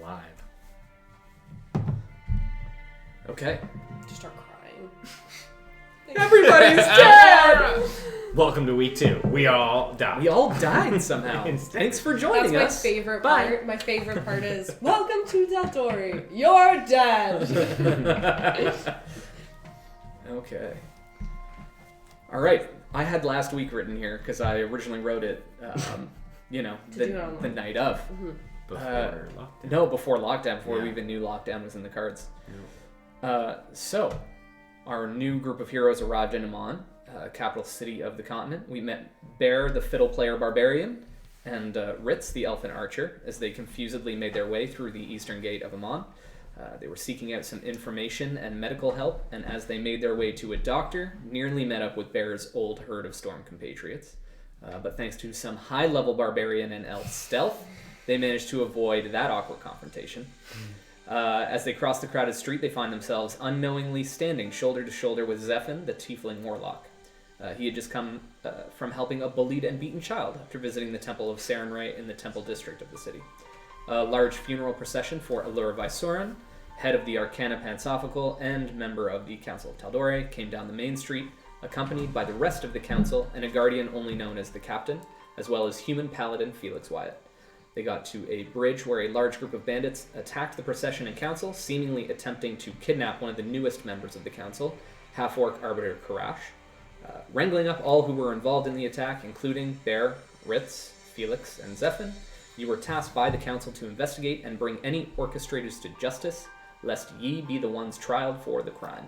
alive. Okay. Just start crying. Everybody's dead! Welcome to week 2. We all died. We all died somehow. Thanks for joining That's us. my favorite Bye. part. My favorite part is, welcome to Del Tori. You're dead. Okay. All right. I had last week written here because I originally wrote it, the night of. Mm-hmm. Before lockdown. No, before lockdown, before we Yeah. even knew lockdown was in the cards. Yeah. So, our new group of heroes arrived in Amman, capital city of the continent. We met Bear, the fiddle player barbarian, and Ritz, the elfin archer, as they confusedly made their way through the eastern gate of Amman. They were seeking out some information and medical help, and as they made their way to a doctor, nearly met up with Bear's old herd of storm compatriots. But thanks to some high-level barbarian and elf stealth, they managed to avoid that awkward confrontation. As they cross the crowded street, they find themselves unknowingly standing shoulder to shoulder with Zephin, the tiefling warlock. He had just come from helping a bullied and beaten child after visiting the Temple of Sarenrae in the Temple District of the city. A large funeral procession for Allura Vysoren, head of the Arcana Pansophical and member of the Council of Taldore, came down the main street, accompanied by the rest of the council and a guardian only known as the Captain, as well as human paladin Felix Wyatt. They got to a bridge where a large group of bandits attacked the procession and council, seemingly attempting to kidnap one of the newest members of the council, half-orc Arbiter Karash. Wrangling up all who were involved in the attack, including Bear, Ritz, Felix, and Zephin, you were tasked by the council to investigate and bring any orchestrators to justice, lest ye be the ones trialed for the crime.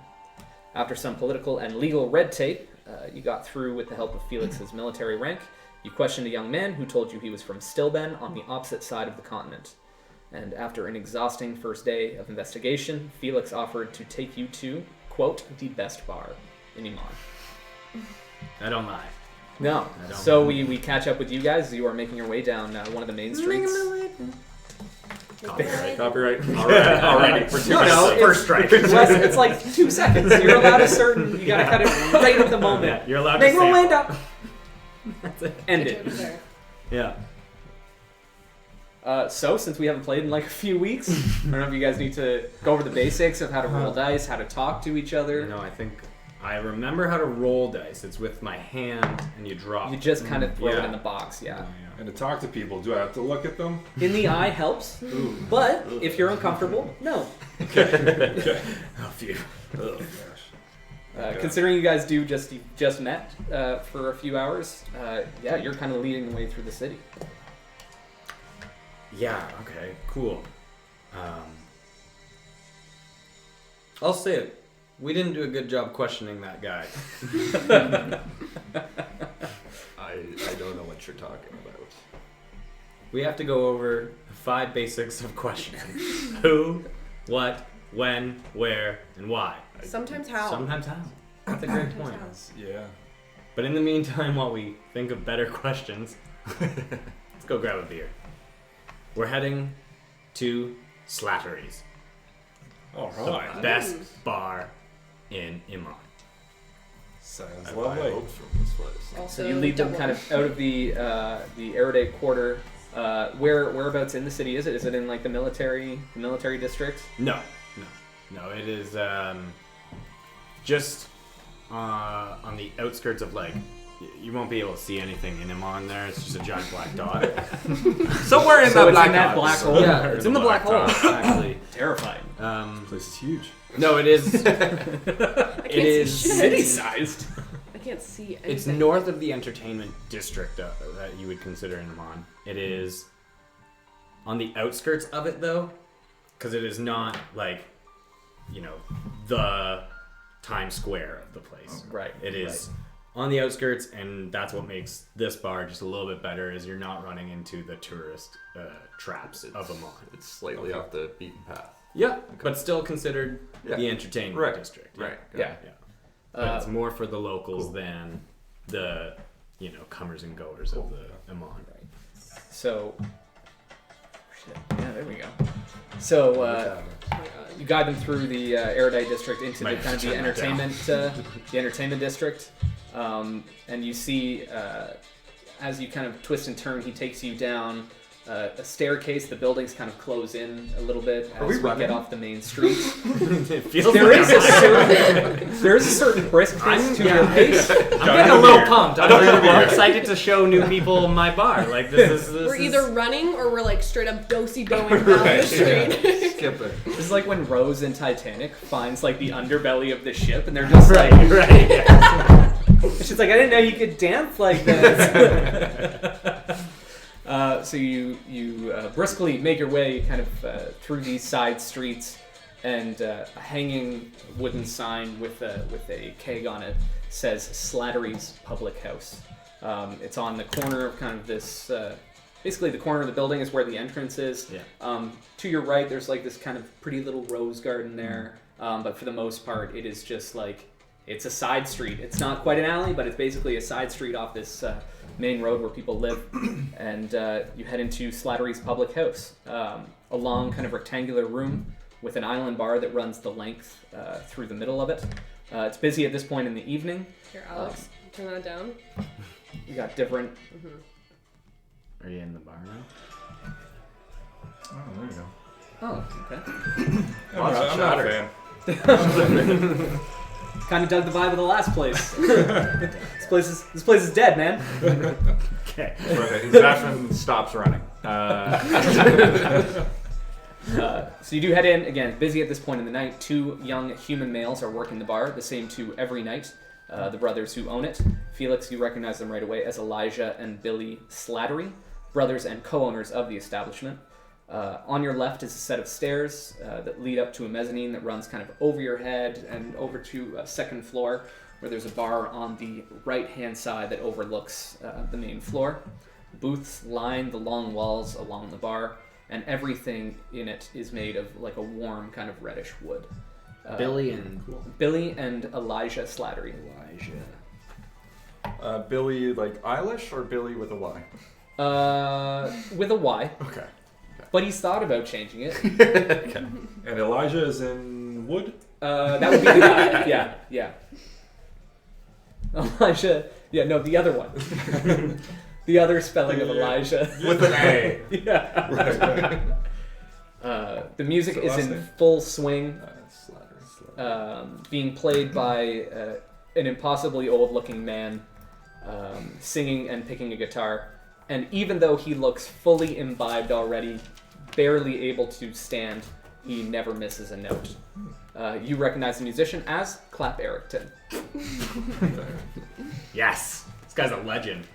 After some political and legal red tape, you got through with the help of Felix's military rank. You questioned a young man who told you he was from Stilben on the opposite side of the continent. And after an exhausting first day of investigation, Felix offered to take you to, quote, the best bar in Iman. I don't lie. No. I don't. So we catch up with you guys as you are making your way down one of the main streets. Copyright. Already. For 2 No, minutes. First strike. It's like 2 seconds. You're allowed a certain. You gotta cut it right at the moment. Yeah, you're allowed to Make my way sample. down. That's it. End Good joke it. there. Yeah. So since we haven't played in like a few weeks, I don't know if you guys need to go over the basics of how to roll dice, how to talk to each other. No, I think I remember how to roll dice. It's with my hand, and you drop. You just kind of throw it Yeah. in the box, yeah. And to talk to people, do I have to look at them? In the eye helps, but if you're uncomfortable, no. Okay. Oh, phew. Oh, gosh. Okay. Considering you guys just met for a few hours, yeah, you're kind of leading the way through the city. Yeah. Okay. Cool. I'll say it. We didn't do a good job questioning that guy. I don't know what you're talking about. We have to go over the 5 basics of questioning: who, what, when, where, and why. Sometimes how. Sometimes how. That's a great point. Sometimes Yeah. But in the meantime, while we think of better questions, let's go grab a beer. We're heading to Slattery's, All the right. best bar in Iman. Sounds I have high lovely. hopes from this place. Also, So you lead them double. kind of out of the Erudite quarter. Whereabouts in the city is it? Is it in like the military district? No. It is just on the outskirts of like. You won't be able to see anything in Iman there. It's just a giant black dot. Somewhere in So that it's black in that dot. black hole. Yeah, it's in the black hole, dot. actually. Terrifying. This place is huge. No, it is. I can't It see is shit. City-sized. I can't see anything. It's north of the entertainment district that you would consider in Amman. It is on the outskirts of it, though, because it is not like, the Times Square of the place. Right. It is on the outskirts, and that's what makes this bar just a little bit better, is you're not running into the tourist traps of Amman. It's slightly off the beaten path. Yeah, but still considered Yeah. the entertainment Right. district. Right. Yeah. Yeah. But it's more for the locals than the, comers and goers of the Amman. So, shit. Yeah, there we go. So you guide them through the Erudite district into the Might kind of the turn that down. entertainment district, and you see as you kind of twist and turn, he takes you down a staircase. The buildings kind of close in a little bit as we we running? get off the main street. It feels There like is a certain briskness to your pace. I'm getting a little pumped. I'm excited to show new people my bar. Like this We're is either running or we're like straight up dosey doing down the street. Skip it. This is like when Rose in Titanic finds like the underbelly of the ship, and they're just like, right. she's like, I didn't know you could dance like this. So you briskly make your way kind of through these side streets, and a hanging wooden sign with a keg on it says Slattery's Public House. It's on the corner of kind of this. Basically, the corner of the building is where the entrance is. Yeah. To your right, there's like this kind of pretty little rose garden there. But for the most part, it is just like, it's a side street. It's not quite an alley, but it's basically a side street off this main road where people live. And you head into Slattery's Public House. A long kind of rectangular room with an island bar that runs the length through the middle of it. It's busy at this point in the evening. Here, Alex, turn that down. You got different... Are you in the bar now? Oh, there you go. Oh, okay. I'm not a fan. Kind of dug the vibe of the last place. This place is dead, man. Okay. Right, Zafin stops running. So you do head in. Again, busy at this point in the night. 2 young human males are working the bar, the same 2 every night. The brothers who own it. Felix, you recognize them right away as Elijah and Billy Slattery, brothers and co-owners of the establishment. On your left is a set of stairs that lead up to a mezzanine that runs kind of over your head and over to a second floor, where there's a bar on the right-hand side that overlooks the main floor. Booths line the long walls along the bar, and everything in it is made of like a warm kind of reddish wood. Billy and Elijah Slattery. Billy like Eilish or Billy with a Y? With a Y. Okay. But he's thought about changing it. Okay. And Elijah is in wood? That would be the guy. Yeah. Elijah. Yeah, no, the other one. The other spelling of Elijah. With an A. Yeah. Right. The music So is last in name? full swing, Slattery. being played by an impossibly old-looking man, singing and picking a guitar. And even though he looks fully imbibed already, barely able to stand, he never misses a note. You recognize the musician as Clap Ericton. Yes, this guy's a legend.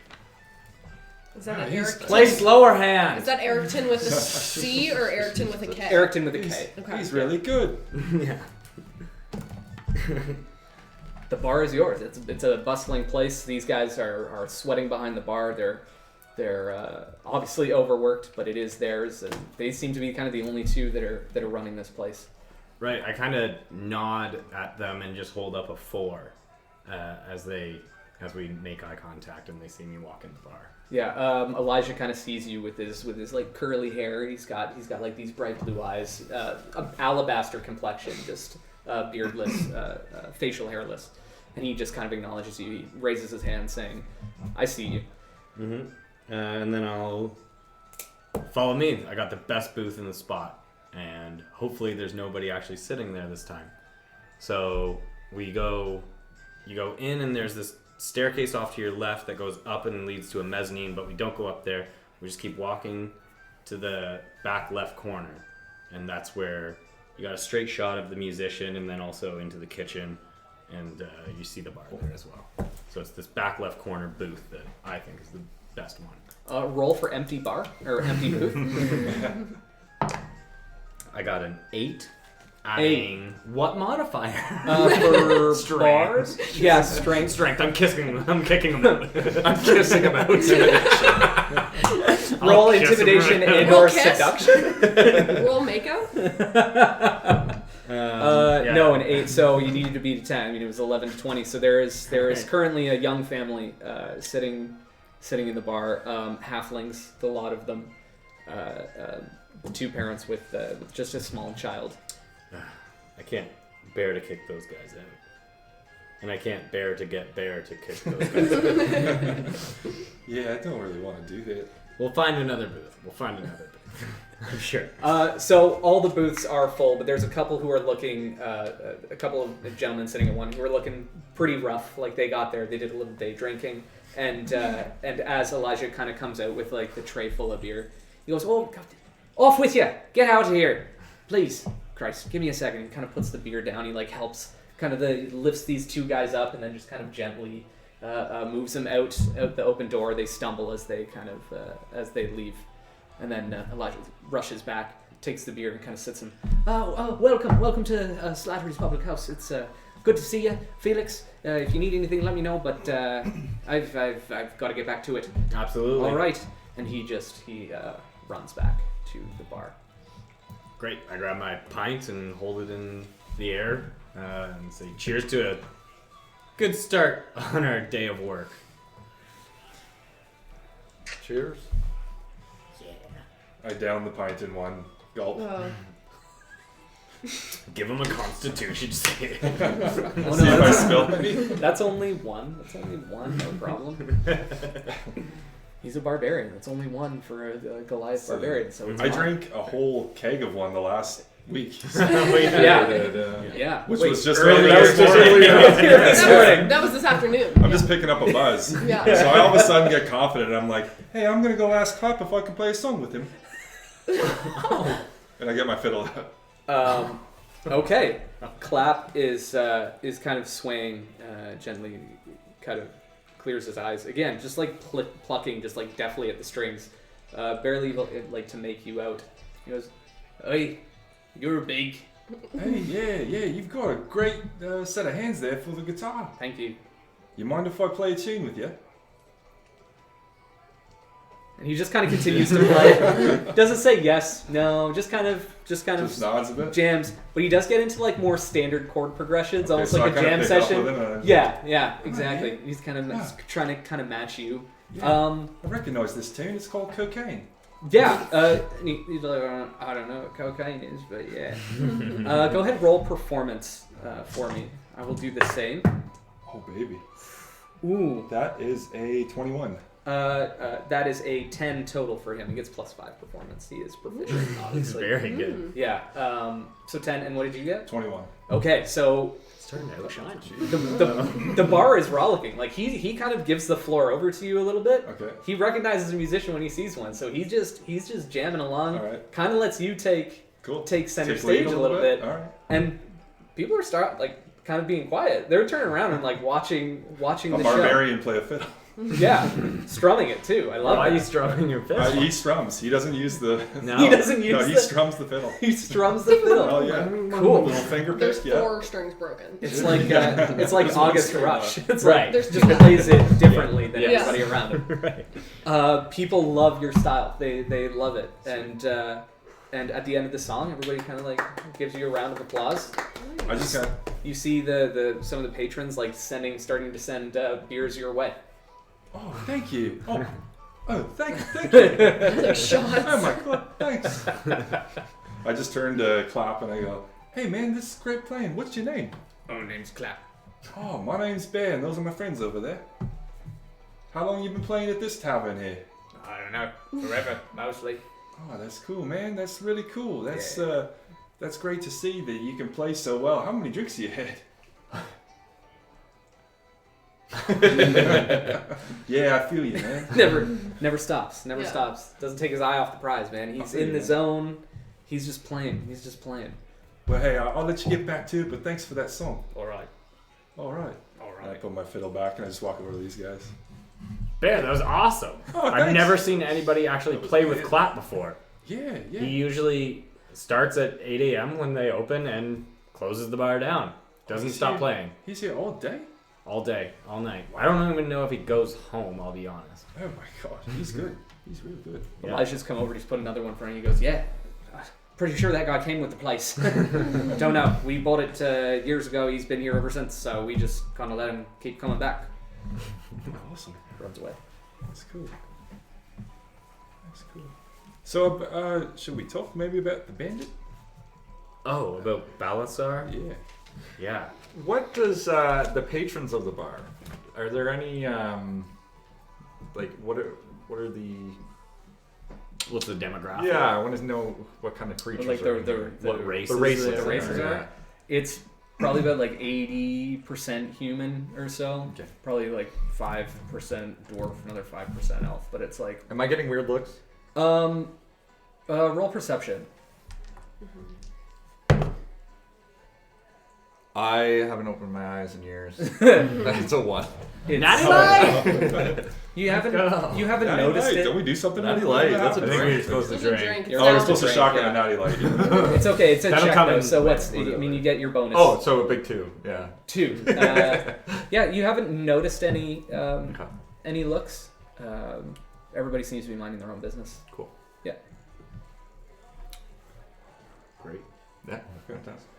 Is that an he's- Eric? Play slower hand. Is that Ericton with a C or Ericton with a K? Ericton with a K. Okay. He's really good. Yeah. The bar is yours. It's a bustling place. These guys are sweating behind the bar. They're obviously overworked, but it is theirs, and they seem to be kind of the only 2 that are running this place. Right. I kind of nod at them and just hold up a 4 as we make eye contact and they see me walk in the bar. Yeah, Elijah kind of sees you with his like curly hair. He's got like these bright blue eyes, alabaster complexion, just beardless, facial hairless, and he just kind of acknowledges you. He raises his hand, saying, "I see you." Mm-hmm. And then I'll follow me. I got the best booth in the spot, and hopefully there's nobody actually sitting there this time. So you go in, and there's this staircase off to your left that goes up and leads to a mezzanine, but we don't go up there. We just keep walking to the back left corner, and that's where you got a straight shot of the musician, and then also into the kitchen, and you see the bar there as well. So it's this back left corner booth that I think is the best one. Roll for empty bar or empty booth. I got an 8. Adding what modifier? For Strength. bars, yeah, strength. Strength. I'm kicking him out. I'm kissing him out. Roll kiss him intimidation right and now. or Roll kiss? seduction. Roll makeout? Yeah. No, an 8. So you needed to beat a 10. I mean, it was 11 to 20. So there is currently a young family sitting in the bar. Halflings, the lot of them. 2 parents with just a small child. I can't bear to kick those guys out. And I can't bear to get Bear to kick those guys out. Yeah, I don't really want to do that. We'll find another booth. I'm sure. So all the booths are full, but there's a couple who are looking, a couple of gentlemen sitting at one who are looking pretty rough. Like they got there, they did a little day drinking, and as Elijah kind of comes out with like the tray full of beer, he goes, "Oh, God, off with you! Get out of here, please! Christ, give me a second." He kind of puts the beer down. He like helps, kind of lifts these two guys up, and then just kind of gently moves them out the open door. They stumble as they as they leave. And then Elijah rushes back, takes the beer, and kind of sits him. Oh, welcome to Slattery's Public House. It's good to see you, Felix. If you need anything, let me know. But I've got to get back to it. Absolutely. All right. And he runs back to the bar. Great. I grab my pint and hold it in the air and say, "Cheers to a good start on our day of work." Cheers. I down the pint in one gulp. Oh. Give him a constitution save. Oh, See if I no, spill any. that's only one. No problem. He's a barbarian. That's only one for a Goliath So, barbarian. So it's I fine. drank a whole keg of one the last week. Yeah. Which Wait, was just earlier earlier this this morning. This morning. That was this afternoon. I'm just picking up a buzz. Yeah. So I all of a sudden get confident. I'm like, hey, I'm going to go ask Clap if I can play a song with him. And I get my fiddle out. Okay. Clap is kind of swaying gently, kind of clears his eyes. Again, just like plucking, just like deftly at the strings. Barely like to make you out. He goes, "Hey, you're big. Hey, yeah, you've got a great set of hands there for the guitar. Thank you." You mind if I play a tune with you? And he just kind of continues to play. Doesn't say yes, no, just kind of Just nods a bit. jams. But he does get into like more standard chord progressions, Okay, almost so like I a kinda jam pick up session. with him and- Yeah, exactly. yeah. He's kind of Yeah. trying to kind of match you. Yeah. I recognize this tune. It's called Cocaine. Yeah. He's like, I don't know what cocaine is, but yeah. Go ahead, roll performance for me. I will do the same. Oh, baby. Ooh. That is a 21. That is a 10 total for him. He gets +5 performance. He is proficient, It's obviously. very good. Yeah. So 10, and what did you get? 21. Okay, so Starting to outshine. the bar is rollicking. Like he kind of gives the floor over to you a little bit. Okay. He recognizes a musician when he sees one, so he's just jamming along. All right. Kind of lets you take Cool. center Take lead stage a little bit. All right. And people are kind of being quiet. They're turning around and like watching A the barbarian play a fiddle. show. Yeah, strumming it too. I love Why are you it. strumming your fiddle? He strums. He doesn't use the. No. He doesn't use No, he the. strums the fiddle. He strums the fiddle. Oh yeah. Cool. Little finger There's pick. Yeah. 4 strings broken. It's like There's August one Rush. string It's Right. like There's just 2 plays it differently than Yeah. everybody around him. Right. People love your style. They love it. And at the end of the song, everybody kind of like gives you a round of applause. I just got. You see some of the patrons like starting to send beers your way. Oh, thank you. Oh, thank you. Like shots. Oh my god, thanks. I just turned to Clap and I go, hey man, this is great playing. What's your name? Oh, name's Clap. Oh, my name's Bear and those are my friends over there. How long you been playing at this tavern here? I don't know. Forever, mostly. Oh, that's cool, man. That's really cool. That's great to see that you can play so well. How many drinks have you had? Yeah, I feel you, man. Never stops. Never Yeah. stops. Doesn't take his eye off the prize, man. He's in the zone. He's just playing. He's just playing. Well, hey, I'll let you get back to it, but thanks for that song. All right. All right. And I put my fiddle back and I just walk over to these guys. Bear, that was awesome. Oh, I've thanks. never seen anybody actually play with clap before. Yeah, yeah. He usually starts at 8 a.m. when they open and closes the bar down. Doesn't He's stop here- playing. He's here all day? All day, all night. I don't even know if he goes home, I'll be honest. Oh my god, he's good. He's really good. Yeah. Elijah's come over. He's put another one for him. He goes, "Yeah, pretty sure that guy came with the place. Don't know. We bought it years ago. He's been here ever since. So we just kind of let him keep coming back." Awesome. Runs away. That's cool. That's cool. So, should we talk maybe about the bandit? Oh, about Balasar? Yeah. Yeah. What does the patrons of the bar? Are there any like what are the What's the demographic? Yeah, I want to know what kind of creatures Like are in here. What race? The races. The races yeah. are. It's probably about like 80% human or so. Okay. Probably like 5% dwarf, another 5% elf. But it's like Am I getting weird looks? roll perception. I haven't opened my eyes in years. That's a 1. It's, Natty you haven't Go. you haven't Natty noticed Light. it. Don't we do something? Natty with Light, that? that's a I think drink. you're supposed to It's a drink. drink. You're Oh, we're allowed supposed to drink, shock yeah. on a Natty Light. It's okay. It's a That'll check come though. in So what's? later. I mean, you get your bonus. Oh, so a big 2. Yeah. 2. Yeah, you haven't noticed any Okay. any looks. Everybody seems to be minding their own business. Cool. Great. Yeah. Fantastic.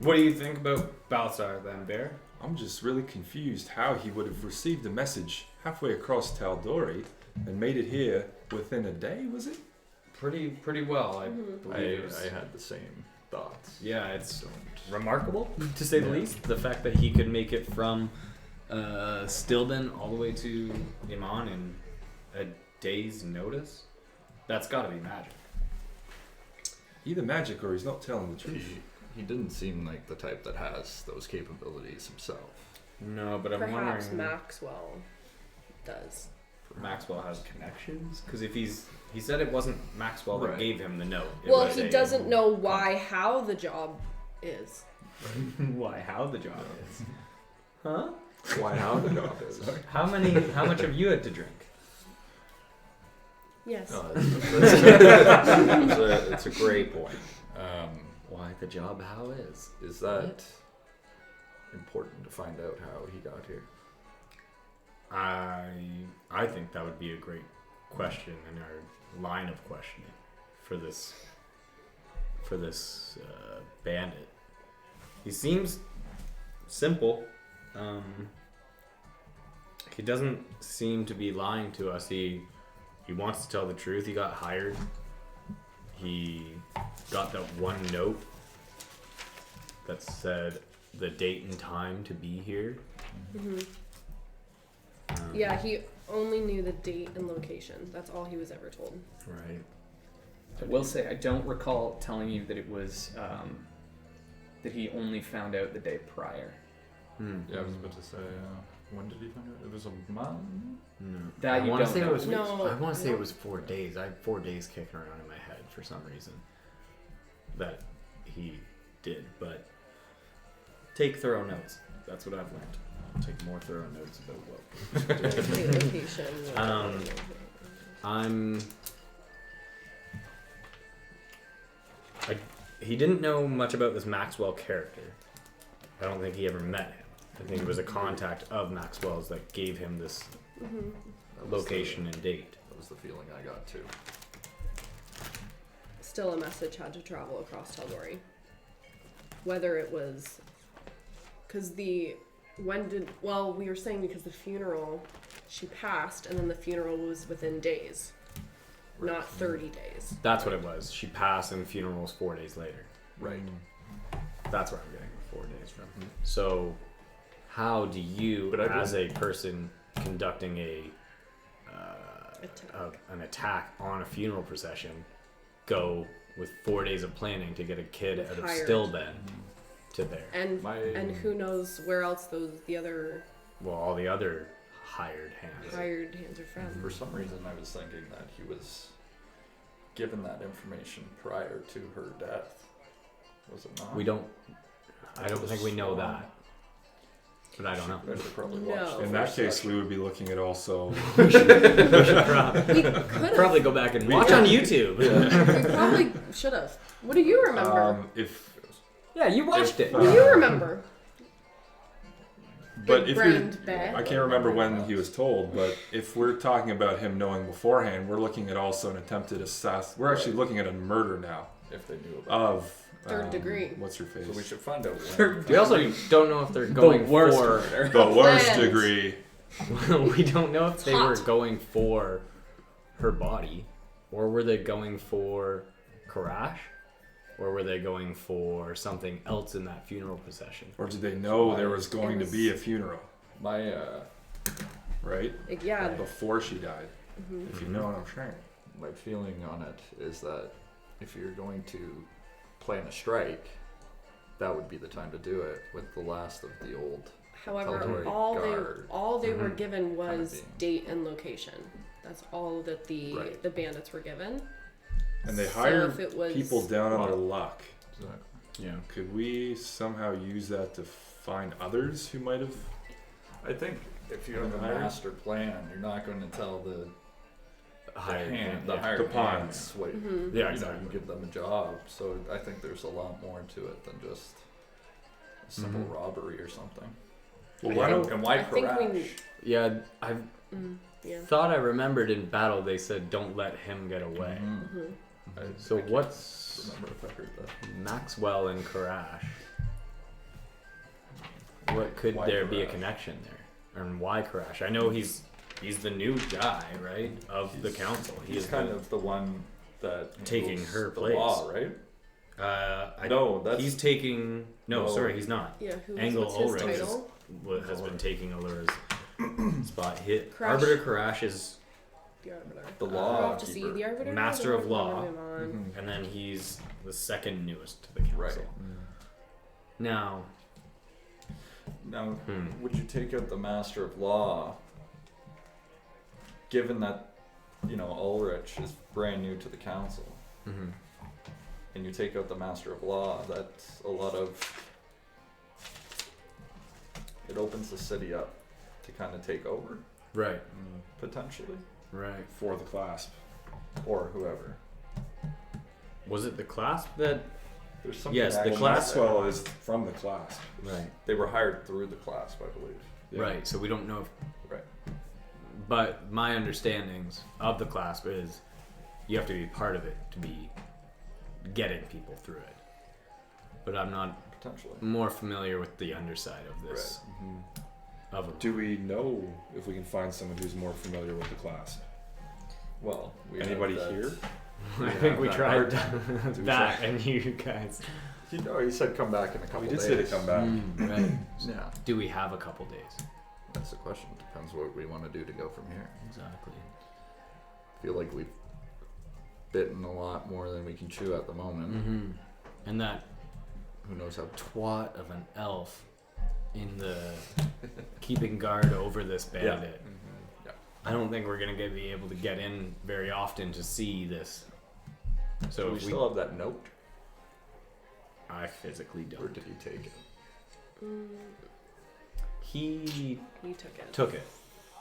What do you think about Balthazar then, Bear? I'm just really confused how he would have received a message halfway across Taldori and made it here within a day, was it? Pretty well, I believe. it was- I had the same thoughts. Yeah, it's remarkable to say the least. The fact that he could make it from Stilden all the way to Iman in a day's notice. That's got to be magic. Either magic or he's not telling the truth. He didn't seem like the type that has those capabilities himself. No, but I'm Perhaps wondering. Maxwell does. Maxwell has connections because if he said it wasn't Maxwell that Right. gave him the note. It Well, was he a- doesn't know how the job is. why how the job is. Huh? Why? How the job is? How much have you had to drink? Yes. No, it's a great point. Why the job how is? Is that important to find out how he got here? I think that would be a great question in our line of questioning for this bandit. He seems simple. He doesn't seem to be lying to us. He wants to tell the truth. He got hired. He got that one note that said the date and time to be here. hmm Yeah, he only knew the date and location. That's all he was ever told. Right. I will say I don't recall telling you that it was that he only found out the day prior. Yeah, I was about to say. When did he find out? It was a month. No. That I you want to don't say know. it was. No, I want to say no. it was 4 days. I had 4 days kicking around in my head for some reason that he did. But take thorough notes. That's what I've learned. Take more thorough notes about what. Date, location. He didn't know much about this Maxwell character. I don't think he ever met him. I think it was a contact of Maxwell's that gave him this Mhm. location and date. That was the feeling I got too. Still, a message had to travel across Taldori. Whether it was, because we were saying because the funeral, she passed, and then the funeral was within days, not 30 days. That's what it was. She passed and the funeral was 4 days later. Right. That's where I'm getting the 4 days from. So, how do you, But I as a person conducting an attack on a funeral procession, go with 4 days of planning to get a kid out of Hired. Stilben to there? And who knows where else the other Well, all the other hired hands. hired hands are from. For some reason, I was thinking that he was given that information prior to her death. Was it not? We don't. I don't could've think we know sworn. that. But I don't know. I should've probably No. watched the In that first case, section. we would be looking at also. We should We could have. probably go back and watch on YouTube. We probably should have. What do you remember? If Yeah, you watched it. What do you remember? But Big if brained you're, bear. I can't remember when he was told, but if we're talking about him knowing beforehand, we're looking at also an attempted assassin. We're actually looking at a murder now If they knew about of Third degree. What's her face? it. So we should find out when. We also don't know if they're going the worst for. murder. The worst Plans. degree. We don't know if they were Hot. going for her body, or were they going for Karash, or were they going for something else in that funeral procession? Or did they know there was going It to be a was- funeral, My right? Yeah. Before she died. If you know what I'm saying. My feeling on it is that if you're going to plan a strike, that would be the time to do it with the last of the old. However, Telltale guard. all they were Mhm. given was being- date and location. That's all that the Right. the bandits were given. And they So hire if it was- people down on Well- their luck. Yeah. Could we somehow use that to find others who might have? I think if you have a Hired? master plan, you're not going to tell the Hired hand, the yeah. hired The pawns. hands what Mhm. Yeah, you know, exactly. you give them a job. So I think there's a lot more to it than just a simple Mhm. robbery or something. Well, I why think- don't? And why I think crash? we- Yeah, I Yeah. thought I remembered in battle they said don't let him get away. Mhm. Mhm. So I can't what's remember if I heard that. Maxwell and Karash? What could Why there be a Karash? connection there? And why Karash? I know he's the new guy, right, of the council. He's kind of the one that taking handles her the place. law, right? No, that's he's taking. No, No. sorry, he's not. Yeah. Angle What's his Ulrich is- title? What has been taking Allura's spot. Hit Karash. Arbiter Karash is, The arbiter. the We'll law have to see keeper. the arbiter. Master of law. Mhm. and then he's the second newest to the council. Right. Now, Now, Hmm. would you take out the Master of Law, given that, you know, Ulrich is brand new to the council, mhm. and you take out the Master of Law, that's a lot of. It opens the city up to kind of take over, Right, potentially, right. For the clasp. or whoever. Was it the clasp that? There's something. Yes, the actually Well, clasp- there. Maxwell is from the clasp. Right, They were hired through the clasp, I believe. Yeah. right. So we don't know if. Right. But my understandings of the clasp is, you have to be part of it to be getting people through it. But I'm not Potentially. more familiar with the underside of this. Mhm. Of a, Do we know if we can find someone who's more familiar with the clasp? Well, we Anybody have that- here? I think we that tried Do we that, try? and you guys. You know, he said come back in a couple We did days. say to come back. Right. Yeah, Do we have a couple days? that's the question. Depends what we want to do to go from here. Exactly. I feel like we've bitten a lot more than we can chew at the moment. Mm-hmm. And that Who knows how? twat of an elf in the keeping guard over this bandit. Yeah. I don't think we're gonna be able to get in very often to see this. So Do we if still have that note, I physically or don't. did he take it? He He took it. took it.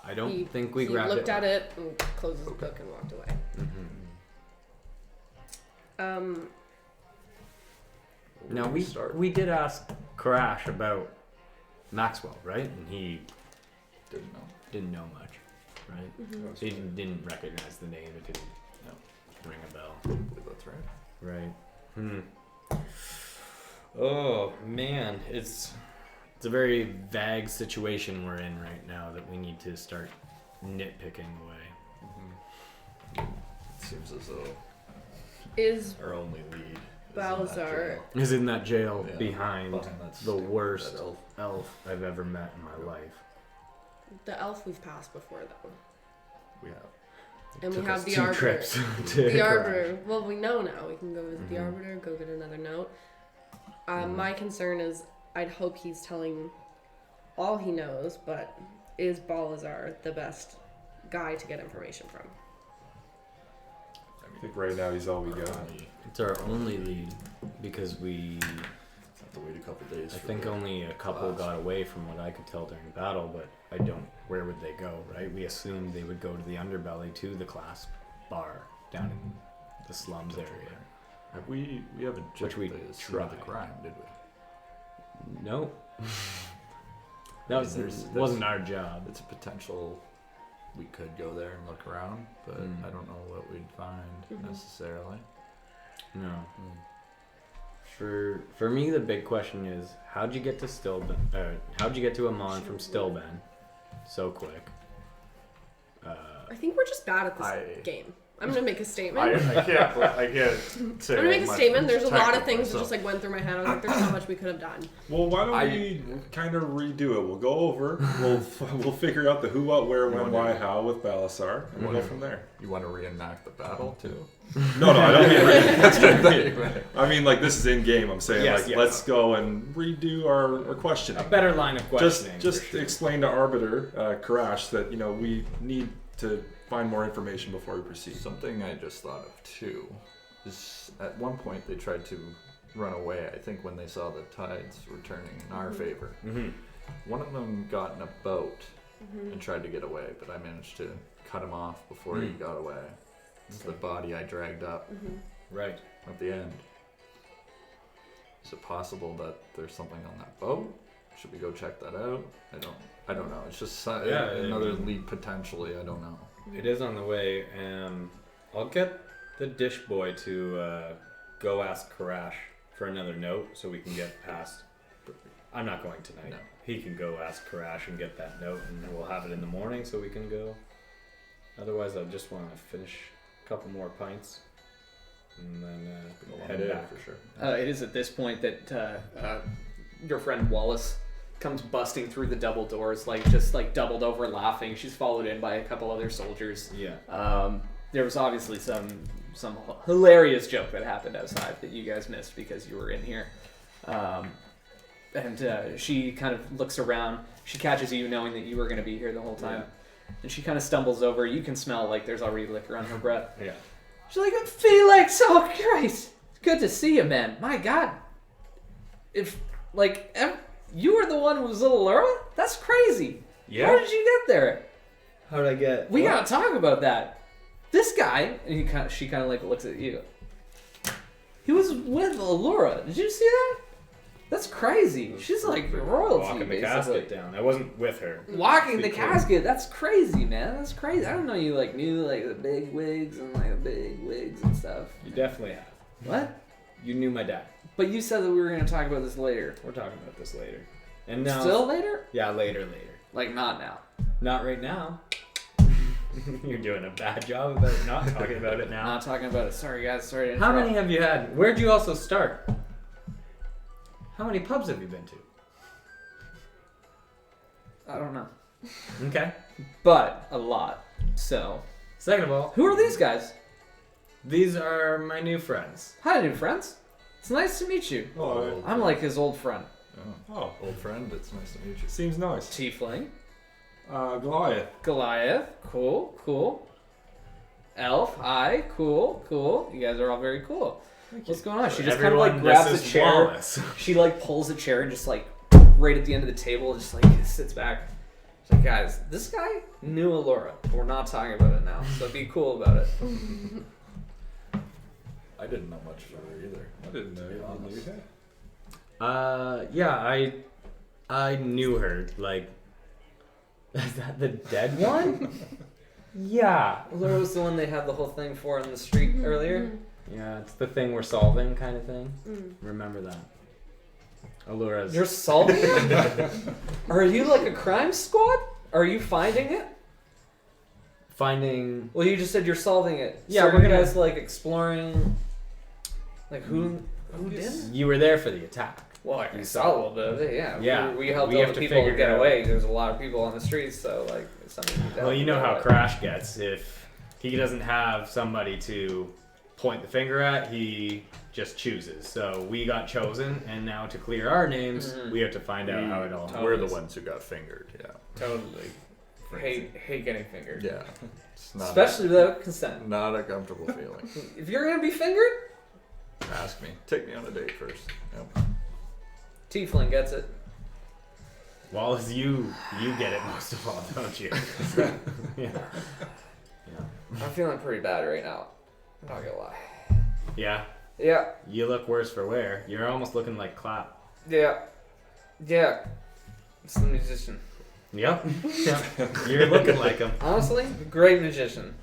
I don't He- think we he grabbed looked it. at it and closed his Okay. book and walked away. Mm-hmm. Where Now do we start. did ask Karash about Maxwell, right? And he Didn't know. didn't know much, right? Mhm. He didn't recognize the name. It didn't ring a bell. I believe that's right. Right. Oh man, it's a very vague situation we're in right now that we need to start nitpicking away. It seems as though Is our only lead Balzar- Is in that jail Yeah. behind that the worst that elf. elf I've ever met in my life. the elf we've passed before though, We have. and we Took have us the 2 arbiter. trips to The Karash. arbiter. Well, we know now. We can go visit the Mhm. arbiter. Go get another note. Mhm. My concern is, I'd hope he's telling all he knows, but is Balazar the best guy to get information from? I think right now he's all we got. It's our only lead because we, Have to wait a couple days. I for think the- only a couple got away from what I could tell during battle, but I don't, where would they go, right? We assumed they would go to the underbelly to the clasp bar down in the slums area. We haven't Which checked we the scene of the tried. crime, did we? No. That was, There's- wasn't our job. It's a potential. We could go there and look around, but Mm. I don't know what we'd find Mhm. necessarily. No. For me, the big question is, how'd you get to how'd you get to Amon from Stillben so quick? I think we're just bad at this I- game. I'm gonna make a statement. I can't say. I'm gonna make a much statement. There's a lot of technical, things that so- just like went through my head. I was like, there's so much we could have done. Well, why don't we kind of redo it? We'll go over. We'll figure out the who, what, where, when, why, how with Balasar, and we'll go from there. You want to reenact the battle too? No, I don't mean reenact. I mean, like, this is in game. I'm saying, Yes, yes. let's go and redo our questioning. A better line of questioning. Just for sure. explain to Arbiter Karash that we need to find more information before we proceed. Something I just thought of too is at one point they tried to run away. I think when they saw the tides were turning in our favor. Mm-hmm. One of them got in a boat and tried to get away, but I managed to cut him off before he got away. It's the body I dragged up Right. at the end. Is it possible that there's something on that boat? Should we go check that out? I don't know. It's just another lead potentially. I don't know. It is on the way, and I'll get the dish boy to go ask Karash for another note so we can get past. I'm not going tonight. No. He can go ask Karash and get that note, and we'll have it in the morning so we can go. Otherwise, I just want to finish a couple more pints and then Been a long head day back. for sure. It is at this point that your friend Wallace comes busting through the double doors, just doubled over laughing. She's followed in by a couple other soldiers. Yeah. There was obviously some hilarious joke that happened outside that you guys missed because you were in here. And she kind of looks around. She catches you knowing that you were going to be here the whole time. And she kind of stumbles over. You can smell like there's already liquor on her breath. Yeah. She's like, Felix, oh Christ, it's good to see you, man. My God, you were the one who was little Laura? That's crazy. Yeah. How did you get there? How did I get? We gotta talk about that. This guy, and she kind of like looks at you. He was with Allura. Did you see that? That's crazy. She's like royalty, walking the basically. casket down. I wasn't with her. Walking the Pretty cool. casket. That's crazy, man. That's crazy. I don't know you knew the big wigs and stuff. You definitely have. What? You knew my dad. But you said that we were gonna talk about this later. We're talking about this later. And now. Still later? Yeah, later. Like not now. Not right now. You're doing a bad job about not talking about it now. Not talking about it. Sorry guys. Sorry to How interrupt. many have you had? Where'd you also start? How many pubs have you been to? I don't know. Okay. But a lot. So Second of all, who are these guys? these are my new friends. Hi, new friends. It's nice to meet you. Oh, I'm like his old friend. oh, Old friend, it's nice to meet you. seems nice. Tiefling. Goliath. Goliath. Cool. Elf. Hi. Cool. You guys are all very cool. What's going on? She just kind of Everyone, grabs this a is chair. Wallace. She pulls a chair and just right at the end of the table, just sits back. She's like, guys, this guy knew Allura. We're not talking about it now, so be cool about it. I didn't know much of her either. I didn't know you honest. knew that. Yeah, I knew her. Is that the dead one? Yeah. Allura was the one they had the whole thing for in the street earlier. Yeah, it's the thing we're solving kind of thing. Mm. Remember that. Allura's. You're solving it? Are you like a crime squad? Are you finding it? Finding. Well, you just said you're solving it. Yeah, so we're are you gonna- guys exploring. Who did? You were there for the attack. Well, I saw a little bit of it. Yeah. Yeah, We helped we all have the to people figure get it out. away. There's a lot of people on the streets, so it's something. Well, you know how Crash gets. If he doesn't have somebody to point the finger at, he just chooses. So we got chosen, and now to clear our names, we have to find out how it all. Totally. We're the ones who got fingered, yeah. Totally. Hate getting fingered. Yeah. It's not Especially without consent. not a comfortable feeling. If you're gonna be fingered, Ask me. Take me on a date first. Yep. Tiefling gets it. Wallace, you get it most of all, don't you? Yeah. I'm feeling pretty bad right now. I'm not gonna lie. Yeah. Yeah. You look worse for wear. You're almost looking like Clap. Yeah. It's the musician. Yep. You're looking like him. Honestly, great magician.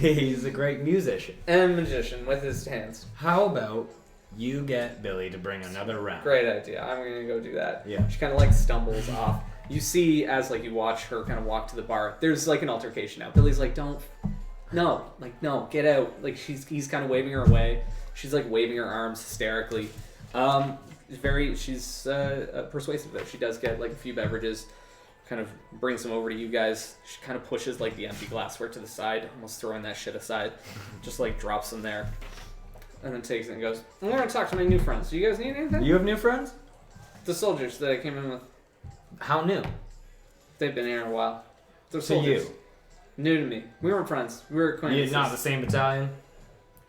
He's a great musician. And magician with his hands. How about you get Billy to bring another round? Great idea. I'm gonna go do that. Yeah. She kind of stumbles off. You see as you watch her kind of walk to the bar. There's an altercation now. Billy's like, don't no, get out. Like he's kind of waving her away. She's like waving her arms hysterically. She's persuasive though. She does get like a few beverages, kind of brings them over to you guys. She kind of pushes like the empty glassware to the side, almost throwing that shit aside. Just like drops them there, and then takes it and goes, I'm gonna talk to my new friends. Do you guys need anything? You have new friends? The soldiers that I came in with. How new? They've been here a while. They're To soldiers. you? New to me. We weren't friends. We were acquaintances. You're not the same battalion?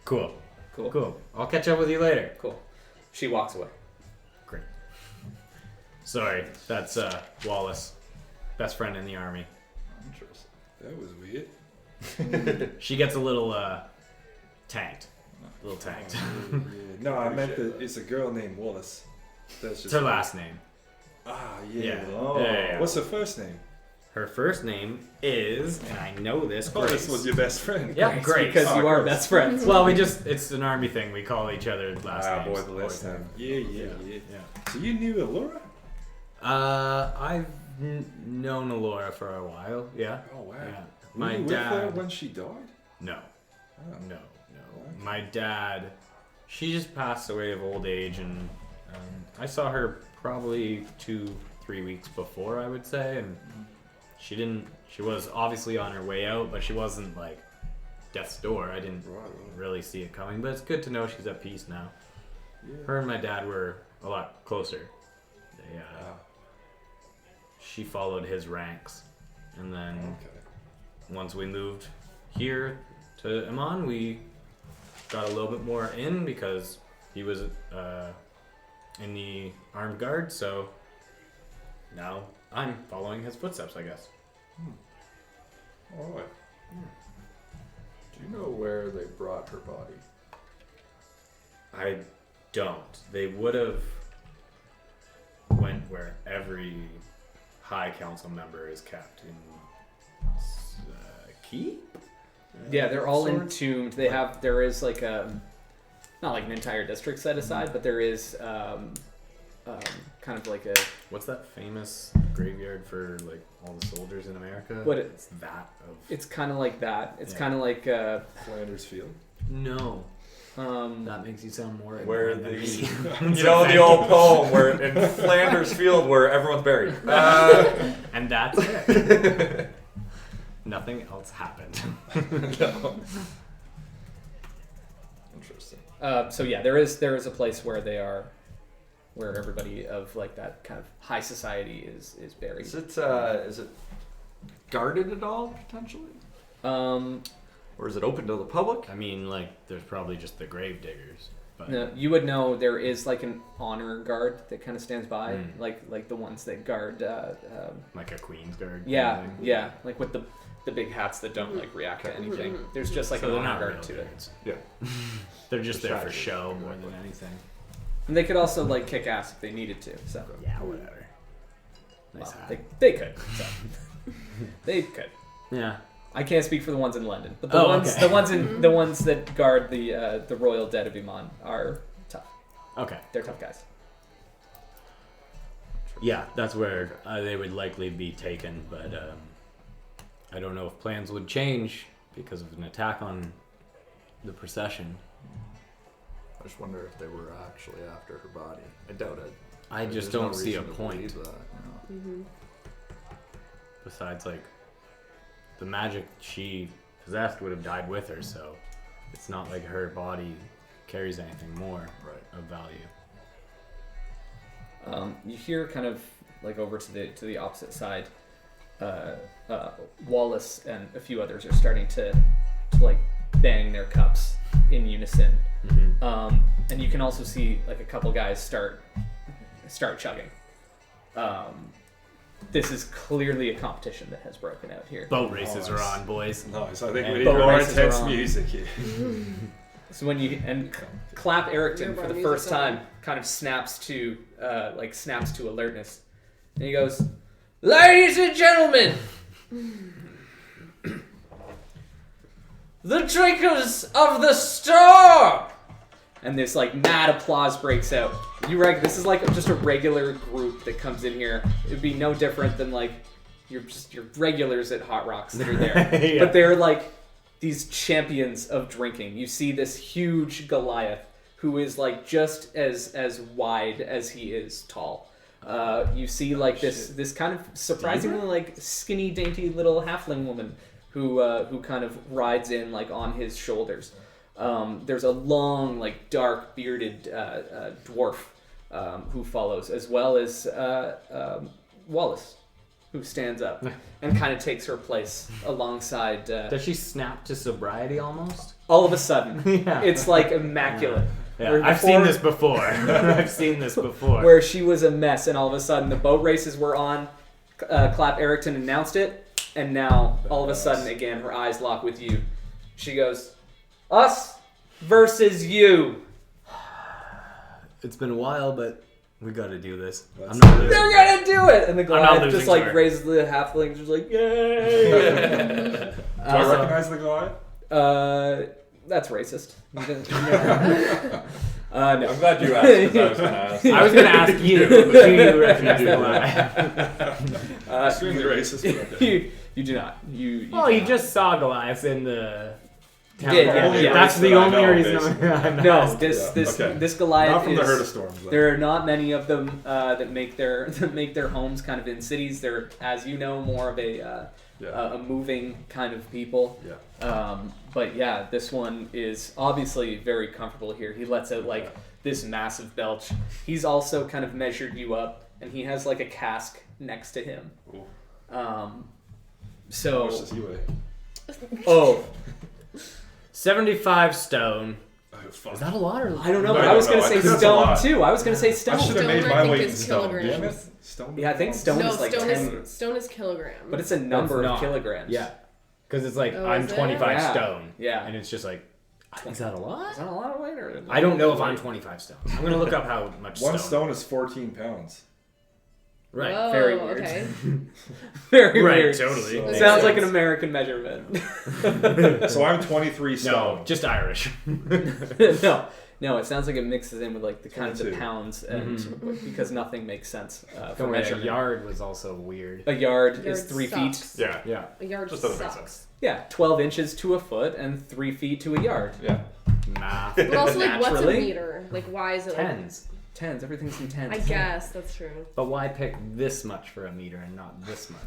Cool. Cool. I'll catch up with you later. Cool. She walks away. Great. Sorry, that's Wallace. Best friend in the army. Interesting. That was weird. She gets a little tanked. A little tanked. Yeah. No, I meant that it's a girl named Wallace. That's It's just her last name. Ah, yeah. Yeah. Oh. Yeah. What's her first name? Her first name is, and I know this, Oh, Grace. this was your best friend. Yeah, Grace. Because you are Grace. best friends. Well, it's an army thing. We call each other last names. Boy, the last name. Yeah. So you knew Allura? I've known Alora for a while. Yeah. Oh, wow. Yeah. Were My you with her dad. when she died? No. Oh. No. My dad. She just passed away of old age, and I saw her probably 2-3 weeks before, I would say, and she didn't. She was obviously on her way out, but she wasn't like death's door. I didn't really see it coming, but it's good to know she's at peace now. Yeah. Her and my dad were a lot closer. They, she followed his ranks, and then once we moved here to Iman, we got a little bit more in because he was in the armed guard, so now I'm following his footsteps, I guess. All right. Do you know where they brought her body? I don't. They would have went where every High Council member is kept in keep. Yeah, they're all Sort? entombed. There is like not like an entire district set aside, but there is kind of like a. What's that famous graveyard for like all the soldiers in America? What it's that of. It's kind of like that. It's Yeah. kind of like Flanders Field. No. That makes you sound more. Where ignorant the than me. you know the old poem where in Flanders Field where everyone's buried. And that's it. Nothing else happened. No. Interesting. So yeah, there is a place where they are, where everybody of like that kind of high society is buried. Is it guarded at all potentially, or is it open to the public? I mean, like, there's probably just the grave diggers. But No, you would know there is like an honor guard that kind of stands by, Mm. like the ones that guard. like a Queen's Guard. Yeah, kind of thing. yeah, like with the big hats that don't like react to anything. There's just like So an they're honor not guard real to it. dudes. Yeah. They're just there for Shadows. show more than anything. And they could also like kick ass if they needed to. So Yeah, whatever. Nice well, hat. they could. So. They could. Yeah. I can't speak for the ones in London, but Oh, okay. the ones that guard the royal dead of Iman are tough. Okay. They're tough guys. Yeah, that's where they would likely be taken, but I don't know if plans would change because of an attack on the procession. I just wonder if they were actually after her body. I doubt it. I just There's no don't see a reason to point. believe that, you know. Besides, like, the magic she possessed would have died with her, so it's not like her body carries anything more Right. of value. You hear kind of like over to the opposite side. Wallace and a few others are starting to like bang their cups in unison. Mm-hmm. And you can also see like a couple guys start chugging. This is clearly a competition that has broken out here. Boat races are Nice. on, boys. Nice. I think And we need boat more races are intense on. music here. So when you clap Ericton for the Music first on. time, kind of snaps to alertness, and he goes, "Ladies and gentlemen, the drinkers of the star!" And this like mad applause breaks out. This is like just a regular group that comes in here. It'd be no different than like your regulars at Hot Rocks that are there, Yeah. but they're like these champions of drinking. You see this huge Goliath who is like just as wide as he is tall. You see like this kind of surprisingly like skinny, dainty little halfling woman who kind of rides in like on his shoulders. There's a long, like dark bearded dwarf who follows, as well as Wallace, who stands up and kind of takes her place alongside. Does she snap to sobriety almost? All of a sudden, Yeah. it's like immaculate. Yeah, Where I've seen this before. I've seen this before. Where she was a mess, and all of a sudden the boat races were on. Clap Erickton announced it, and now all of a sudden again her eyes lock with you. She goes, "Us versus you." It's been a while, but we got to do this. That's I'm not losing. They're gonna do it, and the I'm not Goliath losing just like to her. raises the halflings, just like yay. Do I recognize the Goliath? That's racist. No. I'm glad you asked, 'cause I was going to ask. I was going to ask you. Do you recognize the Goliath? Extremely racist. But okay. You do not. You Well, do you not. just saw Goliaths in the town. Did, yeah, Only yeah. That's race the that I only know, reason basically. I'm No, asking. this Okay. Goliath Not from is. the herd of storms. Then. There are not many of them that make their homes kind of in cities. They're, as you know, more of a moving kind of people. Yeah. But yeah, this one is obviously very comfortable here. He lets out like this massive belch. He's also kind of measured you up, and he has like a cask next to him. Ooh. How So much does he weigh? 75 stone. Oh, fuck. Is that a lot or I don't know, No, but I I was don't gonna know. I say think that's a stone lot. too. I was gonna say I stone. should have Stone, made I my think, weight in is stone. kilograms. Damn it. Stone. Yeah, I think stone No, is like stone 10, is stone is kilogram. but it's a number of not. kilograms. Yeah. Because it's like, Oh, I'm is it? 25 Yeah. stone. Yeah. And it's just like, is that a lot? Is that a lot of weight or? I don't know if I'm 25 stone. I'm going to look up how much One stone is 14 pounds. Right. Whoa, Very weird. okay. Very Right, weird. totally. So- It sounds like an American measurement. So I'm 23 stone. No, just Irish. No, it sounds like it mixes in with like the kind of the 22. pounds, and because nothing makes sense for A measurement. yard was also weird. A yard is Yard 3 sucks. feet. Yeah. Yeah. A yard Just doesn't make sucks. sense. Yeah, 12 inches to a foot and 3 feet to a yard. Yeah. Math. But also, like, what's a Naturally. meter? Like, why is it like... Tens. Tens, everything's in tens. I guess, that's true. But why pick this much for a meter and not this much?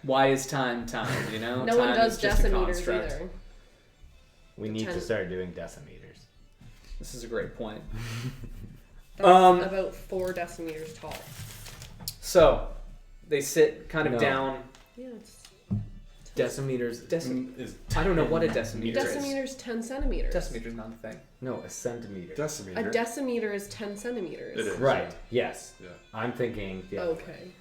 Why is time, you know? No time one does is just a decimeters construct. either. We need to Ten. start doing decimeters. This is a great point. That's Um, about 4 decimeters tall. So, they sit kind of No. down. Yeah, it's... Decimeters is I don't know what a decimeter is. Decimeter's 10 centimeters. Decimeter's not the thing. No, a centimeter. A Decimeter. decimeter is 10 centimeters. It is. Right. Yes. Yeah. I'm thinking. Yeah. Okay.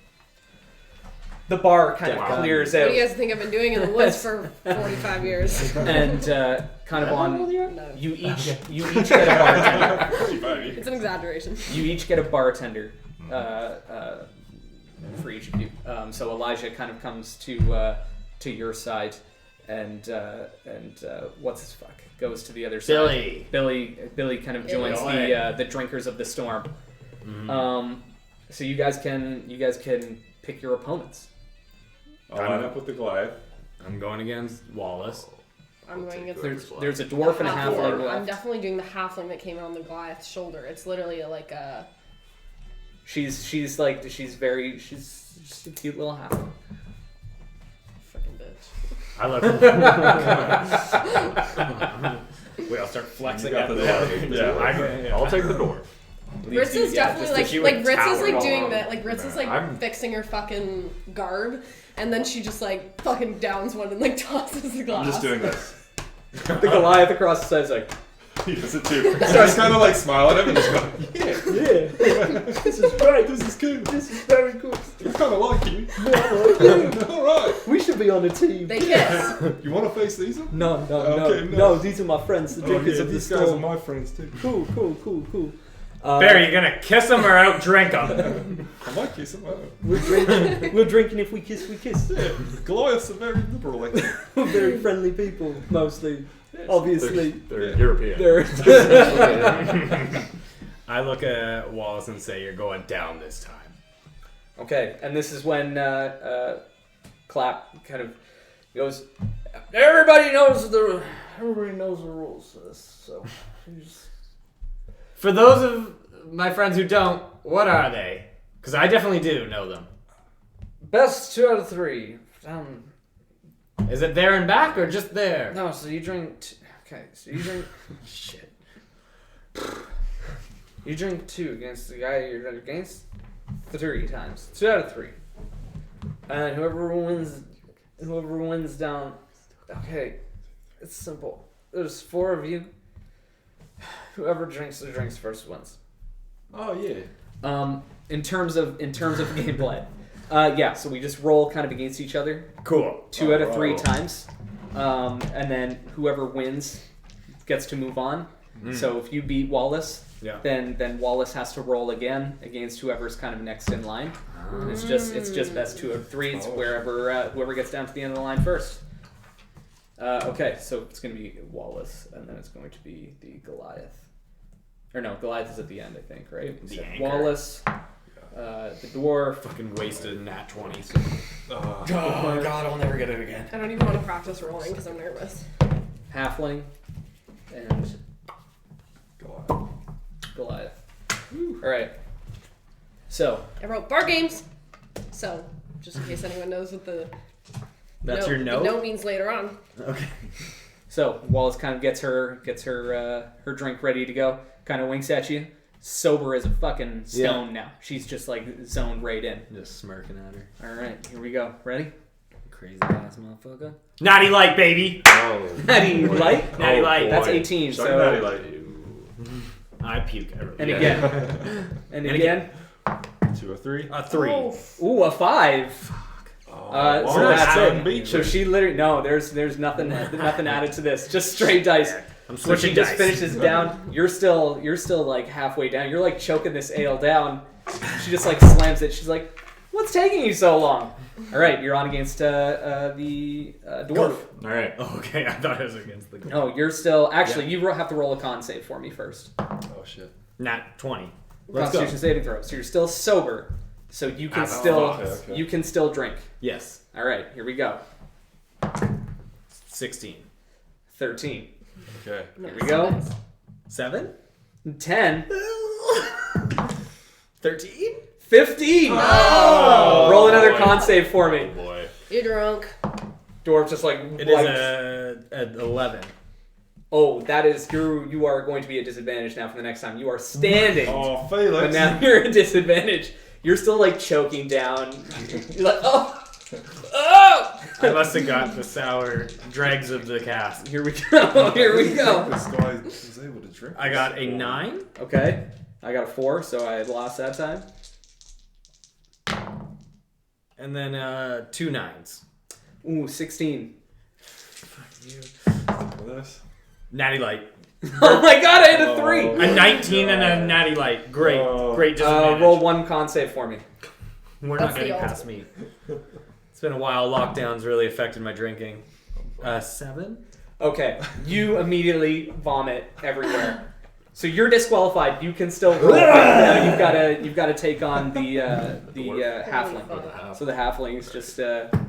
The bar kind Wow. of clears What out, do you guys think I've been doing in the woods for 45 years? and kind of on. No. You each get a bartender. It's an exaggeration. You each get a bartender for each of you. So Elijah kind of comes to your side, and what's his fuck goes to the other side. Billy kind of joins Billy. the drinkers of the storm. Mhm. So you guys can pick your opponents. I'll line up with the Goliath. I'm going against Wallace. I'm going against There's a dwarf and a halfling. halfling I'm left. definitely doing the halfling that came on the Goliath's shoulder. It's literally like a... She's just a cute little halfling. Fucking bitch. I love it. We all start flexing You got at the that. door. I'll take the door. Ritz is definitely just a like huge Ritz is tower like doing all that. Like Ritz is like I'm- fixing her fucking garb, and then she just like fucking downs one and like tosses the glass. I'm just doing this. The Goliath across the side is like, He does it too. So I just kind of like smile at him and just go, yeah, this is great. this is good. This is very good. I kind of like you. All right. We should be on a team. They kiss. You want to face these? No, Okay, no. These are my friends, the Oh, drinkers yeah, of the these guys are storm. my friends too. Cool. Barry, you gonna kiss him or out drink him? I might kiss them. We're drinking if we kiss, we kiss. Goliaths are very liberal. Like that. We're very friendly people, mostly. Obviously. They're Yeah. European. I look at Wallace and say, "You're going down this time." Okay, and this is when Clap kind of He goes, everybody knows the rules of this, so For those of my friends who don't, what are they? Because I definitely do know them. best 2 out of 3. Is it there and back or just there? No, so you drink. So you drink. Shit. You drink 2 against the guy you're against 3 times. 2 out of 3. And whoever wins down. Okay, it's simple. There's 4 of you. Whoever drinks the drinks first wins. Oh yeah. In terms of gameplay, yeah. So we just roll kind of against each other. Cool. 2 out of 3 times, and then whoever wins gets to move on. So if you beat Wallace, then Wallace has to roll again against whoever's kind of next in line. And it's just best 2 out of 3. It's whoever gets down to the end of the line first. Okay, so it's going to be Wallace, and then it's going to be the Goliath. Or no, Goliath is at the end, I think, right? The So anchor. Wallace, the dwarf. Fucking wasted nat 20. Oh, God, I'll never get it again. I don't even want to practice rolling because I'm nervous. Halfling, and go on. Goliath. All right. So I wrote bar games. So, just in case anyone knows what the That's your the note? no means later on. Okay. So Wallace kind of gets her drink ready to go. Kind of winks at you. Sober as a fucking stone now. She's just like zoned right in. Just smirking at her. All right, here we go. Ready? Crazy ass motherfucker. Natty light, baby. Oh, Natty light. Natty light. That's boy. 18. Sorry, So Natty Light. I puke. and again, and again. 2 or 3. A 3. Oh, Ooh, a 5. Oh, So that's Adam it. beat So you. she literally there's nothing added to this. Just straight dice. I'm When she switching just dice. finishes down, you're still like halfway down. You're like choking this ale down. She just like slams it. She's like, "What's taking you so long?" All right, you're on against the dwarf. all right. Oh, okay, I thought it was against the No, you're still actually. You have to roll a con save for me first. Oh shit. nat 20. Let's go. Constitution saving throw. So you're still sober. So you can okay. you can still drink. Yes. All right, here we go. 16. 13. Okay. nice, we go. nice. 7? 10. 13? 15. Oh, Roll another boy. con save for me. Boy. You're drunk. Dwarf just like It is wipes. an 11. Oh, that is you are going to be at disadvantage now for the next time. You are standing. Oh, But Felix. now you're at disadvantage. You're still like choking down. You're like, oh! I must have got the sour dregs of the cast. Here we go. Here we go. This guy was able to drink. I got a 9. Okay. I got a 4, so I lost that time. And then 2 9s. Ooh, 16. This. Natty light. Oh my god, I had a 3! A 19 and a natty light. Great. Oh. Great disadvantage. Roll 1 con save for me. We're That's not getting the past me. It's been a while. Lockdown's really affected my drinking. 7? Okay, you immediately vomit everywhere. So you're disqualified. You can still roll. Now you've got to take on the halfling. Or the half. So the halfling's just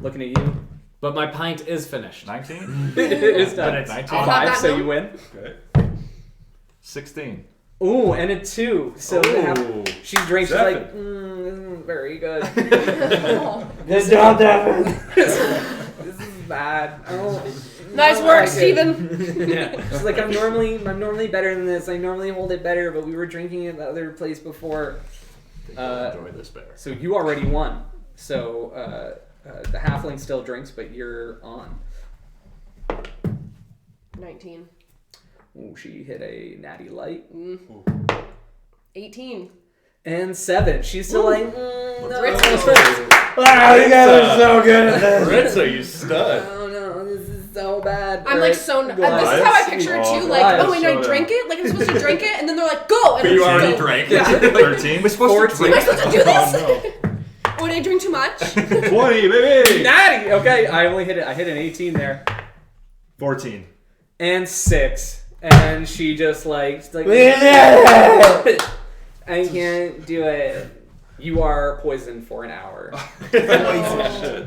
looking at you. But my pint is finished. 19? It is done. But it's 19? I'll have 5, that so now. you win. Okay. 16. Ooh, and a 2. So the Ooh. she drinks. She's 7. like, this isn't very good. Oh. Good job, Devin. This is bad. Nice work, Steven. Yeah. She's like, I'm normally better than this. I normally hold it better, but we were drinking at the other place before. Enjoy this bear. So you already won. So the halfling still drinks, but you're on. 19. Ooh, she hit a natty light. 18. And 7. She's still like, no. Ritz. Wow, you guys are so good at this. Ritz, are you stud? Oh no, this is so bad. I'm like so. This is Goliath. how I picture it too. Like, Goliath oh wait, no, I drink it. Like I'm supposed to drink it, and then they're like, go. And But I'm you just already go. drank. Yeah. 13? We're supposed 14. Am I supposed to do this? Oh, Or did I drink too much? 20, baby! Natty. Okay, I only hit it. I hit an 18 there. 14. And 6. And she just like, she's like I can't do it. You are poisoned for an hour. Oh, shit.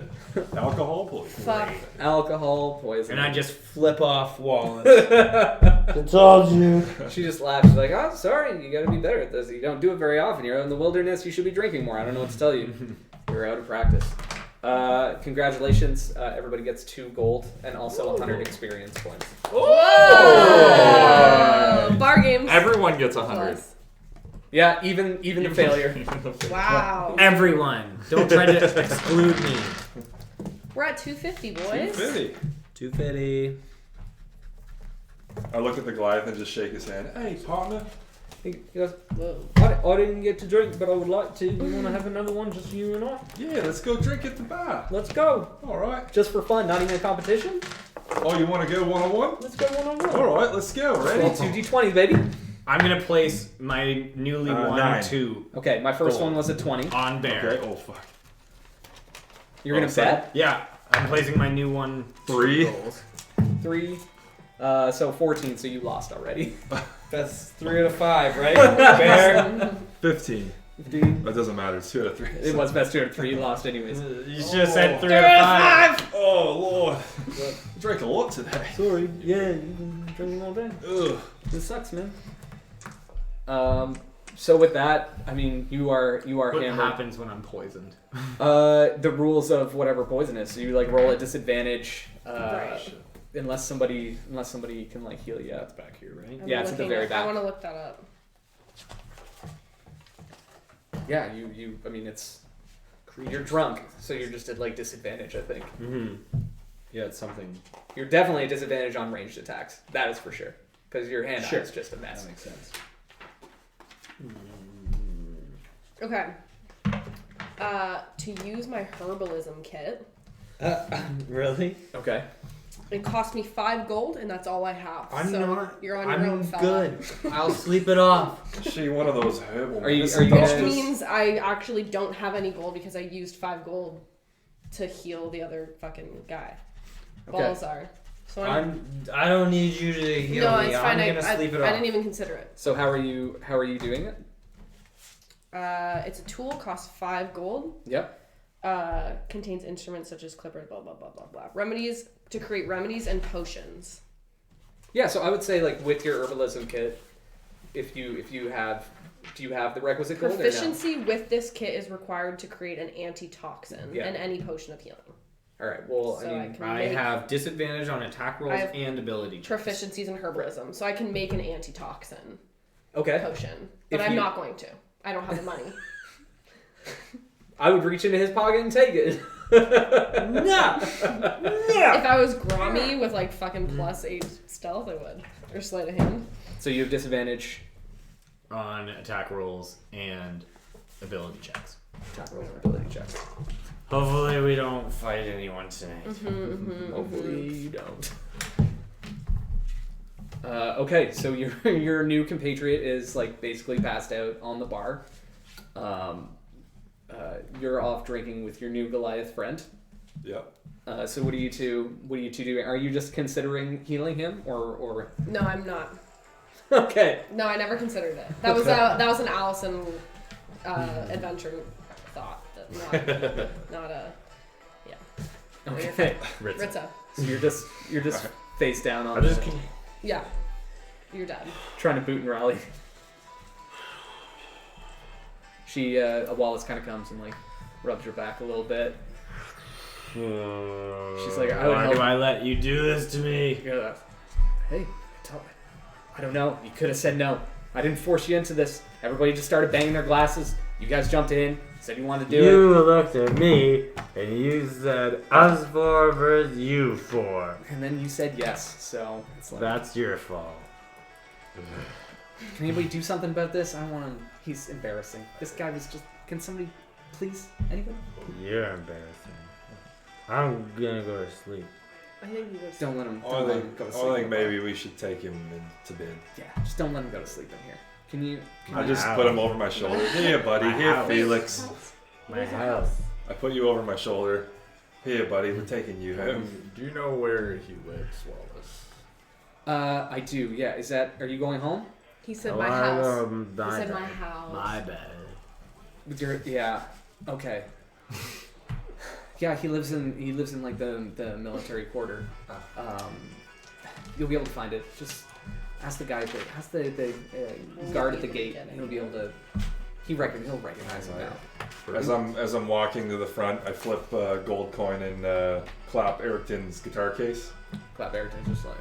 Alcohol poisoning. Fuck. Alcohol poisoning. And I just flip off Wallace. I told you. She just laughs. She's like, "Oh, sorry. You got to be better at this. You don't do it very often. You're out in the wilderness. You should be drinking more. I don't know what to tell you. You're out of practice." Congratulations. Everybody gets 2 gold and also 100 experience points. Whoa! Bar games. Everyone gets 100. Plus. Yeah, even the failure. Wow. Everyone, don't try to exclude me. We're at 250, boys. 250. 250. I look at the Goliath and just shake his hand. Hey, partner. He goes, Whoa. I didn't get to drink, but I would like to. You want to have another one, just you and I? Yeah, let's go drink at the bar. Let's go. All right. Just for fun, not even a competition. Oh, you want to go one-on-one? Let's go one-on-one. All right, let's go. Ready? Well, 2d20s, baby. I'm gonna place my newly won 9. 2 Okay, my first Gold. one was a 20. on Bear. Okay. Oh fuck. You're going to bet? Yeah, I'm placing my new one. 3. goals. 3. So 14, so you lost already. That's 3 out of 5, right? Bear. 15. 15. That doesn't matter. It's 2 out of 3. It was best 2 out of 3. You lost anyways. You should have said 3 out of 5. Oh lord. Drank a lot today. Sorry. Yeah, you've been drinking all day. Ugh. This sucks, man. So with that, I mean, you are What hammered. happens when I'm poisoned? The rules of whatever poison is. So you like roll at disadvantage, Right. unless somebody can like heal you up. That's back here, right? I'm Yeah, it's at the looking very I back. want to look that up. Yeah, you. I mean, you're drunk, so you're just at like disadvantage. I think Mm-hmm. Yeah, it's something. you're definitely at disadvantage on ranged attacks. That is for sure, because your hand Sure. is just a mess. That makes sense. Okay. To use my herbalism kit, Really? Okay. it cost me 5 gold, and that's all I have. I'm so not. You're on your own, I'm fella. good. I'll sleep it off. Is she one of those herbal? Are you medicine guys- Which doctors? means I actually don't have any gold because I used 5 gold to heal the other fucking guy. Okay. Balzar. So I'm I don't need you to heal no, me. it's fine. I'm gonna sleep it off. I didn't even consider it. So how are you doing it? It's a tool, costs 5 gold. Yep. Contains instruments such as clippers, blah blah blah blah blah. Remedies to create remedies and potions. Yeah. So I would say like with your herbalism kit, if you have, do you have the requisite gold or no? Proficiency with this kit is required to create an antitoxin Yeah. and any potion of healing. All right. Well, So I mean, can I make have disadvantage on attack rolls I have and ability checks. proficiencies in herbalism, so I can make an antitoxin okay. potion, but If I'm you- not going to. I don't have the money. I would reach into his pocket and take it. No. If I was Grommy with like fucking +8 stealth, I would. Or sleight of hand. So you have disadvantage. On attack rolls and ability checks. Attack roll and ability checks. Hopefully we don't fight anyone tonight. Hopefully you don't. Okay, so your new compatriot is like basically passed out on the bar. You're off drinking with your new Goliath friend. Yep. So what are you two doing? Are you just considering healing him, or? No, I'm not. Okay. No, I never considered it. That was an Allison adventure thought. Not a Okay. Ritza. So you're just face down on. Yeah, you're dead. Trying to boot and rally. She Wallace kind of comes and like rubs your back a little bit. She's like, I would why help. do I let you do this to me? Yeah. Hey, I don't know. You could have said no. I didn't force you into this. Everybody just started banging their glasses. You guys jumped in, said you wanted to do it. You looked at me and you said us 4 versus you 4. And then you said yes. So it's like, That's your fault. can anybody do something about this? I want him. He's embarrassing. This guy was just. Can somebody, please? Anybody? You're embarrassing. I'm gonna go to sleep. I think you would. Don't let him. I Don't let think, him go to I sleep. think maybe we should take him to bed. Yeah, just don't let him go to sleep in here. Can you? I just put him over my shoulder. Here, buddy. My Here, house. Felix. My house. I put you over my shoulder. Here, buddy. We're taking you home. Do you know where he lives, Wallace? I do. Yeah. Is that? Are you going home? He said I my wanna house. go He my said my bed. house. My bad. With your yeah. Okay. Yeah, he lives in like the military quarter. You'll be able to find it. Just ask the guy. Ask the guard at the gate. He'll be able to. He'll recognize him now. As I'm walking to the front, I flip a gold coin and clap Ericton's guitar case. Clap Ayrton's just like.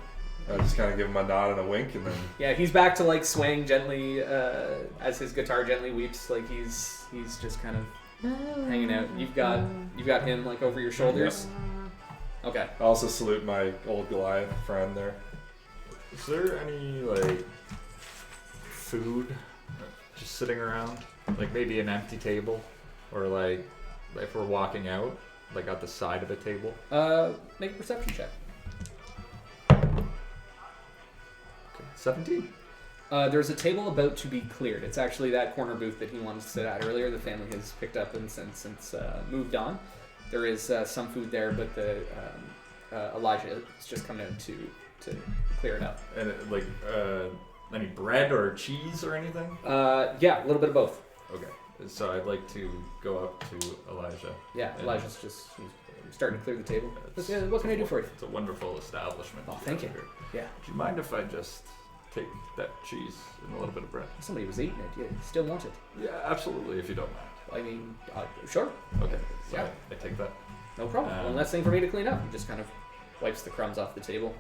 I just kind of give him a nod and a wink, and then. Yeah, he's back to like swaying gently as his guitar gently weeps. Like he's just kind of hanging out. You've got him like over your shoulders. Yep. Okay. I also salute my old Goliath friend there. Is there any like food just sitting around? Like maybe an empty table, or like if we're walking out, like at the side of a table. Make a perception check. 17. There's a table about to be cleared. It's actually that corner booth that he wanted to sit at earlier. The family has picked up and since moved on. There is some food there, but the Elijah is just coming out to clear it up. And like any bread or cheese or anything? Yeah, a little bit of both. Okay. So I'd like to go up to Elijah. Yeah, And- Elijah's just starting to clear the table. It's- Yeah, what can I do for you? It's a wonderful establishment. Oh, thank you. Here. Yeah. Do you mind if I just take that cheese and a little bit of bread? Somebody was eating it. You still want it? Yeah, absolutely, if you don't mind. I mean, sure. Okay. So Yeah. I take that. No problem. One less thing for me to clean up. He just kind of wipes the crumbs off the table.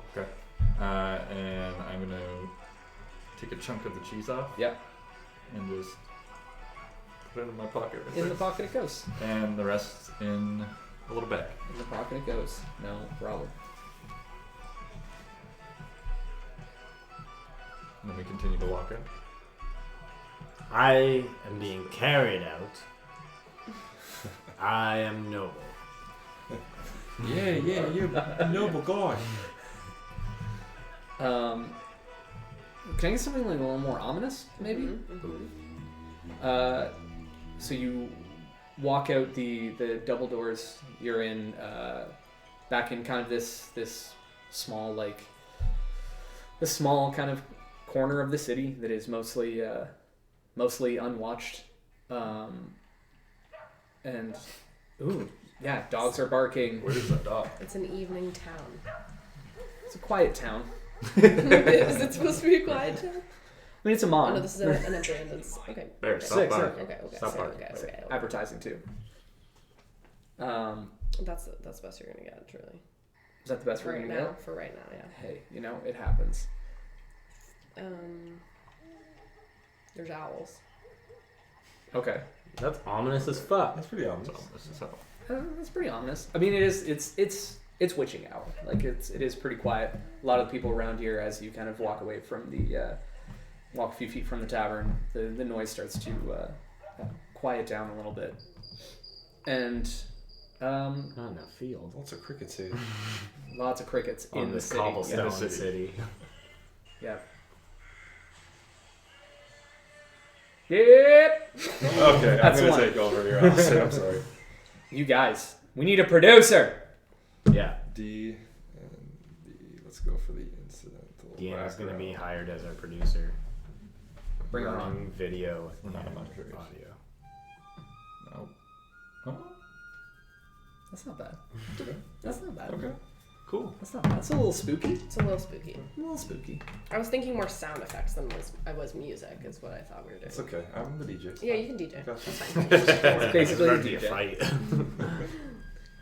And I'm gonna take a chunk of the cheese off. Yeah. And just put it in my pocket. Right In there. the pocket it goes. And the rest in a little bag. In the pocket it goes. No problem. And then we continue to walk in. I am being carried out. I am noble. Yeah, you're a noble guy. Can I get something like a little more ominous, maybe? Mm-hmm. So you walk out the double doors. You're in back in kind of this small kind of corner of the city that is mostly unwatched. And ooh, yeah, dogs are barking. Where is that dog? It's an evening town. It's a quiet town. Is it supposed to be a quiet town? I mean, it's a Oh mom. no, this is an abandoned. Okay. Bear, Okay. stop Sick, barking. sick. Okay. Stop So, barking. okay. Advertising too. That's the best you're gonna get, truly. Is that the best For we're right gonna now. get? For right now, yeah. Hey, it happens. There's owls. Okay. That's ominous as fuck. That's pretty ominous. So this is how. That's pretty ominous. I mean, it's witching hour. Like it is pretty quiet. A lot of the people around here, as you kind of walk away from walk a few feet from the tavern, the noise starts to quiet down a little bit. And Not in a field. Lots of crickets here. lots of crickets On in the this city. cobblestone In the city. Yeah. Yep. Okay, That's I'm gonna one. take over here. Honestly, I'm sorry. You guys, we need a producer. Yeah. D and D. Let's go for the incidental. Deanna's gonna be background. hired as our producer. Bring her Running on. video We're not and amateurs. audio. No. Huh? That's not bad. That's not bad. Okay. Cool. That's not bad. That's a little spooky. It's a little spooky. A little spooky. I was thinking more sound effects than I was music, is what I thought we were doing. It's okay. I'm the DJ. Yeah, you can DJ. Gotcha. That's fine. It's basically a It's about to be a DJ. fight.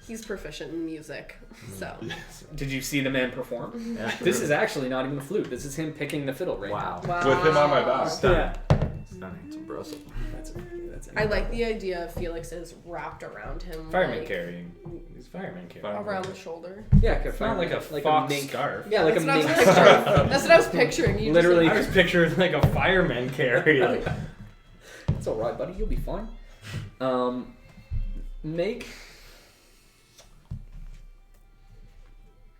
He's proficient in music, so. Yes. Did you see the man perform? Yeah. This is actually not even a flute. This is him picking the fiddle right Wow. Wow. With him on my back. Stunning. now. Stunning. It's impressive. That's I like the idea of Felix is wrapped around him. Fireman like, carrying. He's fireman carrying. around the shoulder. Yeah, It's not like a like fox mink. scarf. Yeah, like That's a what I was mink picturing. scarf. That's what I was picturing. You Literally. I was picturing like a fireman carrying. It's all right, buddy. You'll be fine.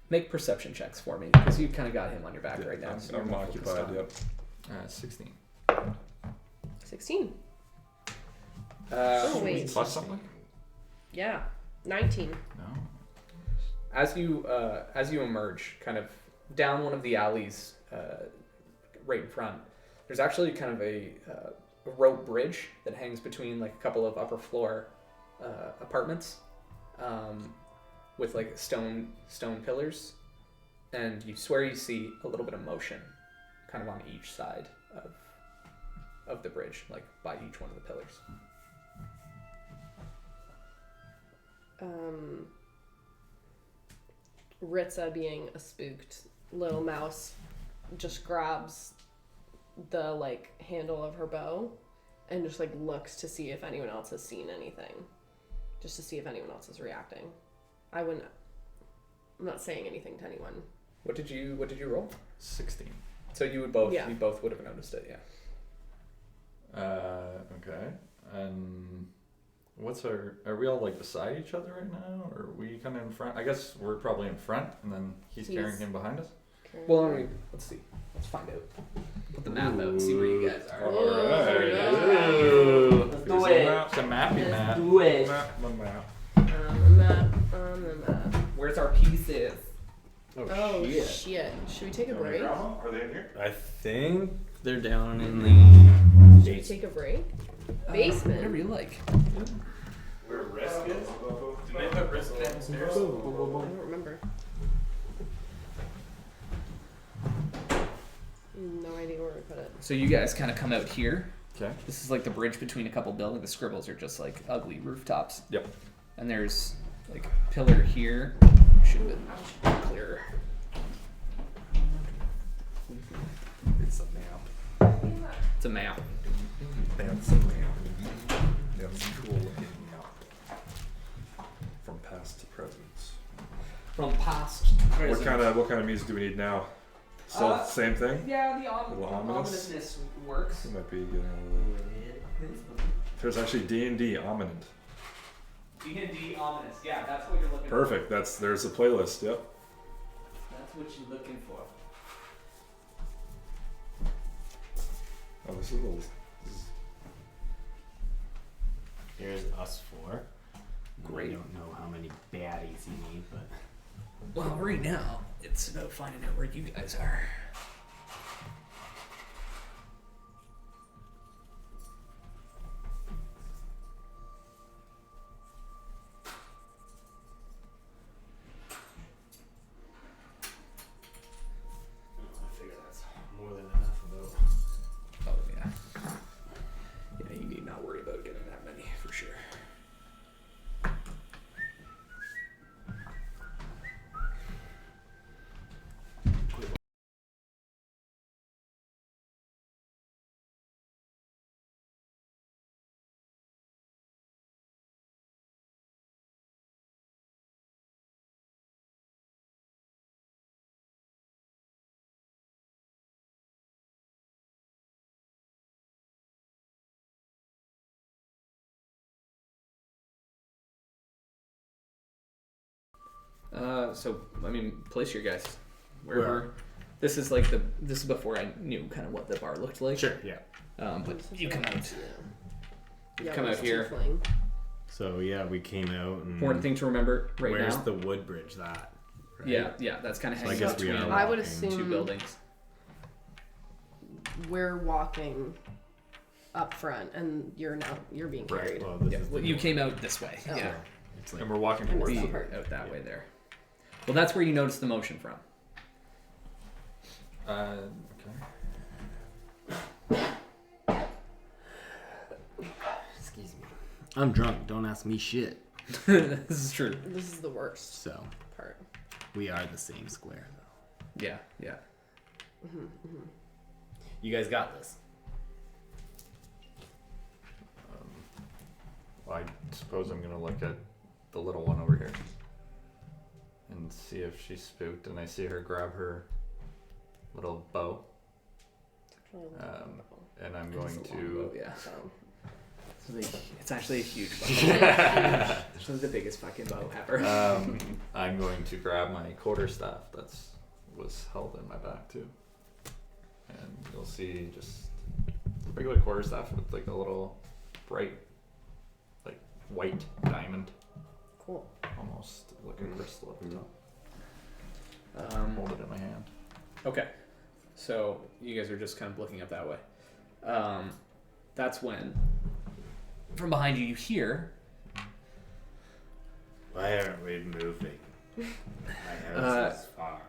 Make perception checks for me because you've kind of got him on your back right now. So I'm you're more focused occupied. on- Yep. 16. 16. Uh, Oh, wait. Plus something? Yeah. 19. No. as you emerge, kind of down one of the alleys, right in front, there's actually kind of a rope bridge that hangs between like a couple of upper floor apartments. with like stone pillars, and you swear you see a little bit of motion, kind of on each side of the bridge, like by each one of the pillars. Ritza, being a spooked little mouse, just grabs the like handle of her bow and just like looks to see if anyone else has seen anything, just to see if anyone else is reacting. I'm not saying anything to anyone. What did you roll? 16. So you would both Yeah. you both would have noticed it, yeah. Okay. And are we all like beside each other right now, or are we kind of in front? I guess we're probably in front, and then he's carrying him behind us. Well, I mean, let's see. Let's find out. Put the map out and see where you guys are. Alright. Let's There's do a it. map. It's a mappy Let's map. Do it. Map, the map. On the map. Where's our pieces? Oh shit. Should we take a break? Are they in here? I think they're down in the Should we take a break? Basement. Whatever you like. where risk is. Did they put risk downstairs? I don't remember. No idea where we put it. So you guys kind of come out here. Okay. This is like the bridge between a couple buildings. The scribbles are just like ugly rooftops. Yep. And there's like a pillar here. Should have been clearer. It's a map. It's a map. That's a map. That's a cool looking map. From past to present. From past. What kind of music do we need now? Still same thing? Yeah, the Little ominous? ominousness works. It might be getting a little. There's actually D&D ominent. D&D ominous. Yeah, that's what you're looking Perfect. There's a playlist. Yep. for. That's what you're looking for. Oh, this is a little. Here's us four. Great. I don't know how many baddies you need, but Well, right now, it's about finding out where you guys are. I figure that's more than enough about. Oh, yeah. Yeah, you need not worry about getting that many, for sure. So I mean, place your guys. Wherever. This is like this is before I knew kind of what the bar looked like. Sure, yeah. But you come out. Yeah, Come out where's here. Tiefling? So yeah, we came out and Important thing to remember right where's now. the wood bridge that? Right? Yeah, that's kind of So I hanging guess out we between are I would walking. assume two buildings. we're walking up front, and you're being Right. carried. Well, this Yeah, is well, the you north. came out this way. Oh. Yeah, It's like And we're walking I missed towards that be part. out that way there. Well, that's where you notice the motion from. Okay. Excuse me. I'm drunk. Don't ask me shit. This is true. This is the worst So part. we are the same square though. Yeah, yeah. You guys got this. Well, I suppose I'm gonna look at the little one over here and see if she's spooked. And I see her grab her little bow, and I'm going It's a long to. bow, yeah. So It's actually a huge bow. It's one of the biggest fucking bow ever. I'm going to grab my quarterstaff that's was held in my back too, and you'll see just a regular quarterstaff with like a little bright, like white diamond, cool. almost like a crystal at the top. Hold it in my hand. Okay, so you guys are just kind of looking up that way. That's when, from behind you, you hear Why aren't we moving? My house is far.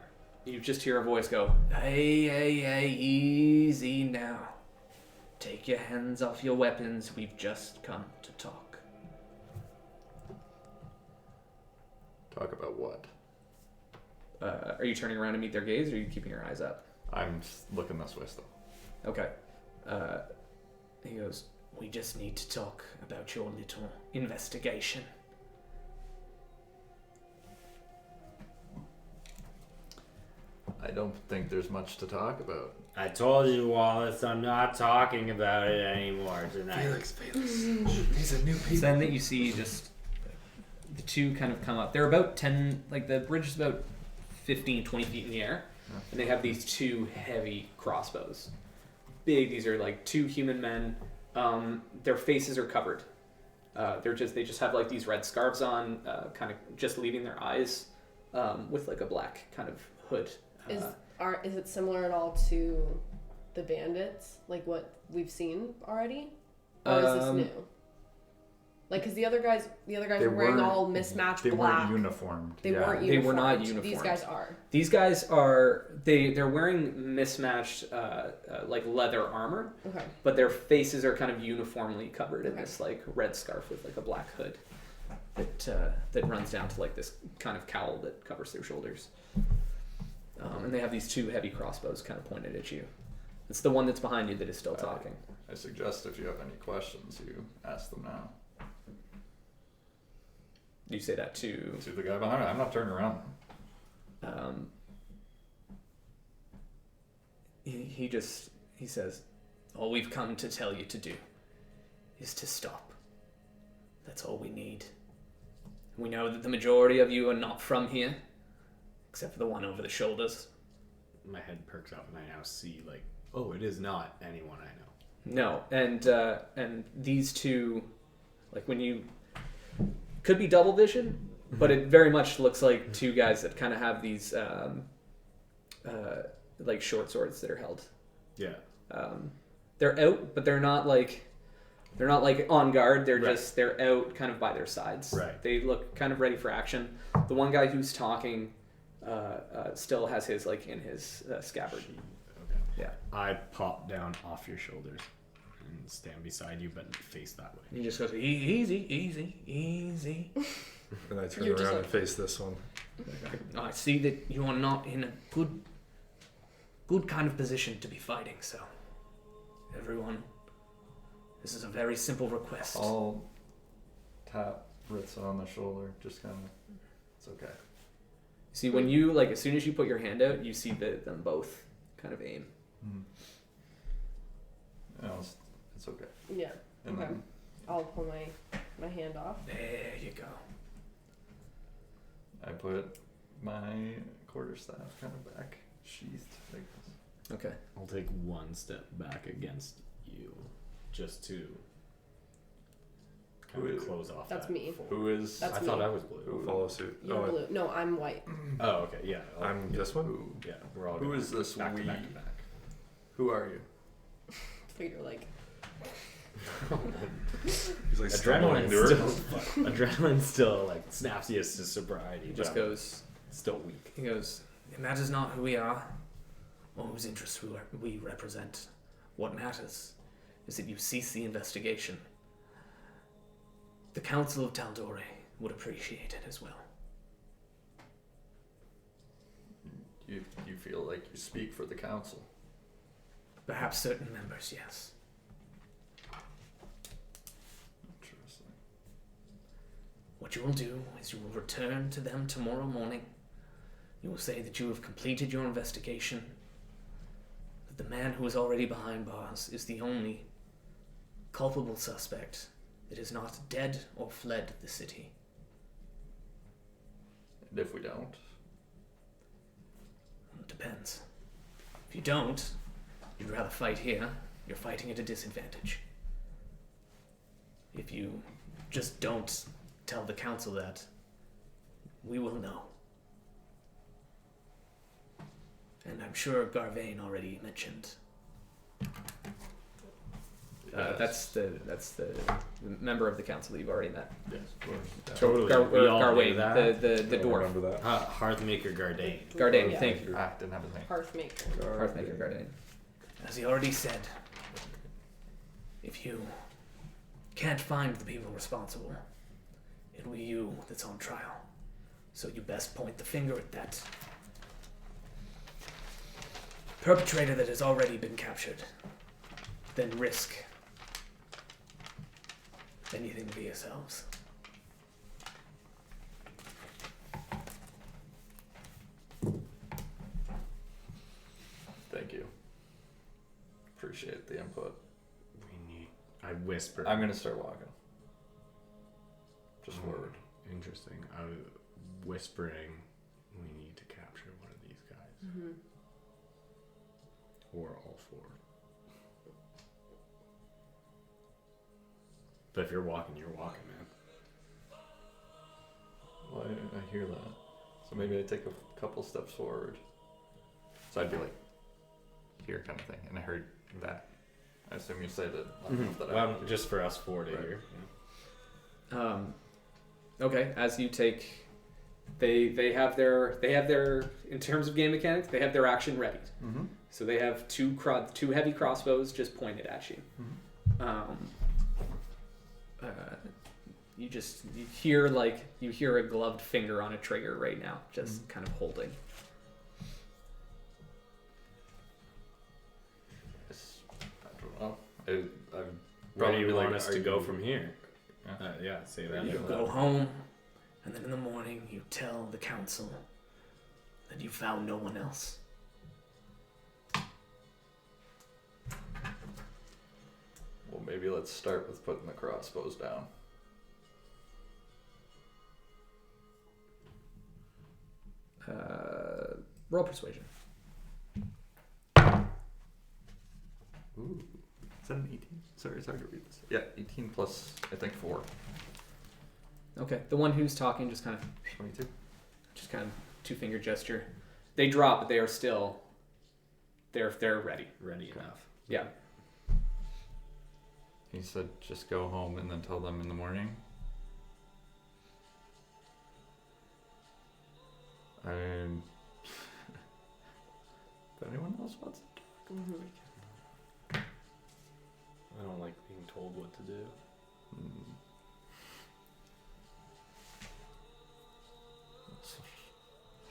You just hear a voice go, hey, easy now. Take your hands off your weapons. We've just come to talk. Talk about what? Are you turning around to meet their gaze, or are you keeping your eyes up? I'm looking this way still. Okay. He goes, we just need to talk about your little investigation. I don't think there's much to talk about. I told you, Wallace, I'm not talking about it anymore tonight. Felix. These are new people. Then that you see just the two kind of come up. They're about 10, like the bridge is about 15, 20 feet in the air. Yeah. And they have these two heavy crossbows. Big, these are like two human men. Their faces are covered. They just have like these red scarves on, kind of just leaving their eyes, with like a black kind of hood. Is it similar at all to the bandits, like what we've seen already, or is this new? Like, because the other guys were wearing all mismatched They black. weren't uniformed. They yeah. weren't They uniformed. were not These uniformed. guys are. These guys are they're wearing mismatched like leather armor, Okay. but their faces are kind of uniformly covered in Okay. this like red scarf with like a black hood that runs down to like this kind of cowl that covers their shoulders. And they have these two heavy crossbows kind of pointed at you. It's the one that's behind you that is still talking. I suggest if you have any questions, you ask them now. You say that to To the guy behind me. I'm not turning around. he says, all we've come to tell you to do is to stop. That's all we need. We know that the majority of you are not from here, except for the one over the shoulders. My head perks up and I now see like, oh, it is not anyone I know. No, and these two, like when you could be double vision, but it very much looks like two guys that kind of have these like short swords that are held. Yeah. They're out, but they're not like on guard. They're Right. they're out kind of by their sides. Right. They look kind of ready for action. The one guy who's talking still has his like in his scabbard. Okay. Yeah. I pop down off your shoulders and stand beside you, but face that way. He just goes easy. And I turn You're around just and like- face this one. I see that you are not in a good kind of position to be fighting. So, everyone, this is a very simple request. I'll tap Ritza on the shoulder. Just kind of. It's okay. See, when you like, as soon as you put your hand out, you see them both kind of aim. No, it's okay. Yeah. And Okay. then I'll pull my hand off. There you go. I put my quarterstaff kind of back, sheathed like this. Okay. I'll take one step back against you, just to kind Who of is- close off. That's that me. fold. Who is? That's I thought me. I was blue. Who follow suit? You're Oh, blue. No, I'm white. Oh, okay, yeah. I'm this one. Who? Yeah, we're all. Who going is this back we? to back to back. Who are you? So you're like, He's like stumbling Adrenaline's into her. still, adrenaline still like snaps you to sobriety. He just but I'm goes. still weak. He goes. It matters not who we are, or whose interests we represent. What matters is that you cease the investigation. The Council of Taldore would appreciate it as well. You feel like you speak for the council. Perhaps certain members, yes. Interesting. What you will do is you will return to them tomorrow morning. You will say that you have completed your investigation, that the man who is already behind bars is the only culpable suspect that is not dead or fled the city. And if we don't, It depends. If you don't, you'd rather fight here, you're fighting at a disadvantage. If you just don't tell the council that, we will know. And I'm sure Garvain already mentioned That's the member of the council that you've already met. Yes. Totally. We all Garwain, knew that. the I don't dwarf. remember that. Hearthmaker Gardain. Gardain, Yeah. thank you. Didn't have his name. Hearthmaker. Hearthmaker Gardain. As he already said, if you can't find the people responsible, it'll be you that's on trial. So you best point the finger at that perpetrator that has already been captured. Then risk anything for yourselves. Thank you. Appreciate the input. I whisper. I'm gonna start walking. Just forward. Interesting. I was whispering. We need to capture one of these guys, or all four. But if you're walking, man. Well, I hear that. So maybe I take a couple steps forward. So I'd be like here, kind of thing, and I heard that. I assume you say that. Well, just for us four to Right. hear. Okay, as you take, they have their in terms of game mechanics, they have their action ready. Mm-hmm. So they have two heavy crossbows just pointed at you. You hear a gloved finger on a trigger right now, just kind of holding. I don't know. Where do you probably want us to go from here? Yeah. Say that. You go home, and then in the morning you tell the council that you found no one else. Well, maybe let's start with putting the crossbows down. Roll persuasion. Ooh. Is that an 18? Sorry, it's hard to read this. Yeah, 18 plus, I think, 4. Okay, the one who's talking just kind of 22. two-finger gesture. They drop, but they are still. They're ready. Ready enough. Yeah. He said just go home and then tell them in the morning. And if anyone else wants to talk, I don't like being told what to do.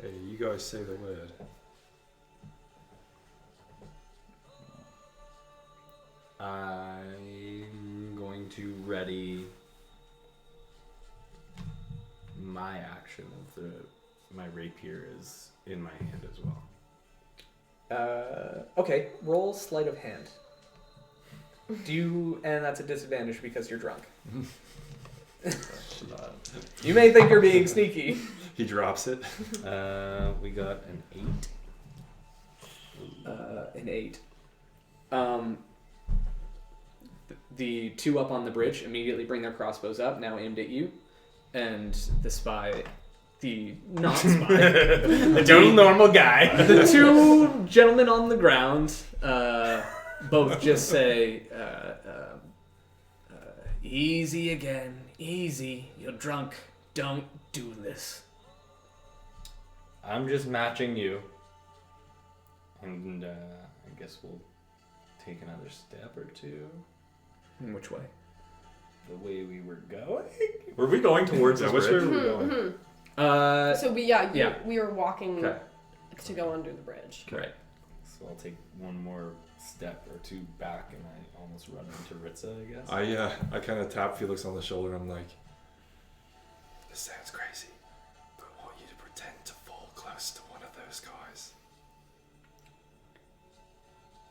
Hey, you guys say the word. I'm going to ready my action of my rapier is in my hand as well. Okay, roll sleight of hand. And that's a disadvantage because you're drunk. You may think you're being sneaky. He drops it. We got an 8. An 8. The two up on the bridge immediately bring their crossbows up, now aimed at you, and the not spy, The total normal guy. the two gentlemen on the ground, both just say, "Easy again, easy. You're drunk. Don't do this." I'm just matching you. And I guess we'll take another step or two. In which way? The way we were going? were we going towards this Which way bridge? were we going? So we were walking Okay. to go under the bridge. Right. So I'll take one more step or two back and I almost run into Ritza, I guess. I kind of tap Felix on the shoulder and I'm like, this sounds crazy, but I want you to pretend to fall close to one of those guys.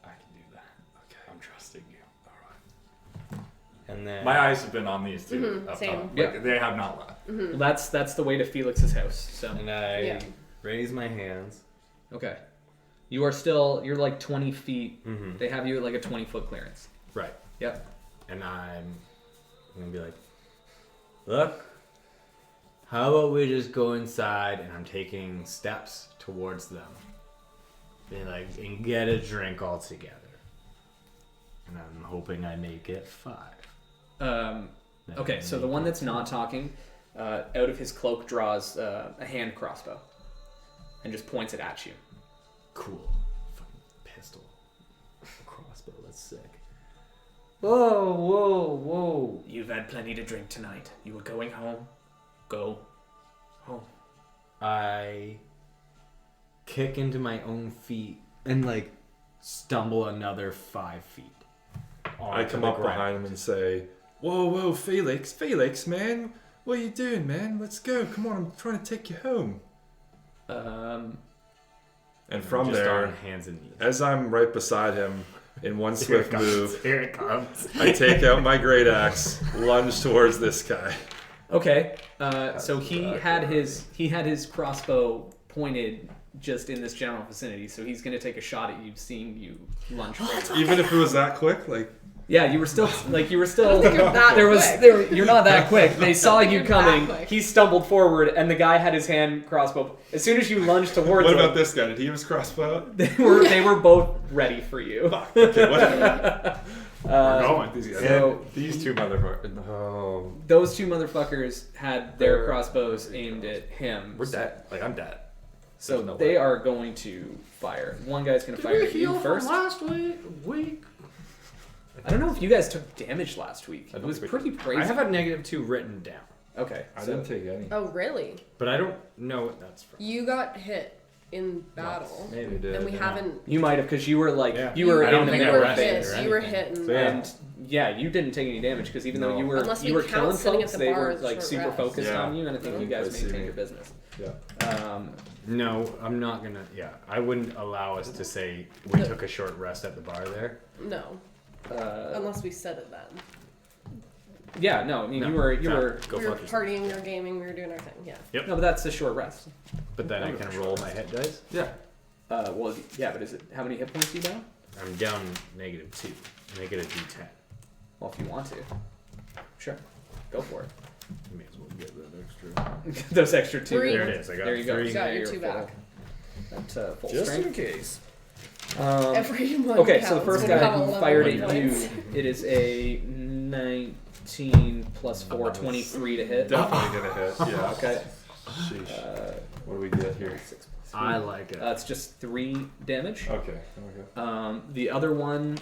I can do that. Okay. I'm trusting you. Alright. And then My eyes have been on these two up same. top. Like, they have not left. Well, that's the way to Felix's house. So And I Yeah. raise my hands. okay, you're like 20 feet. Mm-hmm. They have you at like a 20-foot clearance. Right. Yep. And I'm gonna be like, look, how about we just go inside and I'm taking steps towards them. Be like, and get a drink all together. and I'm hoping I make it 5. Okay, so the one that's not talking, out of his cloak draws a hand crossbow and just points it at you. Cool. Fucking pistol. Crossbow, that's sick. Whoa, whoa, whoa. You've had plenty to drink tonight. You were going home. Go home. I kick into my own feet and like stumble another 5 feet. I come up behind him and say, whoa, Felix, man. What are you doing, man? Let's go. Come on, I'm trying to take you home. And from just there, on hands and knees. as I'm right beside him, in one swift move, Here it comes. I take out my great axe, lunge towards this guy. Okay, so he had his crossbow pointed just in this general vicinity, so he's gonna take a shot at you, seeing you lunge forward. Even if it was that quick, like, Yeah, you were still You're that quick. you're not that quick. They saw you You're that coming. quick. He stumbled forward, and the guy had his hand crossbow. As soon as you lunged towards what him, about this guy? Did he have his crossbow out? they were both ready for you. Fuck. Okay, whatever. We're going. These guys. So These two motherfuckers. Oh, those two motherfuckers had their crossbows aimed at him. we're dead. Like, I'm dead. So There's no they way. are going to fire. One guy's going to fire at you first. last week? I don't know if you guys took damage last week. I It was think we pretty crazy. I have a -2 written down, Okay, I so didn't take any. Oh, really? but I don't know what that's from. You got hit in battle, Maybe did. and we haven't. you might have, because you were like Yeah. you were I don't in the think I middle of rested things. or You were anything. hit, and So, yeah. And yeah, you didn't take any damage because even though No. you were Unless we you were count killing sitting folks, at the they bar were as a like short super rest. focused Yeah. on you, and I think you guys They see maintained me. your business. Yeah. No, I'm not gonna. Yeah, I wouldn't allow us to say we took a short rest at the bar there. no, unless we said it then. Yeah, no, I mean No, you were Go We were fuck yourself. partying, we were gaming, we were doing our thing. Yeah. no, but that's a short rest. But then I can roll my hit dice. Yeah. Well, yeah, but is it how many hit points are you down? I'm down -2. Make it a D10. Well, if you want to, sure, go for it. You may as well get that extra. Those extra two. Three. There it is. I got There you go. 3. You got Now your you're 2 full. back. At full Just strength. in case. Every one Okay, so the counts. first We guy have who 11 fired hit at you, points. it is a 19 plus 4, 23 to hit. Definitely gonna hit. Yeah. Okay. Sheesh. What do we get here? 6 plus 3. I like it. It's just 3 damage. Okay. The other one,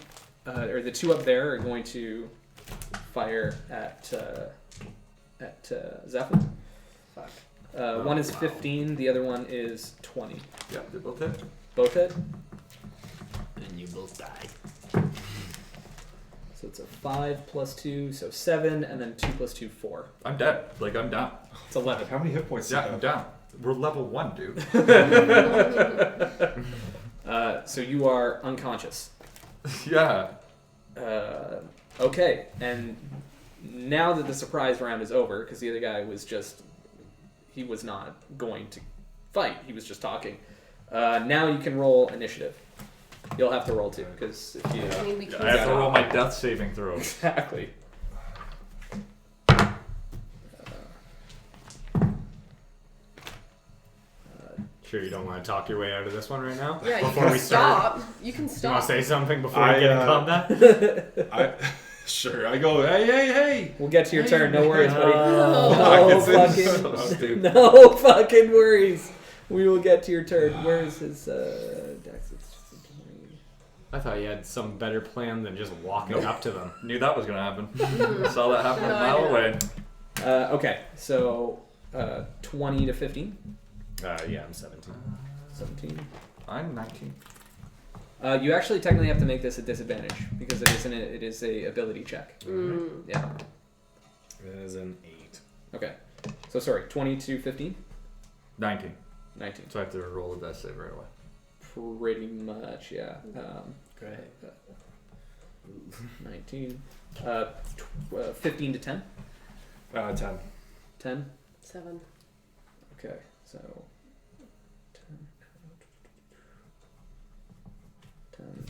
or the two up there, are going to fire at Zephyr. Fuck. One is 15, the other one is 20. Yeah, they both hit. Both hit. And you both die. So it's a 5 plus 2, so 7, and then 2 plus 2, 4. I'm dead. Like, I'm down. It's 11. How many hit points do you Yeah, I'm have? down. We're level 1, dude. So you are unconscious. Yeah. Okay, and now that the surprise round is over, because the other guy was he was not going to fight, he was just talking. Now you can roll initiative. You'll have to roll too, because if you... I mean, we can I have to stop. roll my death saving throw. Exactly. Sure, you don't want to talk your way out of this one right now? Yeah, you Before can we start? stop. You can You want stop. to say something before I, we get in combat? Sure. I go, hey. We'll get to your turn, no worries, buddy. Oh. No So fucking, stupid. no fucking worries. We will get to your turn. Where is his dex? It's 20. I thought you had some better plan than just walking up to them. Knew that was gonna happen. Saw that happen No, a I mile didn't. away. Okay, so 20 to 15. Yeah, I'm 17. 17. I'm 19. You actually technically have to make this a disadvantage because it is a ability check. Mm. Yeah. It is an 8. Okay. So sorry, 20 to 15? 19. 19. So I have to roll a death save right away. Pretty much, yeah. Great. 19. 15 to 10? 10. 10? 7. Okay, so 10,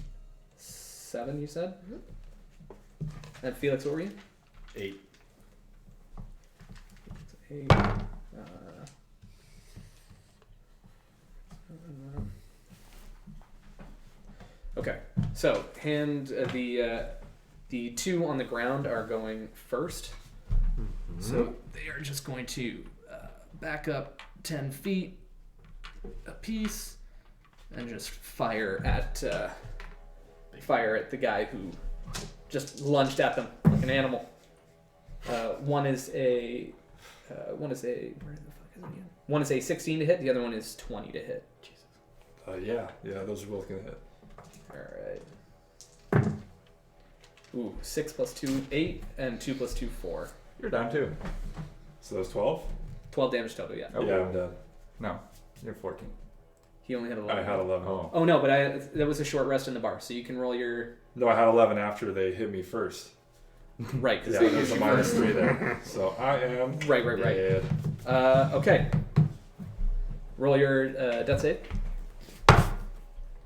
7 you said? And Felix, what were you? 8. 8. Okay, so hand the The 2 on the ground are going first. So they are just going to back up 10 feet a piece and just fire at the guy who just lunged at them like an animal. One is a where the fuck is it again? One is a 16 to hit. The other one is 20 to hit. Yeah, those are both gonna hit. All right. Ooh, 6 plus 2, 8, and 2 plus 2, 4. You're down too. So that's 12. 12 damage total. Yeah. Oh, Yeah, I'm dead. No, you're 14. He only had 11. I had 11. Oh no, but that was a short rest in the bar, so you can roll your No, I had 11 after they hit me first. right. 'Cause Yeah, they there's used a you first. -3 there. So I am Right. dead. Okay. Roll your death save.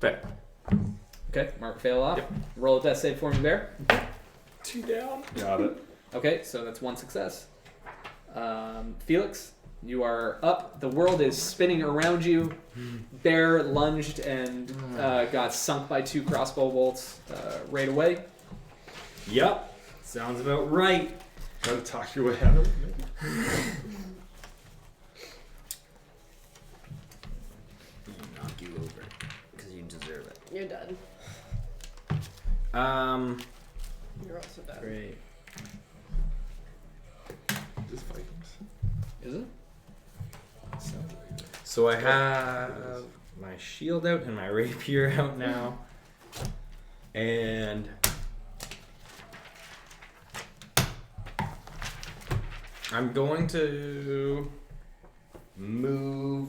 Fair. Okay, mark fail off. Yep. Roll a death save for me, Bear. 2 down. Got it. Okay, so that's 1 success. Felix, you are up. The world is spinning around you. Bear lunged and got sunk by 2 crossbow bolts right away. Yep. Sounds about right. Try to talk your way out of it. Knock you over because you deserve it. You're dead. You're also dead. Great. Just Vikings. Is it? Sounds like it. So I have my shield out and my rapier out now. And I'm going to move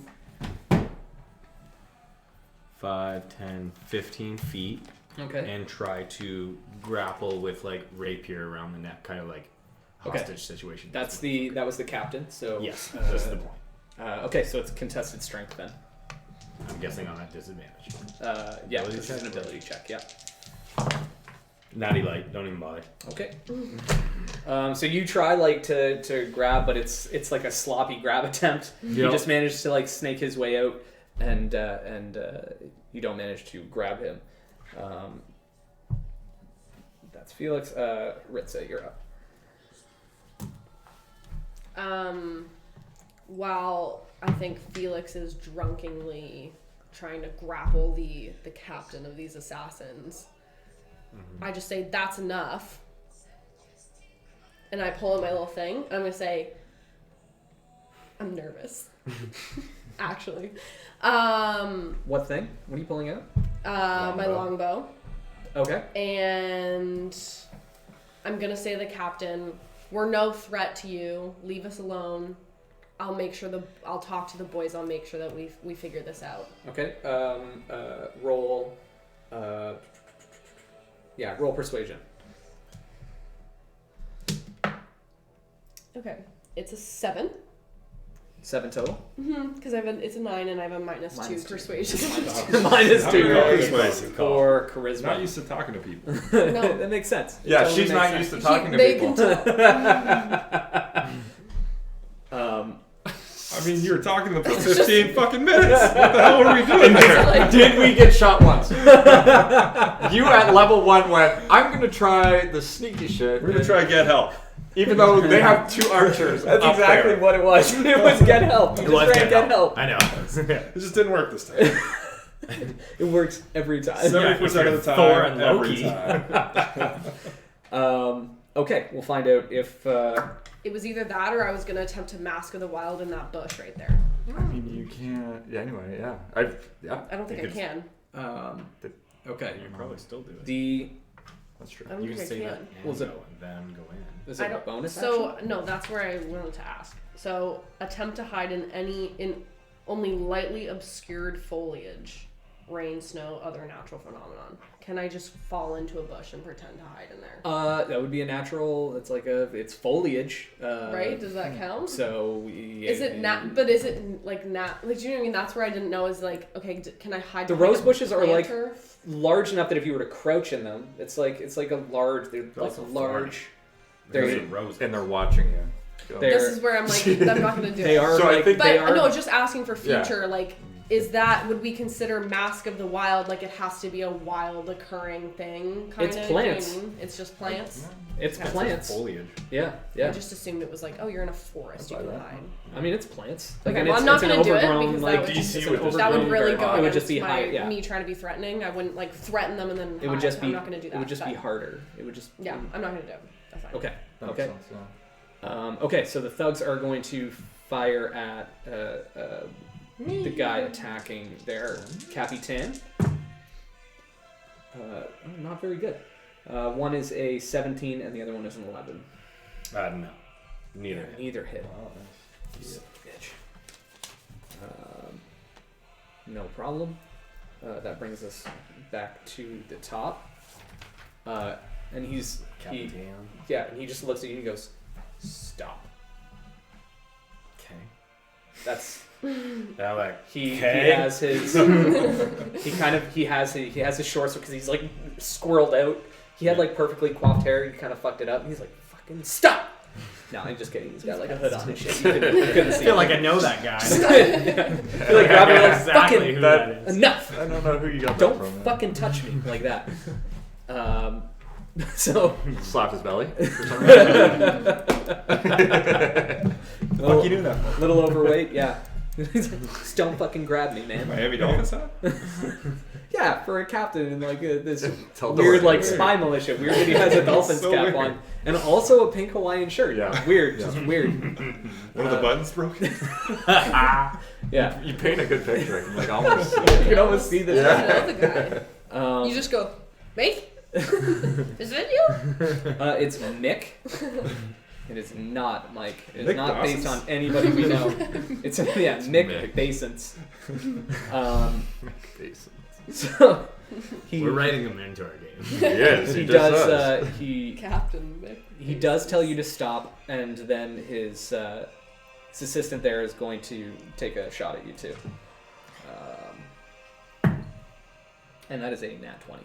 5, 10, 15 feet Okay. and try to grapple with like rapier around the neck, kind of like Okay. hostage situation. That was the captain. So Yes, that's the point. Okay, so it's contested strength then. I'm guessing on that disadvantage. Yeah, Ability this is check? an ability check. Yeah. Natty light, don't even bother. Okay. So you try like to grab, but it's like a sloppy grab attempt. You Yep. just manage to like snake his way out, and you don't manage to grab him. That's Felix. Ritza, you're up. While I think Felix is drunkenly trying to grapple the captain of these assassins, I just say, that's enough. And I pull out my little thing, and I'm going to say, I'm nervous. Actually. What thing? What are you pulling out? My longbow. Okay. And I'm going to say to the captain, we're no threat to you. Leave us alone. I'll talk to the boys. I'll make sure that we figure this out. Okay. Roll. Roll persuasion. Okay. It's a 7. 7 total. Because it's a 9 and I have a -2 -2. persuasion. Minus Not 2 really persuasive call. for charisma. Not used to talking to people. No. That makes sense. It Yeah, totally she's makes not sense. used to talking to They people. can tell. I mean, you were talking to them for 15 fucking minutes. What the hell were we doing there? Did we get shot once? You at level 1 went, I'm going to try the sneaky shit. We're gonna try to get help. Even though they have 2 archers. That's up exactly there. what it was. It was get help. You just ran get help. I know. It just didn't work this time. It works every time. 70% of the time. Thor and every Loki. time. Okay, we'll find out if. It was either that or I was going to attempt to Mask of the Wild in that bush right there. I mean, you can't. Yeah, anyway, yeah. I don't think I could- can. Okay. You can probably still do it. That's true. I don't You can think I say can. that and Was it- go and then go in. Is I it a don't- bonus So action? no, that's where I wanted to ask. So attempt to hide in only lightly obscured foliage, rain, snow, other natural phenomenon. Can I just fall into a bush and pretend to hide in there? That would be a natural. It's foliage. Right? Does that count? So yeah, Is it But is it like Like, do you know what I mean? That's where I didn't know. Is like, okay, can I hide? The behind rose a bushes are like planter? large enough that if you were to crouch in them, it's like a large. They're like also large. There's They're a rose. And they're watching you. Go. They're- This is where I'm like, I'm not gonna do They it. are. So I like, think But they are. no, just asking for Yeah. future. Like, Is that, would we consider Mask of the Wild like it has to be a wild occurring thing? It's plants. It's just plants? It's That's plants. just foliage. Yeah, I yeah. just assumed it was like, oh, you're in a forest, you I'll buy can that. hide. I mean, it's plants. Okay, and well, it's, I'm not it's an gonna do it overgrown, because like, that would, it's an DC would just- that would overgrown really grass. go It would against just be my, high, yeah. me trying to be threatening. I wouldn't like threaten them and then It would hide. just be. I'm not going to do that. It would just be but- harder. It would just. Yeah, I'm not going to do it. That's fine. Okay. That Okay. makes sense, yeah. Okay. So the thugs are going to fire at the guy attacking their Capitan. Not very good. One is a 17 and the other one is an 11. No. Neither. Neither hit. Wow, nice. Son of a bitch. No problem. That brings us back to the top. And he just looks at you and he goes, "Stop." Okay. That's Now like he okay. has his he has his shorts because he's like squirreled out. He had like perfectly coiffed hair. He kind of fucked it up. And he's like, "Fucking stop!" No, I'm just kidding. He's got like a hood on and shit. You couldn't I see feel him. like I know that guy. I feel like grabbing it, like, exactly fucking who that is. enough. I don't know who you got Don't that from. man. fucking touch me like that. So Slap his belly. little, you doing that for? little overweight, yeah. He's like, "Just don't fucking grab me, man." Miami Dolphins hat? Yeah, for a captain in like this Tell the weird story. like spy militia. Weird that he has a Dolphins So cap weird. on, and also a pink Hawaiian shirt. Yeah. Weird, Yeah. just weird. One of the buttons broken? Yeah, You paint a good picture. I can like almost see you it. can almost see this. I know the guy. You Um, just go, me? Is it you? it's Mick. It is not Mike. It is Mick not based Dawson's? on anybody we know. It's Mick Mick. Basins. Face. So he We're writing him into our game. He is. he He just does he Captain Mick. he does tell you to stop, and then his assistant there is going to take a shot at you too. And that is a nat 20.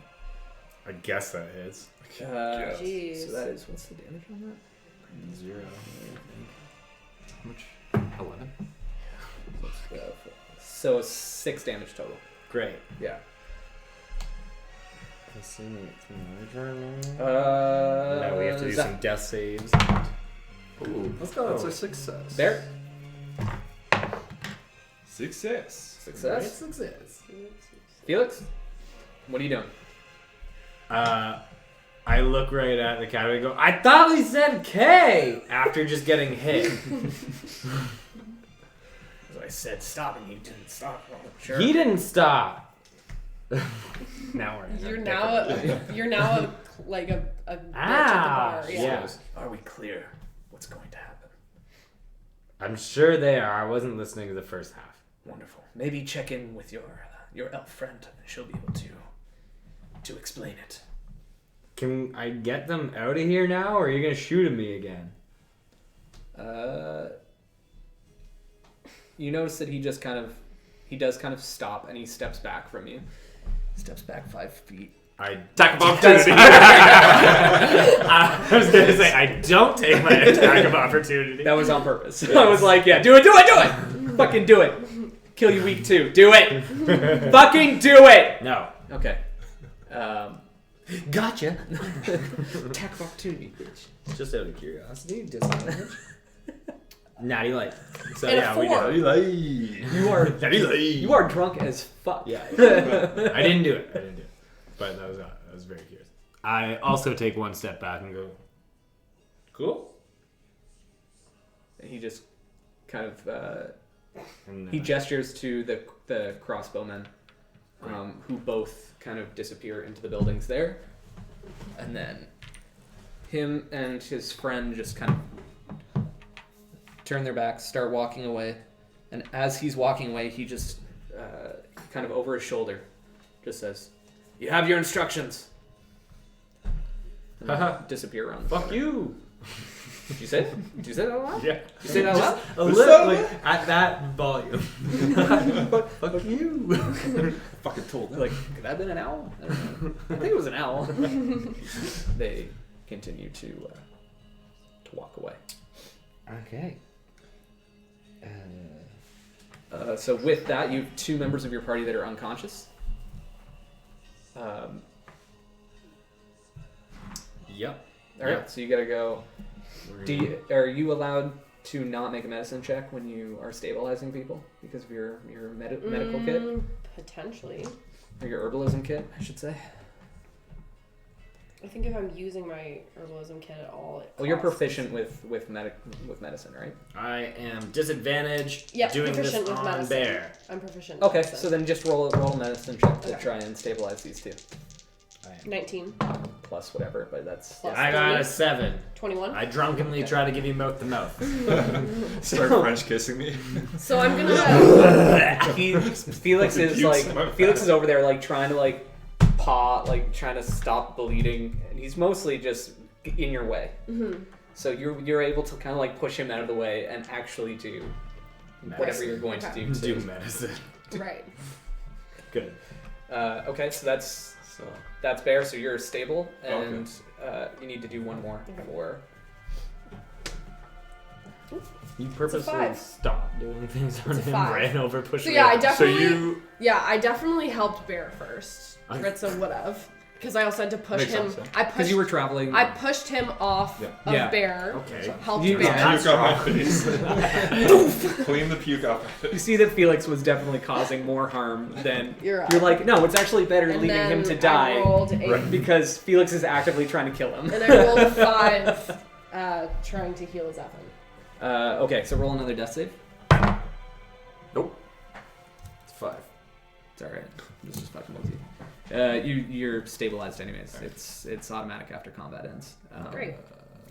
I guess that is. Jeez. So that is, what's the damage on that? 0. How much? 11. So 6 damage total. Great. Yeah. Let's see. It's my turn now. Now Now we have to do some death saves. Ooh, Let's go. That's a success. There. Success. Success. Success. Felix, what are you doing? I look right at the cat and go, I thought he said K! After just getting hit. So I said stop, and you didn't stop. Oh, sure. He didn't stop. Now we're in You're a now like a bitch at the bar. yeah. Are we clear? What's going to happen? I'm sure they are. I wasn't listening to the first half. Wonderful. Maybe check in with your elf friend, and she'll be able to explain it. Can I get them out of here now, or are you gonna shoot at me again? You notice that he does kind of stop, and he steps back from you. Steps back 5 feet. I Attack of opportunity. I was gonna say I don't take my attack of opportunity. That was on purpose. I was like, yeah, do it! Fucking do it! Kill you week 2. Do it! Fucking do it! No. Okay. Gotcha. Attack of opportunity, bitch. Just out of curiosity, disadvantage. Natty light. So And a yeah, we 4. do. You are drunk as fuck. Yeah. I didn't do it. But that was very curious. I also take one step back and go, cool. And he just kind of And, he gestures to the crossbowmen, who both kind of disappear into the buildings there, and then him and his friend just kind of turn their backs, start walking away, and as he's walking away, he just kind of over his shoulder just says, "You have your instructions." And then disappear around the fuck corner. you. Did you say it? Did you say that out loud? Yeah. Did you say that out loud? A little, like, at that volume. Fuck you. Fucking told them. Like, could that have been an owl? I don't know. I think it was an owl. They continue to walk away. Okay. So with that, you have 2 members of your party that are unconscious. Yep. All right, Yeah. so you gotta go. Are you allowed to not make a medicine check when you are stabilizing people because of your medical kit Potentially. or your herbalism kit, I should say? I think if I'm using my herbalism kit at all, Well, you're proficient with medicine, right? I am disadvantaged Yeah, doing this proficient with on medicine. bear. I'm proficient. Okay, medicine. so then just roll a medicine check to Okay. try and stabilize these 2. 19 Plus whatever, but that's Plus I got a 3. 7. 21. I drunkenly try to give you mouth to mouth. Start French kissing me. So I'm gonna. Felix is like Felix is over there like trying to like paw, like trying to stop bleeding, and he's mostly just in your way. So you're able to kind of like push him out of the way and actually do whatever you're going to Okay. do. Do To. medicine. Right. Good. Okay, so that's Bear. So you're stable, and you need to do one more Okay. for. You purposely 5. stopped doing things on It's a him, 5. ran over, pushed So me yeah, I out. definitely. Yeah, I definitely helped Bear first. I- Ritza would have, because I also had to push Makes him. sense, yeah. I Because pushed. you were traveling. I pushed him off Yeah. of Yeah. Bear. Okay. Helped You- Bear. That's Puke off my wrong. face. Clean the puke off my You face. see that Felix was definitely causing more harm than You're right. you're like, no, it's actually better And leaving him then to die I rolled a, because Felix is actively trying to kill him. and I rolled a 5, trying to heal Zephyr. Okay, so roll another death save. Nope. It's 5. It's all right. I'm just fucking with you. You're stabilized anyways. It's automatic after combat ends. Great.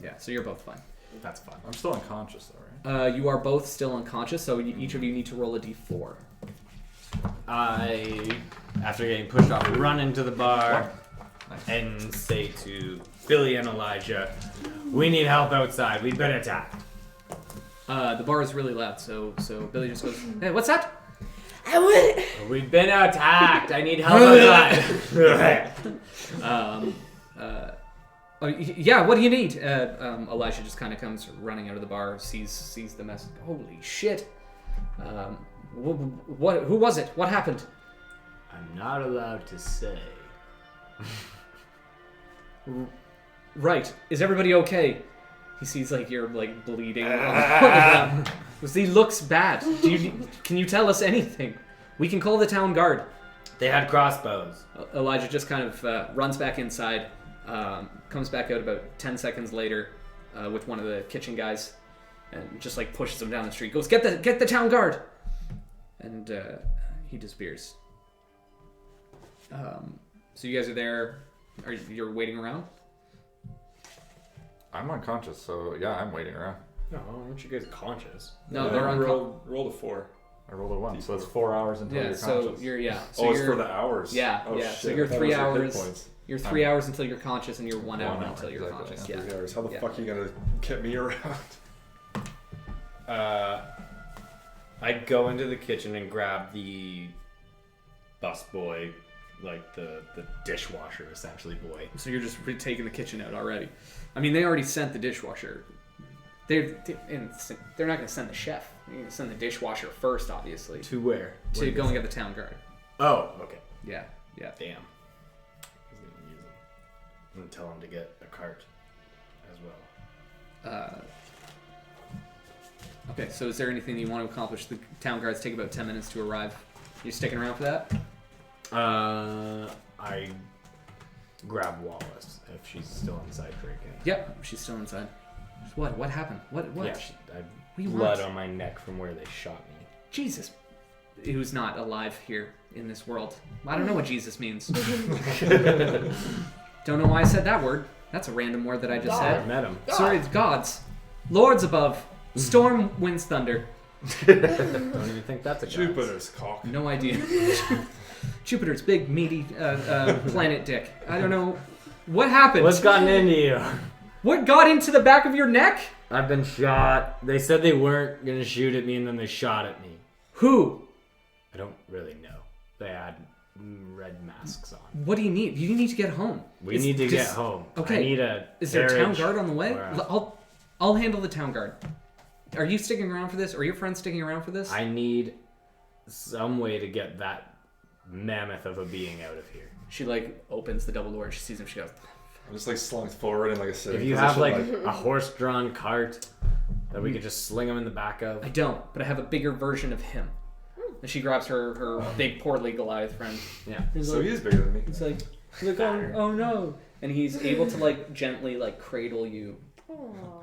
Yeah, so you're both fine. That's fun. I'm still unconscious though, right? You are both still unconscious, so each of you need to roll a d4. I, after getting pushed off, run into the bar Nice. and say to Billy and Elijah, "We need help outside. We've been attacked." The bar is really loud, so Billy just goes, "Hey, what's that?" We've been attacked. I need help outside. Oh, yeah, what do you need? Elijah just kind of comes running out of the bar, sees the mess. Holy shit. Who was it? What happened? I'm not allowed to say. Right. Is everybody okay? He sees like you're like bleeding on the ground. He looks bad. Can you tell us anything? We can call the town guard. They had crossbows. Elijah just kind of runs back inside, comes back out about 10 seconds later with one of the kitchen guys, and just like pushes him down the street. Goes, get the town guard, and he disappears. So you guys are there. You're waiting around? I'm unconscious, so yeah, I'm waiting around. No, aren't you guys conscious? No, they're unconscious. roll a 4. I rolled a 1, so that's 4 hours until Yeah, you're so conscious. you're So it's you're, for the hours. Yeah, Oh, yeah. Shit. So you're I thought 3 it was your hit hours. points. You're 3 hours until you're conscious, and you're 1 hour 1 hour, until you're exactly, conscious. yeah. Yeah. 3 hours. How the Yeah. fuck are you gonna get me around? I'd go into the kitchen and grab the busboy, like the dishwasher, essentially, boy. So you're just taking the kitchen out already. I mean, they already sent the dishwasher. They're not going to send the chef. They're going to send the dishwasher first, obviously, To where? to go and get the town guard. Oh, okay. Yeah. Damn. I was gonna use them. I'm gonna tell him to get a cart as well. Okay, so is there anything you want to accomplish? The town guards take about 10 minutes to arrive. You sticking around for that? I grab Wallace if she's still inside drinking. Yep, she's still inside. What? What happened? What? Yeah, I have do you blood want? on my neck from where they shot me. Jesus. Who's not alive here in this world? I don't know what Jesus means. Don't know why I said that word. That's a random word that I just I said. met him. Sorry, it's gods. Lords above. Storm, winds, thunder. Don't even think that's a god. Jupiter's cock. No idea. Jupiter's big, meaty planet dick. I don't know. What happened? What's gotten into you? What got into the back of your neck? I've been shot. They said they weren't gonna shoot at me, and then they shot at me. Who? I don't really know. They had red masks on. What do you need? You need to get home. We need to get home. Okay. I need a Is there a town carriage guard on the way? or I'll handle the town guard. Are you sticking around for this? Are your friends sticking around for this? I need some way to get that mammoth of a being out of here. She like opens the double door and she sees him. She goes, I'm just like slunked forward in like a sitting If you position, have like a horse-drawn cart that we could just sling him in the back of. I don't, but I have a bigger version of him. And she grabs her big portly Goliath friend. Yeah. so he is bigger than me. He's like oh no, and he's able to like gently like cradle you,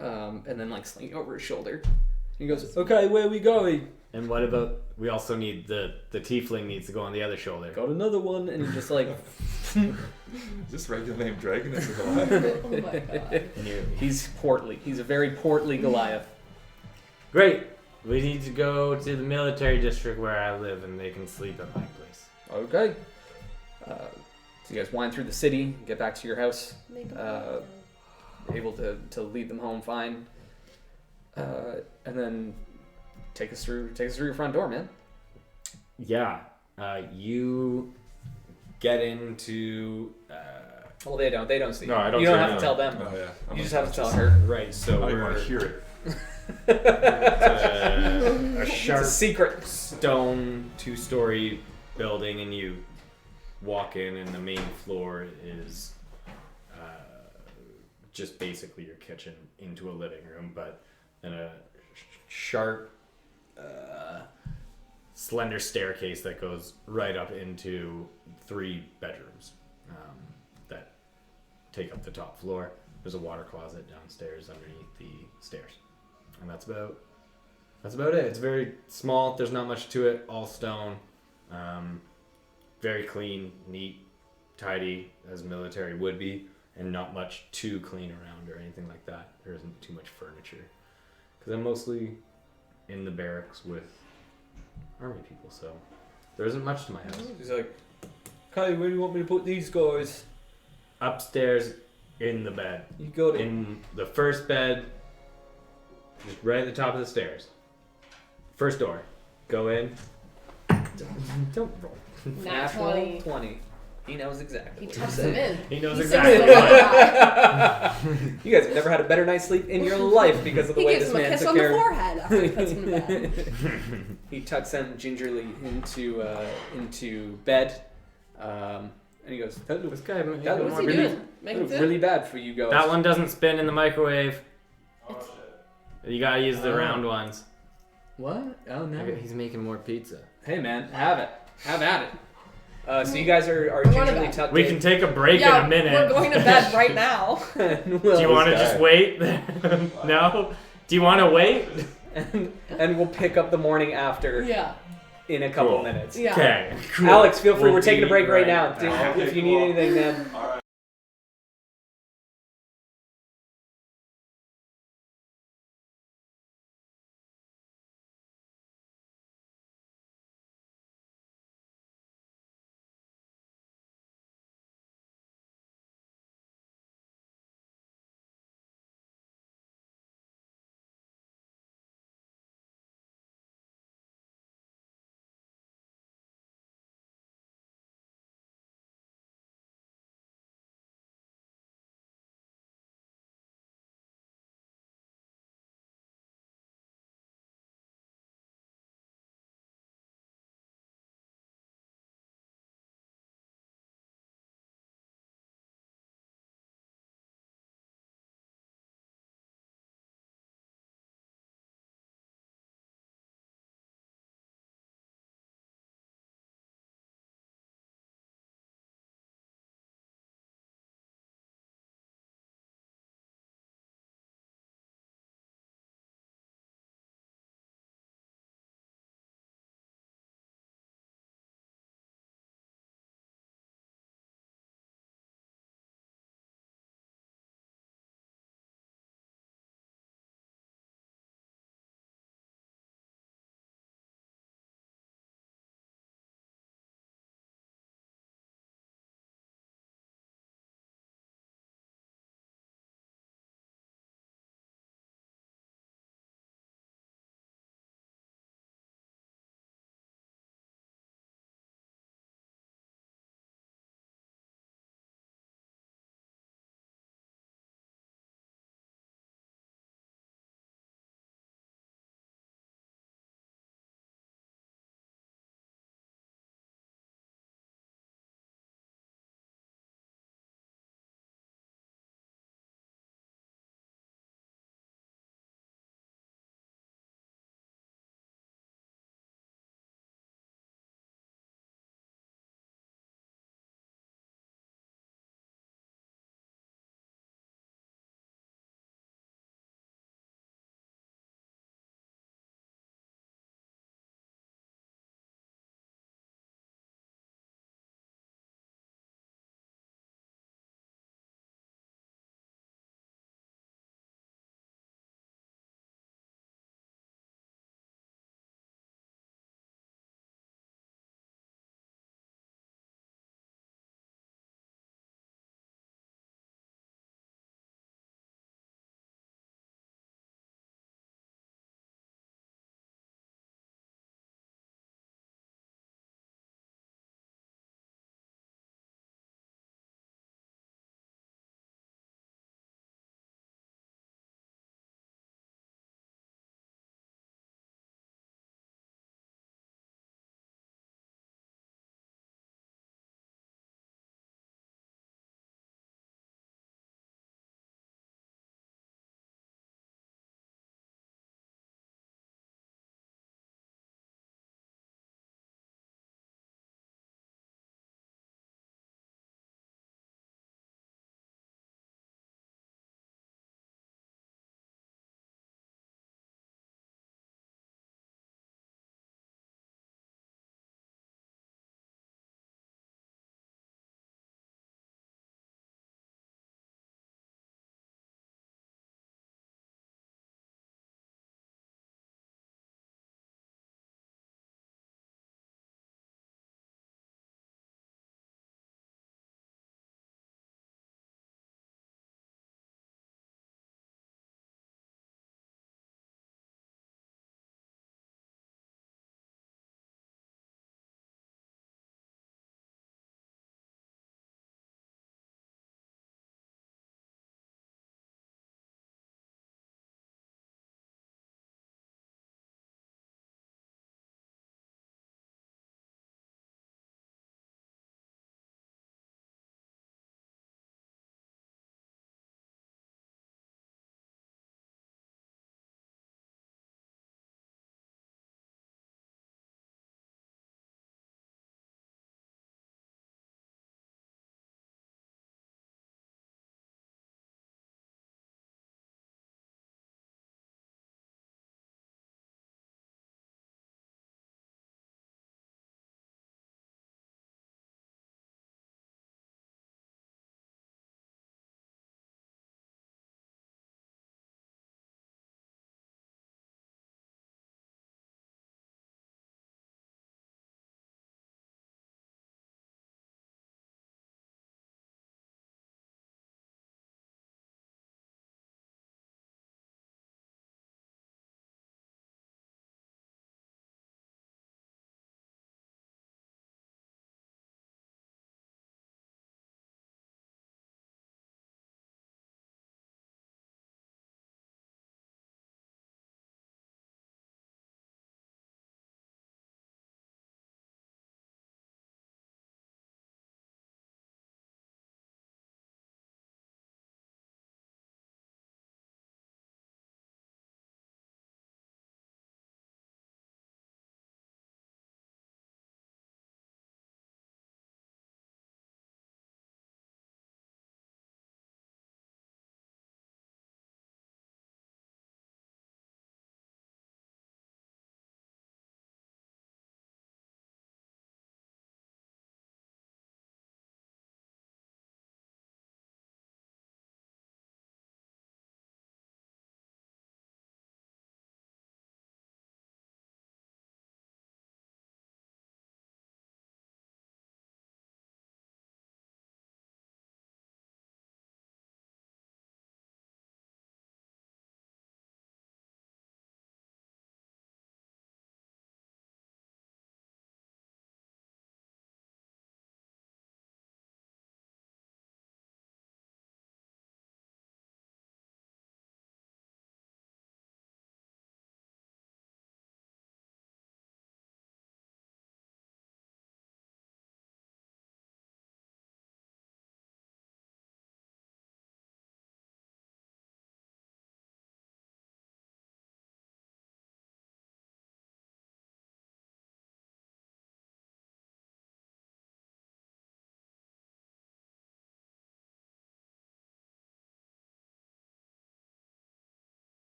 and then like sling you over his shoulder. He goes, okay, where are we going? And what about, we also need, the tiefling needs to go on the other shoulder. Got another one, and he just like, Is this regular name Dragon? Is it alive? Oh my god. And he's portly. He's a very portly Goliath. Great. We need to go to the military district where I live, and they can sleep at my place. Okay. So you guys wind through the city, get back to your house, Make a able to lead them home fine, and then take us through your front door, man. Yeah. You get into... Well, they don't see. No, I don't You don't see have to it. tell them. Oh yeah. You just have to tell her. right, so I don't we're want to hear it. a It's sharp a secret. stone 2-story building, and you walk in, and the main floor is just basically your kitchen into a living room, but then a sharp slender staircase that goes right up into 3 bedrooms that take up the top floor. There's a water closet downstairs underneath the stairs, and that's about it. It's very small. There's not much to it. All stone, very clean, neat, tidy, as military would be, and not much to clean around or anything like that. There isn't too much furniture, because I'm mostly in the barracks with army people, so there isn't much to my house. He's like, okay, where do you want me to put these guys? Upstairs in the bed. You go to. In the first bed, just right at the top of the stairs. First door. Go in. Don't roll. Natural 20. 20. He knows exactly. He what tucks you're them saying. in. He knows He exactly sings what. the lullaby. You guys have never had a better night's sleep in your life because of the He way gives this him a man kiss took on the care. forehead after he puts him to bed. He tucks them gingerly into bed, and he goes, "That This looks, guy, That What's he really- doing? that Making looks food? really bad for you guys." that one doesn't spin in the microwave. Oh shit. You gotta use the Oh. round ones. What? Oh no. He's making more pizza. Hey man, have it. Have at it. So you guys are We're going to gingerly bed. tucked We in. can take a break Yeah, in a minute. we're going to bed right now. Do you want to This just guy. wait? No? Do you want to wait? and we'll pick up the morning after Yeah. in a couple Cool. minutes. Yeah. Okay. Cool. Alex, feel free. We'll We're taking a be break right now. back. If you need anything, man. All right.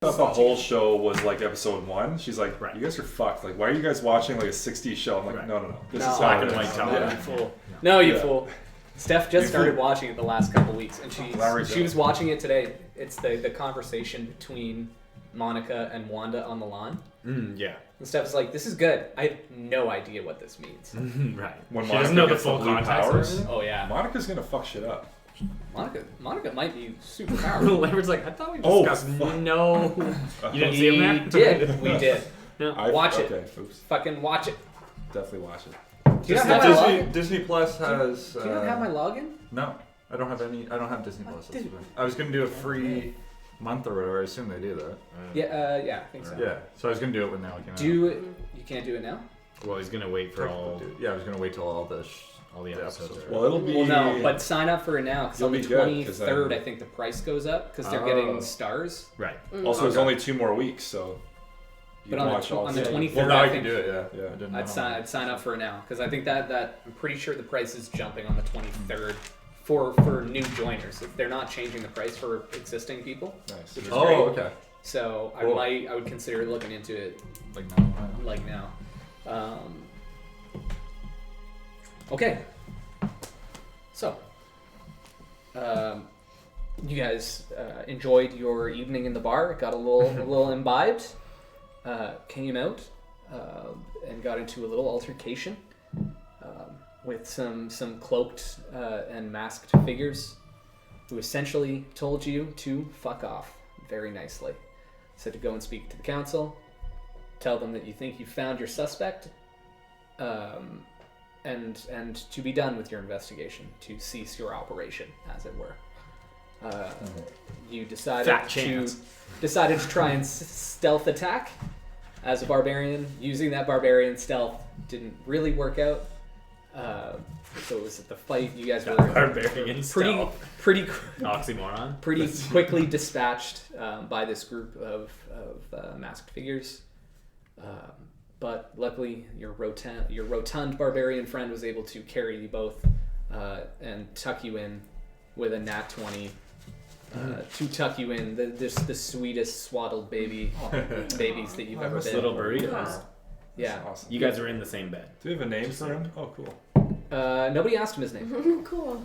thought the whole show was like episode 1. She's like, Right. you guys are fucked. Like, why are you guys watching like a 60s show? I'm like, Right. no. This No. is Black how and it white is. television. You fool. No, you Yeah. fool. Steph just You started fool. watching it the last couple weeks, and Larry she does. was watching it today. It's the conversation between Monica and Wanda on the lawn. Yeah. And Steph is like, "This is good. I have no idea what this means." Right. When She Monica doesn't know the gets full blue context of powers, everything. Oh yeah, Monica's gonna fuck shit up. Monica might be super powerful. Leonard's like, I thought we Oh, discussed. No. You didn't we see him there? did. We did. No. Watch it. Okay, oops. Fucking watch it. Definitely watch it. Do you not have my login? Disney Plus has. Do you not have my login? No, I don't have any. I don't have Disney Plus. Dude. I was gonna do a free month or whatever. I assume they do that. Yeah, I think so. Yeah, so I was gonna do it when they all came out. You can't do it now. Well, he's gonna wait for all Yeah, I was gonna wait till all the the episodes. are Well, it'll be. Well, no, but sign up for it now because You'll on the be good, 'cause 23rd, then- I think the price goes up because they're Oh. getting stars. Right. Also, there's Okay. only 2 more weeks, so. You But can on the watch all on the three. 23rd, Well, now I I can think do it. Yeah. Yeah. I didn't know. I'd sign up for it now because I think that I'm pretty sure the price is jumping on the 23rd for new joiners. If they're not changing the price for existing people, Nice. which is Oh, great. okay. So Cool. I would consider looking into it Like now. like now. Okay. So, you guys enjoyed your evening in the bar. Got a little imbibed. Came out and got into a little altercation with some cloaked and masked figures who essentially told you to fuck off very nicely. Said to go and speak to the council, tell them that you think you found your suspect, and to be done with your investigation, to cease your operation, as it were. You decided Fat to chance. try and stealth attack as a barbarian. Using that barbarian stealth didn't really work out. So it was at the fight you guys were Barbarian pretty oxymoron. pretty quickly dispatched by this group of masked figures. But luckily, your rotund barbarian friend was able to carry you both and tuck you in with a nat 20 to tuck you in. The sweetest swaddled babies that you've ever been. Little burritos. Yeah. Awesome. You guys are in the same bed. Do we have a name for him? Oh, cool. Nobody asked him his name. Cool.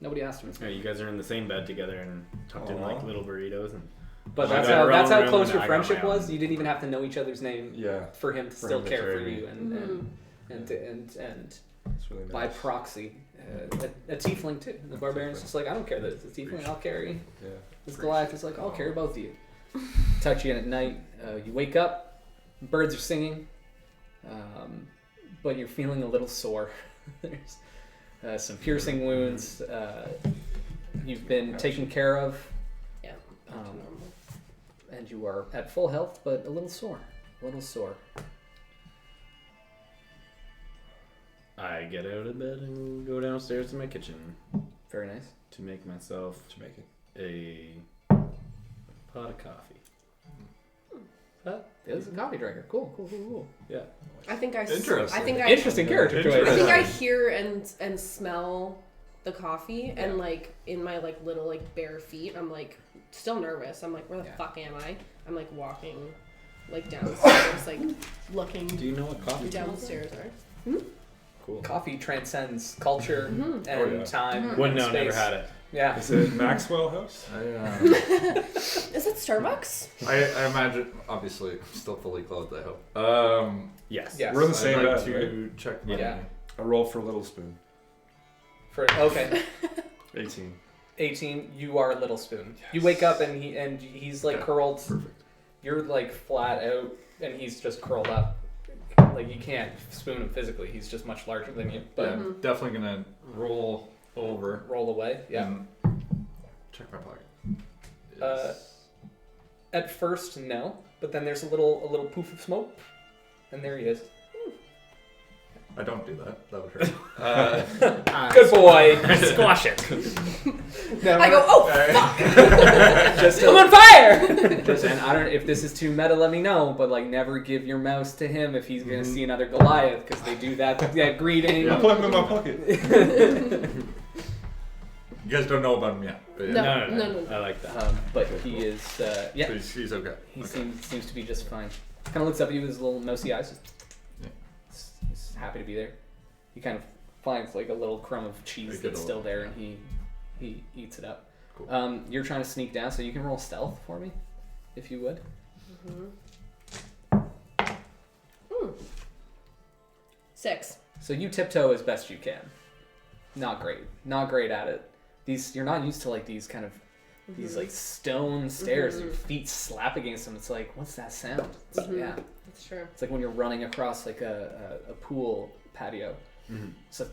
Nobody asked him his name. Yeah, you guys are in the same bed together and tucked in like little burritos and. But I that's got how our that's own how room close and your I got friendship my own. was. You didn't even have to know each other's name Yeah. for him to For still him to care for carry you and It's really nice. by proxy, a tiefling too. The barbarian's just like, I don't care that it's a tiefling, I'll carry. Yeah. This Goliath is like, I'll carry both of you. Touch you in at night. You wake up, birds are singing, but you're feeling a little sore. There's some piercing wounds. You've been taken care of, Yeah. and you are at full health, but a little sore. I get out of bed and go downstairs to my kitchen Very nice. to make myself Jamaican. a pot of coffee. It's a coffee drinker. Cool. Yeah. I think I Interesting. I think I Interesting character choice. I think I hear and smell the coffee Yeah. and like in my like little like bare feet I'm like still nervous. I'm like, where the Yeah. fuck am I? I'm like walking like downstairs, like looking Do you know what coffee downstairs are. Cool. Coffee transcends culture and Oh, yeah. time. Wouldn't know, and never space. had it. Yeah. Is it Maxwell House? Is it Starbucks? I imagine, obviously, I'm still fully clothed, I hope. Yes. Yes. We're in the I'd same like bed, to right? check my... Yeah. A roll for Little Spoon. Okay. 18. 18. You are Little Spoon. You wake up and he's like Yeah. curled. Perfect. You're like flat out, and he's just curled up. Like you can't spoon him physically. He's just much larger than you. But Yeah, definitely gonna roll over roll away. Yeah. and check my pocket. Uh, At first, no, but then there's a little poof of smoke, and there he is. I don't do that. That would hurt. Good boy. Squash it. No, I go, oh fuck! just I'm on fire! Just, and I don't. If this is too meta, let me know. But like, never give your mouse to him if he's gonna see another Goliath, because they do that greeting. I put him in my pocket. You guys don't know about him yet. But yeah. No. I like that. But Okay, he cool. is, yeah, So he's okay. he Okay. seems to be just fine. Kind of looks up at you with his little mousy eyes. Yeah. He's happy to be there. He kind of finds like a little crumb of cheese Like that's a still little- there, and he eats it up. Cool. You're trying to sneak down, so you can roll stealth for me, if you would. Mm-hmm. 6. So you tiptoe as best you can. Not great at it. You're not used to like these kind of these like stone stairs. Your feet slap against them. It's like, what's that sound? It's like, yeah, That's true. it's like when you're running across like a pool patio. So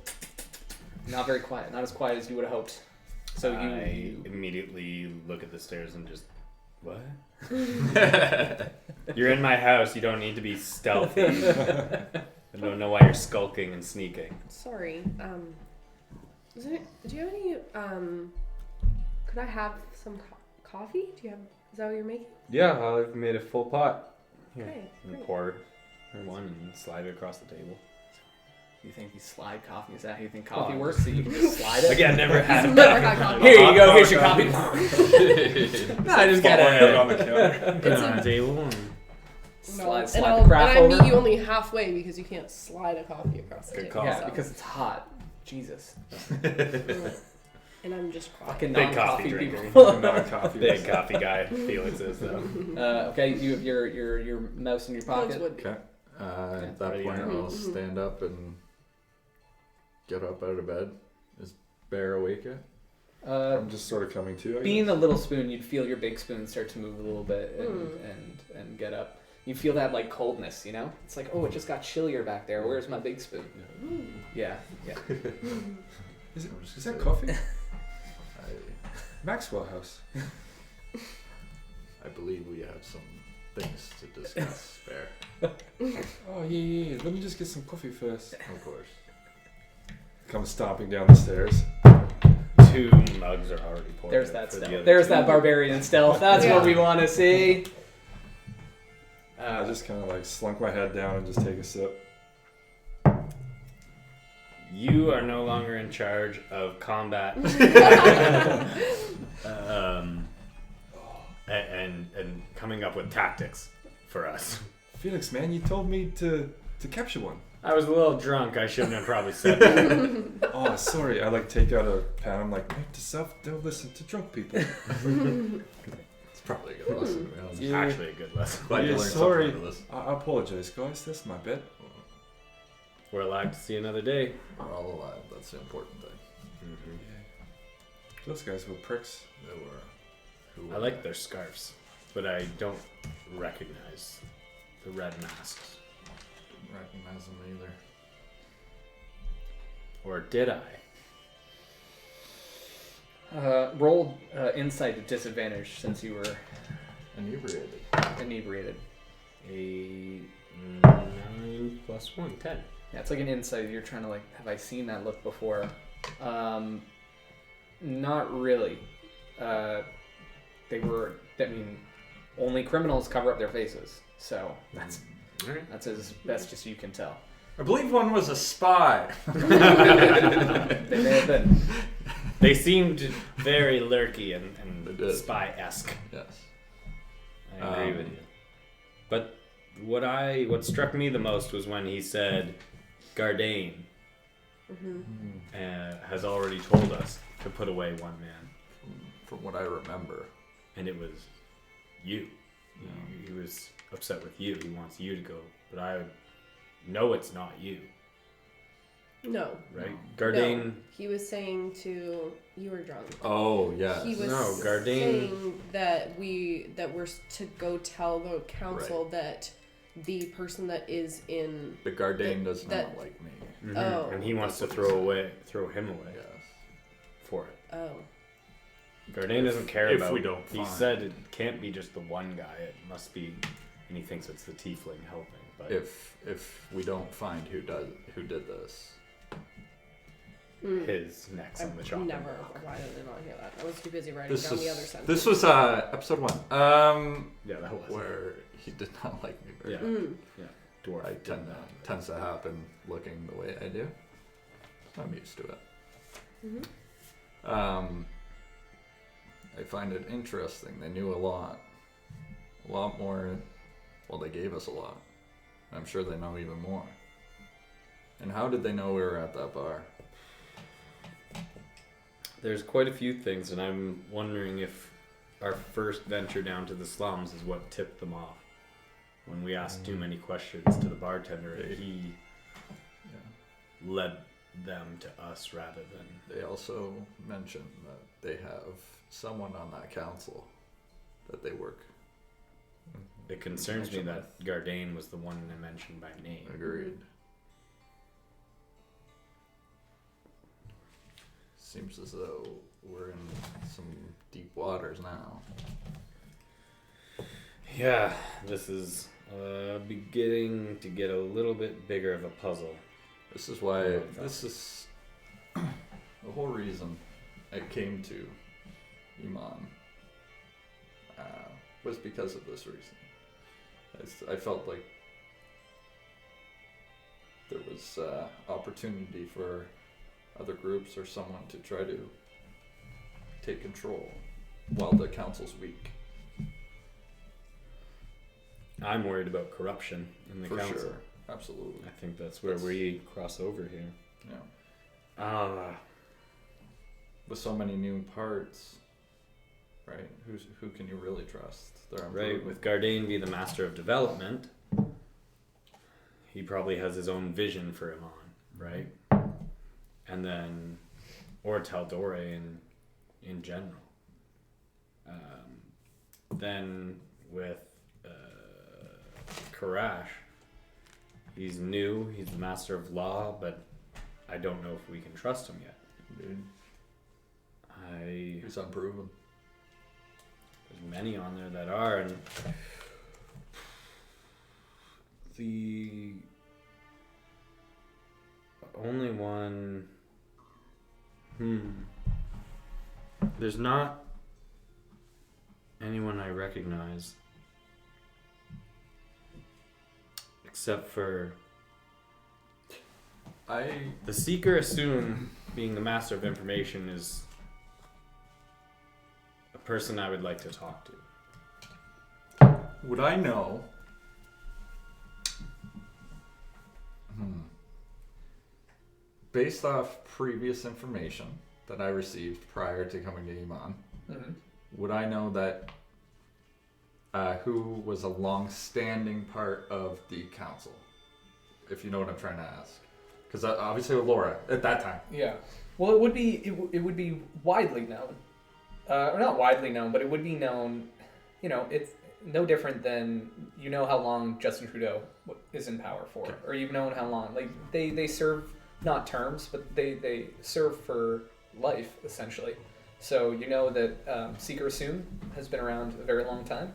not very quiet. Not as quiet as you would have hoped. So I immediately look at the stairs and just, what? You're in my house. You don't need to be stealthy. I don't know why you're skulking and sneaking. Sorry. Do you have any? Could I have some coffee? Do you have? Is that what you're making? Yeah, I've made a full pot. Here. Okay. And Great. pour her one and slide it across the table. You think you slide coffee? Is that how you think coffee works? So you can just slide it? Again, never had it. Never had coffee. Here you go. Here's your coffee. No, I just Falling got out it. on the counter. Put it on the table and Slide and the craft I over. meet you only halfway because you can't slide a coffee across the Good table. call. Yeah, so. because it's hot. Jesus. And I'm just quiet. Fucking Big non-coffee coffee drinker. people. Not coffee. big coffee guy. Felix is though. Okay, you have your mouse in your Plugs pocket. would be. Okay. At that Ready point, to go. I'll stand up and get up out of bed. Is Bear awake yet? I'm just sort of coming to. I Being guess. the little spoon, you'd feel your big spoon start to move a little bit and get up. You feel that like coldness, you know? It's like, oh, it just got chillier back there. Where's my big spoon? Yeah. Is that coffee? Maxwell House. I believe we have some things to discuss, Bear. Oh yeah. Let me just get some coffee first. Of course. Come stomping down the stairs. 2 mugs are already poured. There's out that for the stealth. other There's 2. that barbarian stealth. That's what we want to see. I just kind of like slunk my head down and just take a sip. You are no longer in charge of combat. And coming up with tactics for us. Felix, man, you told me to capture one. I was a little drunk. I shouldn't have probably said that. Oh, sorry. I like take out a pen. I'm like, note to self: don't listen to drunk people. It's probably a good lesson, to be honest. It's actually a good lesson. Glad you Yeah, learned sorry. something out of this. I apologize, guys. That's my bad. We're alive to see another day. We're all alive. That's the important thing. Those guys were pricks. They were. Who I were like they? their scarves, but I don't recognize the red masks. Didn't recognize them either. Or did I? Roll insight at disadvantage since you were Inebriated. inebriated. A 9 plus 1, 10. Yeah, it's like an insight. You're trying to like, have I seen that look before? Not really. They were. I mean, only criminals cover up their faces, so that's as best as you can tell. I believe one was a spy. They may have been. They seemed very lurky They and did. spy-esque. Yes. I agree with you. But what struck me the most was when he said, Gardain has already told us to put away one man. From what I remember. And it was you. He was upset with you. He wants you to go. But I know it's not you, No. right? Gardain. No. He was saying to you were drunk. Oh, yes. He was No, Gardain- saying that we're to go tell the council that the person that is in But Gardain does that- not like me. Mhm. Oh. And he wants to That's what he throw him away Yes. for it. oh Gardain doesn't care if about. we don't He find- said it can't be just the one guy. It must be, and he thinks it's the tiefling helping. But If we don't find who did this, his neck's on the I've chopping never. block. Why did I not hear that? I was too busy writing this down the other was sentence. this was episode 1. Yeah, that was Where he did not like me very Yeah. much. Dwarf. I did that. tends to happen looking the way I do. I'm used to it. I find it interesting. They knew a lot more. Well, they gave us a lot. I'm sure they know even more. And how did they know we were at that bar? There's quite a few things, and I'm wondering if our first venture down to the slums is what tipped them off. When we asked too many questions to the bartender, and he led them to us rather than... They also mentioned that they have someone on that council that they work. It concerns me that Gardain was the one I mentioned by name. Agreed. Seems as though we're in some deep waters now. Yeah, this is beginning to get a little bit bigger of a puzzle. This is why, this is the whole reason I came to Iman was because of this reason. I felt like there was opportunity for other groups or someone to try to take control while the council's weak. I'm worried about corruption in the For council. sure, absolutely. I think that's where we cross over here. Yeah. With so many new parts, right? Who can you really trust? They're Right, with Gardain be the master of development, he probably has his own vision for Iman, right? And then, or Taldore in general. Then with Karash, he's new, he's the master of law, but I don't know if we can trust him yet. Dude, He's he's unproven. There's many on there that are, and the only one. There's not anyone I recognize except for the Seeker. Assume being the master of information is a person I would like to talk to. Would I know? Based off previous information that I received prior to coming to Iman, would I know that who was a long-standing part of the council? If you know what I'm trying to ask. Because obviously with Laura, at that time. Yeah. Well, it would be widely known. Or not widely known, but it would be known, it's no different than, how long Justin Trudeau is in power for. Okay. Or you've known how long. Like, they serve, not terms, but they serve for life, essentially. So you know that Seeker Assume has been around a very long time.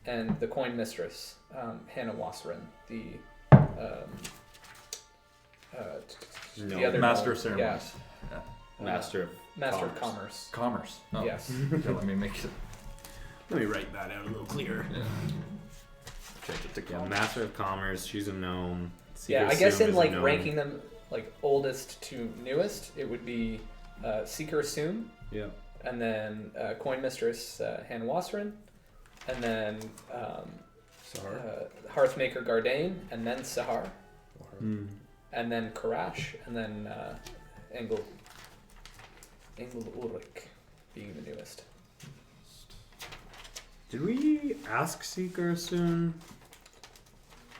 And the coin mistress, Hannah Wasserin, the other Master of Ceremonies. Yeah. Master of Commerce. Commerce. Oh. Yes. Okay, let me make it. Let me write that out a little clearer. Yeah. Change it to Yeah, commerce. Master of Commerce. She's a gnome. Yeah, I Seeker guess Assume in is a like gnome. ranking them like oldest to newest, it would be Seeker Assume, Yeah. and then Coin Mistress Hannah Wasserin, and then Hearthmaker Gardain, and then Sahar, and then Karash, and then Engel Ulrich being the newest. Did we ask Seeker soon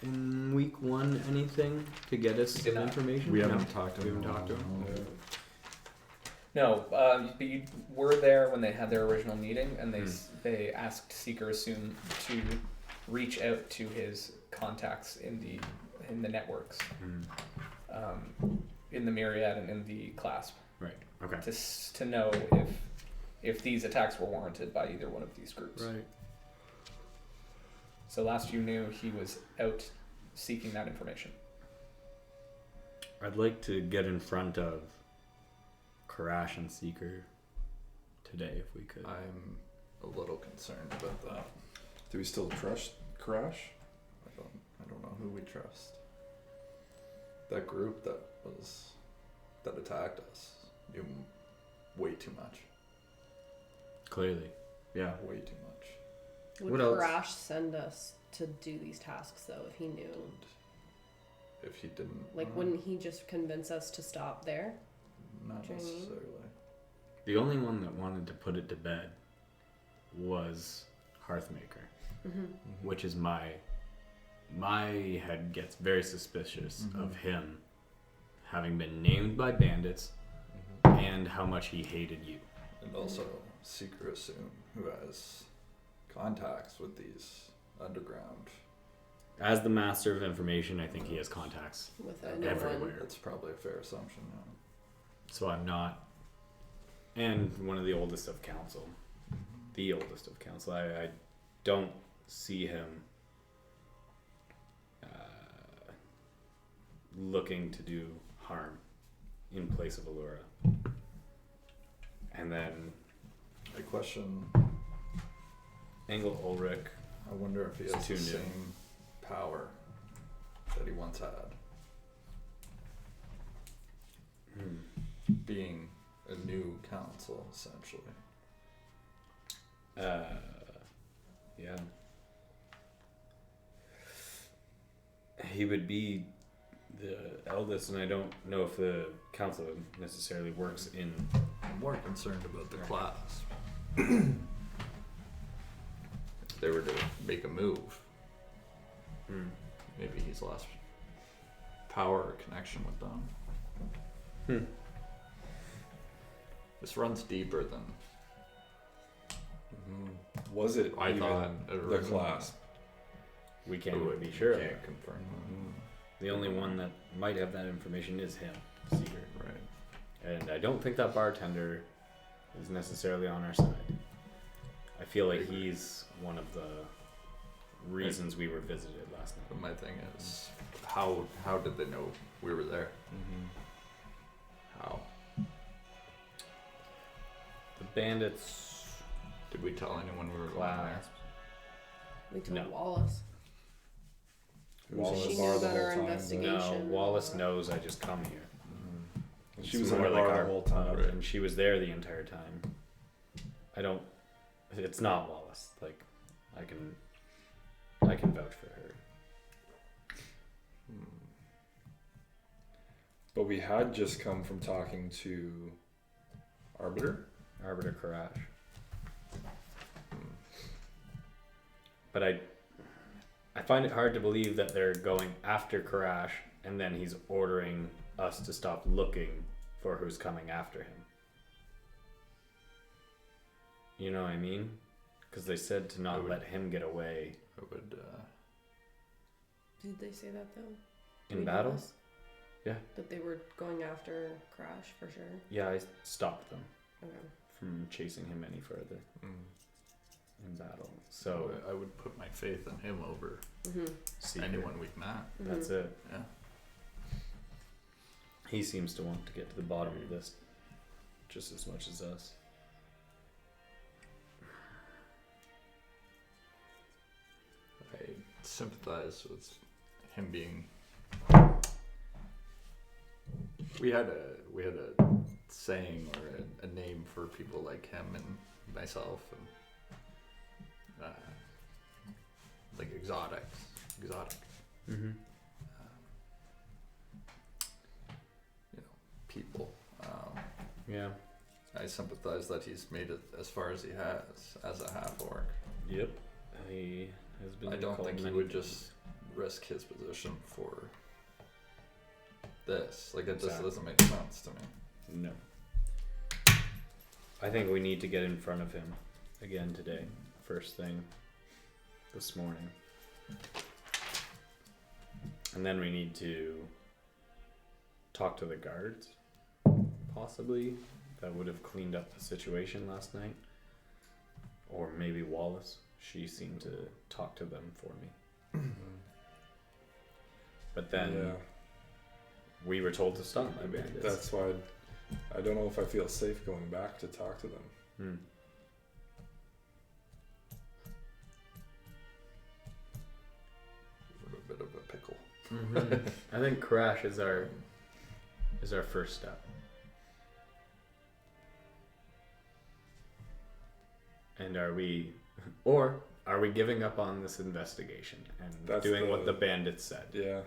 in week 1 anything to get us We did some not. information? We No? haven't talked to We him. haven't talked to him. No, but you were there when they had their original meeting, and they asked Seeker Assume to reach out to his contacts in the networks, in the Myriad and in the Clasp, Right. Okay. to know if these attacks were warranted by either one of these groups. Right. So last you knew, he was out seeking that information. I'd like to get in front of Karash and Seeker today if we could. I'm a little concerned about that. Do we still trust Crash? I don't know who we trust. That group that attacked us. way too much. Clearly. Yeah. Way too much. Would What else? Crash send us to do these tasks though if he knew? If he didn't. Like, wouldn't he just convince us to stop there? Not Do you know what I mean? necessarily. The only one that wanted to put it to bed was Hearthmaker, Mm-hmm. which is my head gets very suspicious of him having been named by bandits and how much he hated you. And also, Seeker Assume, who has contacts with these underground. As the master of information, I think he has contacts. With Everywhere. anyone. That's probably a fair assumption. So I'm not. And one of the oldest of council. The oldest of council. I don't see him looking to do harm in place of Allura. And then I question. Engel Ulrich. I wonder if he It's has too the new. same power that he once had, being a new council, essentially. Yeah. He would be the eldest, and I don't know if the council necessarily works in. I'm more concerned about the Right. class. If they were to make a move, maybe he's lost power or connection with them. This runs deeper than Was it I even thought the originally. class? We can't Ooh, even be sure. of Can't it. confirm The only one that might have that information is him, Seeker. that. Right. And I don't think that bartender is necessarily on our side. I feel like he's one of the reasons we were visited last night. But my thing is, how did they know we were there? How The bandits did we tell anyone we were going there? clasped. We told No. Wallace. Wallace She bar knew the about whole our time, but- investigation. No, Wallace knows I just come here. She It's was in more the like bar the our whole time. pub, and she was there the entire time. I don't. It's not Wallace. Like, I can vouch for her. But we had just come from talking to Arbiter. Arbiter Karash. But I find it hard to believe that they're going after Karash and then he's ordering us to stop looking for who's coming after him. You know what I mean? Because they said to not let him get away I would. Did they say that though? Do in we know battle. this? Yeah. That they were going after Crash for sure. Yeah, I stopped them Okay. from chasing him any further in battle. So So I would put my faith in him over Seeker, anyone we've met. that's it. Yeah. He seems to want to get to the bottom of this just as much as us. I sympathize with him being. We had a saying or a name for people like him and myself and like exotic. Mm-hmm. People. Yeah. I sympathize that he's made it as far as he has as a half orc. Yep. He has been. I don't called think he many would things. just risk his position for this. Like, it just Exactly. doesn't make sense to me. No. I think we need to get in front of him again today. First thing this morning. And then we need to talk to the guards, possibly, that would have cleaned up the situation last night. Or maybe Wallace. She seemed to talk to them for me. But then Yeah, we were told to stop by bandits. that's why I don't know if I feel safe going back to talk to them. Hmm. We're in a bit of a pickle. I think crash is our first step. And are we giving up on this investigation and That's doing what the bandits said? Yeah.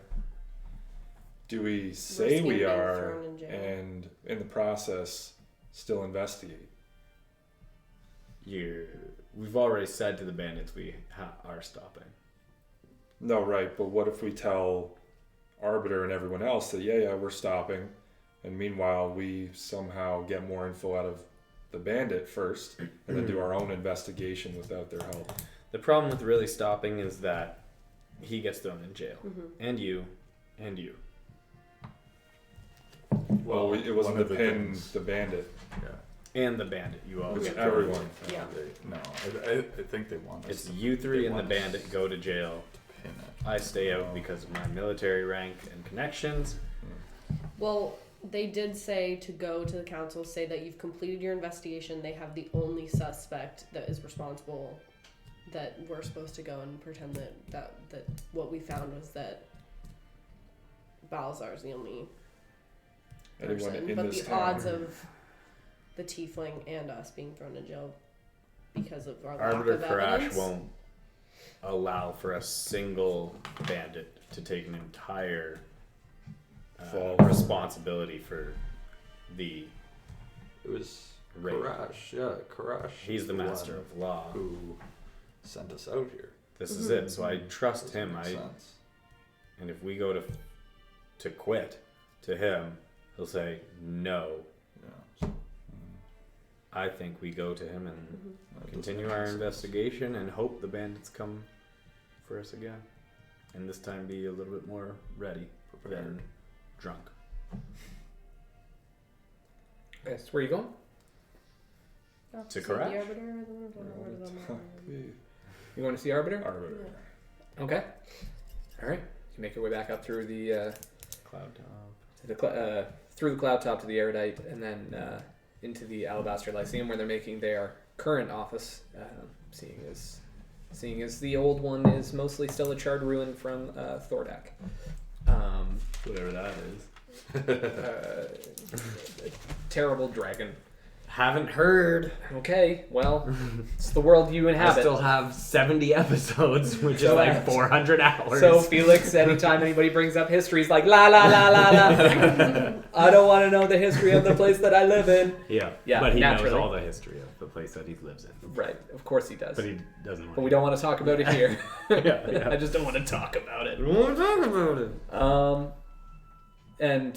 Do we say Risking we being are thrown in jail. and in the process still investigate? We've already said to the bandits we are stopping. No, right, but what if we tell Arbiter and everyone else that, yeah, we're stopping, and meanwhile we somehow get more info out of the bandit first, and then do our own investigation without their help? The problem with really stopping is that he gets thrown in jail. Mm-hmm. And you. And you. Well, it wasn't one of the the pin, things- the bandit. Yeah. And the bandit. You all. Which get everyone. Yeah. No, I think they want us. It's you three they and the want us bandit go to jail. to pin it. I stay out because of my military rank and connections. Well, they did say to go to the council, say that you've completed your investigation. They have the only suspect that is responsible. That we're supposed to go and pretend that what we found was that Balazar's the only Anyone person. in But this the town. odds of the tiefling and us being thrown in jail because of our lack Arbiter of Crash evidence. won't allow for a single bandit to take an entire Fall. responsibility for the It was raid. Karash. Yeah, Karash. He's is the master one of law. who sent us out here. This is it. So I trust him. Makes sense. And if we go to quit to him, he'll say no. Yeah. I think we go to him and That continue doesn't our make sense. investigation and hope the bandits come for us again. And this time be a little bit more ready than drunk. Okay, so where are you going? To See Karash? the Arbiter, I don't know where to go. You going to see Arbiter? Arbiter. Okay. All right. You make your way back up through the Cloud top. through the cloud top to the erudite, and then into the Alabaster Lyceum, where they're making their current office. Seeing as the old one is mostly still a charred ruin from Thordak. Whatever that is. Terrible dragon. Haven't heard. Okay, well, it's the world you I inhabit. still have 70 episodes, which is So, like 400 hours. So Felix, anytime anybody brings up history, he's like, la la la la la. I don't want to know the history of the place that I live in. yeah, Yeah, but he naturally. knows all the history of the place that he lives in. Right, of course he does. But he doesn't want But we don't want to talk about it here. yeah. I just don't want to talk about it. We don't want to talk about it. And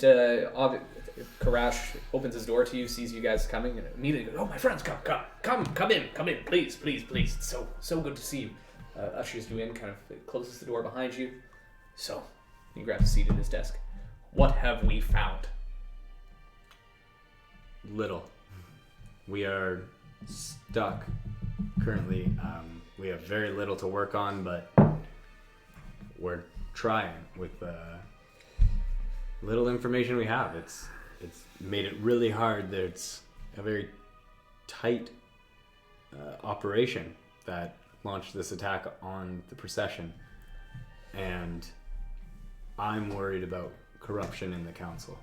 Karash opens his door to you, sees you guys coming, and immediately goes, "Oh, my friends, come in, please, It's so good to see you." Ushers you in, kind of closes the door behind you. So, he grabs a seat at his desk. What have we found? Little. We are stuck currently. We have very little to work on, but we're trying with the little information we have. It's made it really hard. It's a very tight operation that launched this attack on the procession, and I'm worried about corruption in the council.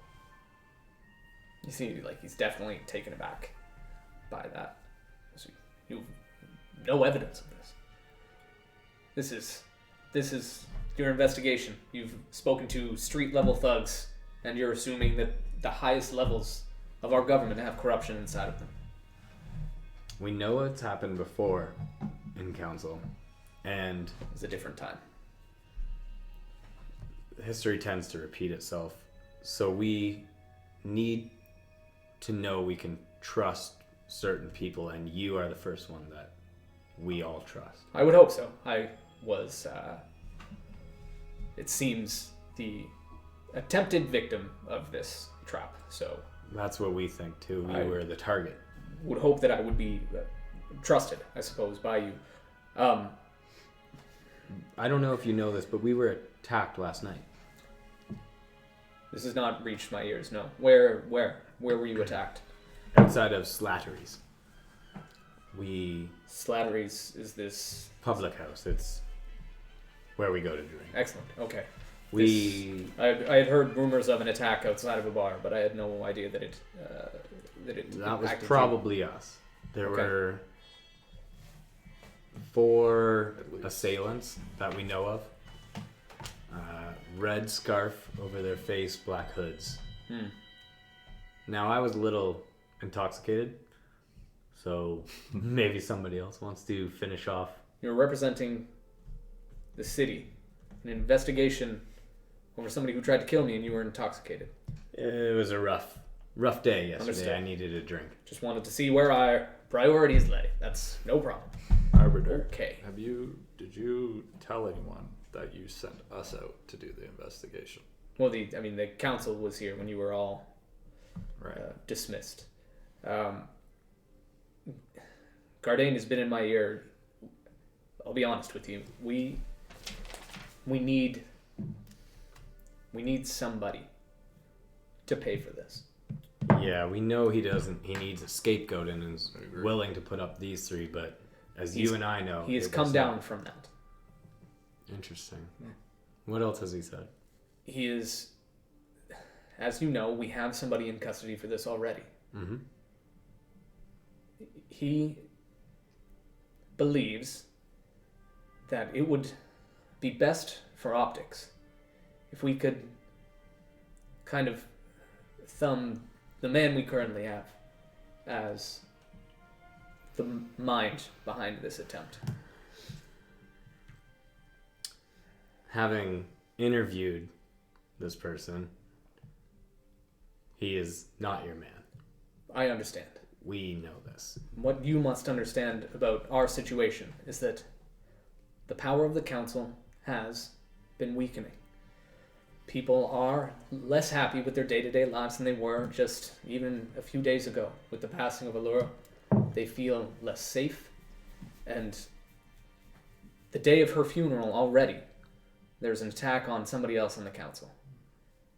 You see, like, he's definitely taken aback by that. So you've no evidence of this. This is your investigation. You've spoken to street-level thugs, and you're assuming that the highest levels of our government have corruption inside of them. We know it's happened before in council, and It's a different time. history tends to repeat itself. So we need to know we can trust certain people, and you are the first one that we all trust. I would hope so. I was, it seems, the attempted victim of this trap. So That's what we think too. We I- were the target. would hope that I would be trusted, I suppose, by you. I don't know if you know this, but we were attacked last night. This has not reached my ears, no. Where were you attacked? Outside of Slattery's. Slattery's is this... Public house. It's where we go to drink. Excellent, okay. I I had heard rumors of an attack outside of a bar, but I had no idea that it that was impacted you. probably us. There Okay. were 4 At least. assailants that we know of. Red scarf over their face, black hoods. Now, I was a little intoxicated, so maybe somebody else wants to finish off. You're representing the city. An investigation over somebody who tried to kill me and you were intoxicated. It was a rough day yesterday. Understood. I needed a drink. Just wanted to see where our priorities lay. That's no problem. Arbiter, Okay. did you tell anyone that you sent us out to do the investigation? Well, the council was here when you were all Right. dismissed. Gardain has been in my ear. I'll be honest with you. We need somebody to pay for this. Yeah, we know he doesn't. He needs a scapegoat and is I agree. willing to put up these 3, but as He's- you and I know, He has it come was down not. from that. Interesting. What else has he said? He is, as you know, we have somebody in custody for this already. Mm-hmm. He believes that it would be best for optics if we could kind of thumb the man we currently have as the mind behind this attempt. Having interviewed this person, he is not your man. I understand. We know this. What you must understand about our situation is that the power of the council has been weakening. People are less happy with their day-to-day lives than they were just even a few days ago with the passing of Allura. They feel less safe, and the day of her funeral already, there's an attack on somebody else on the council.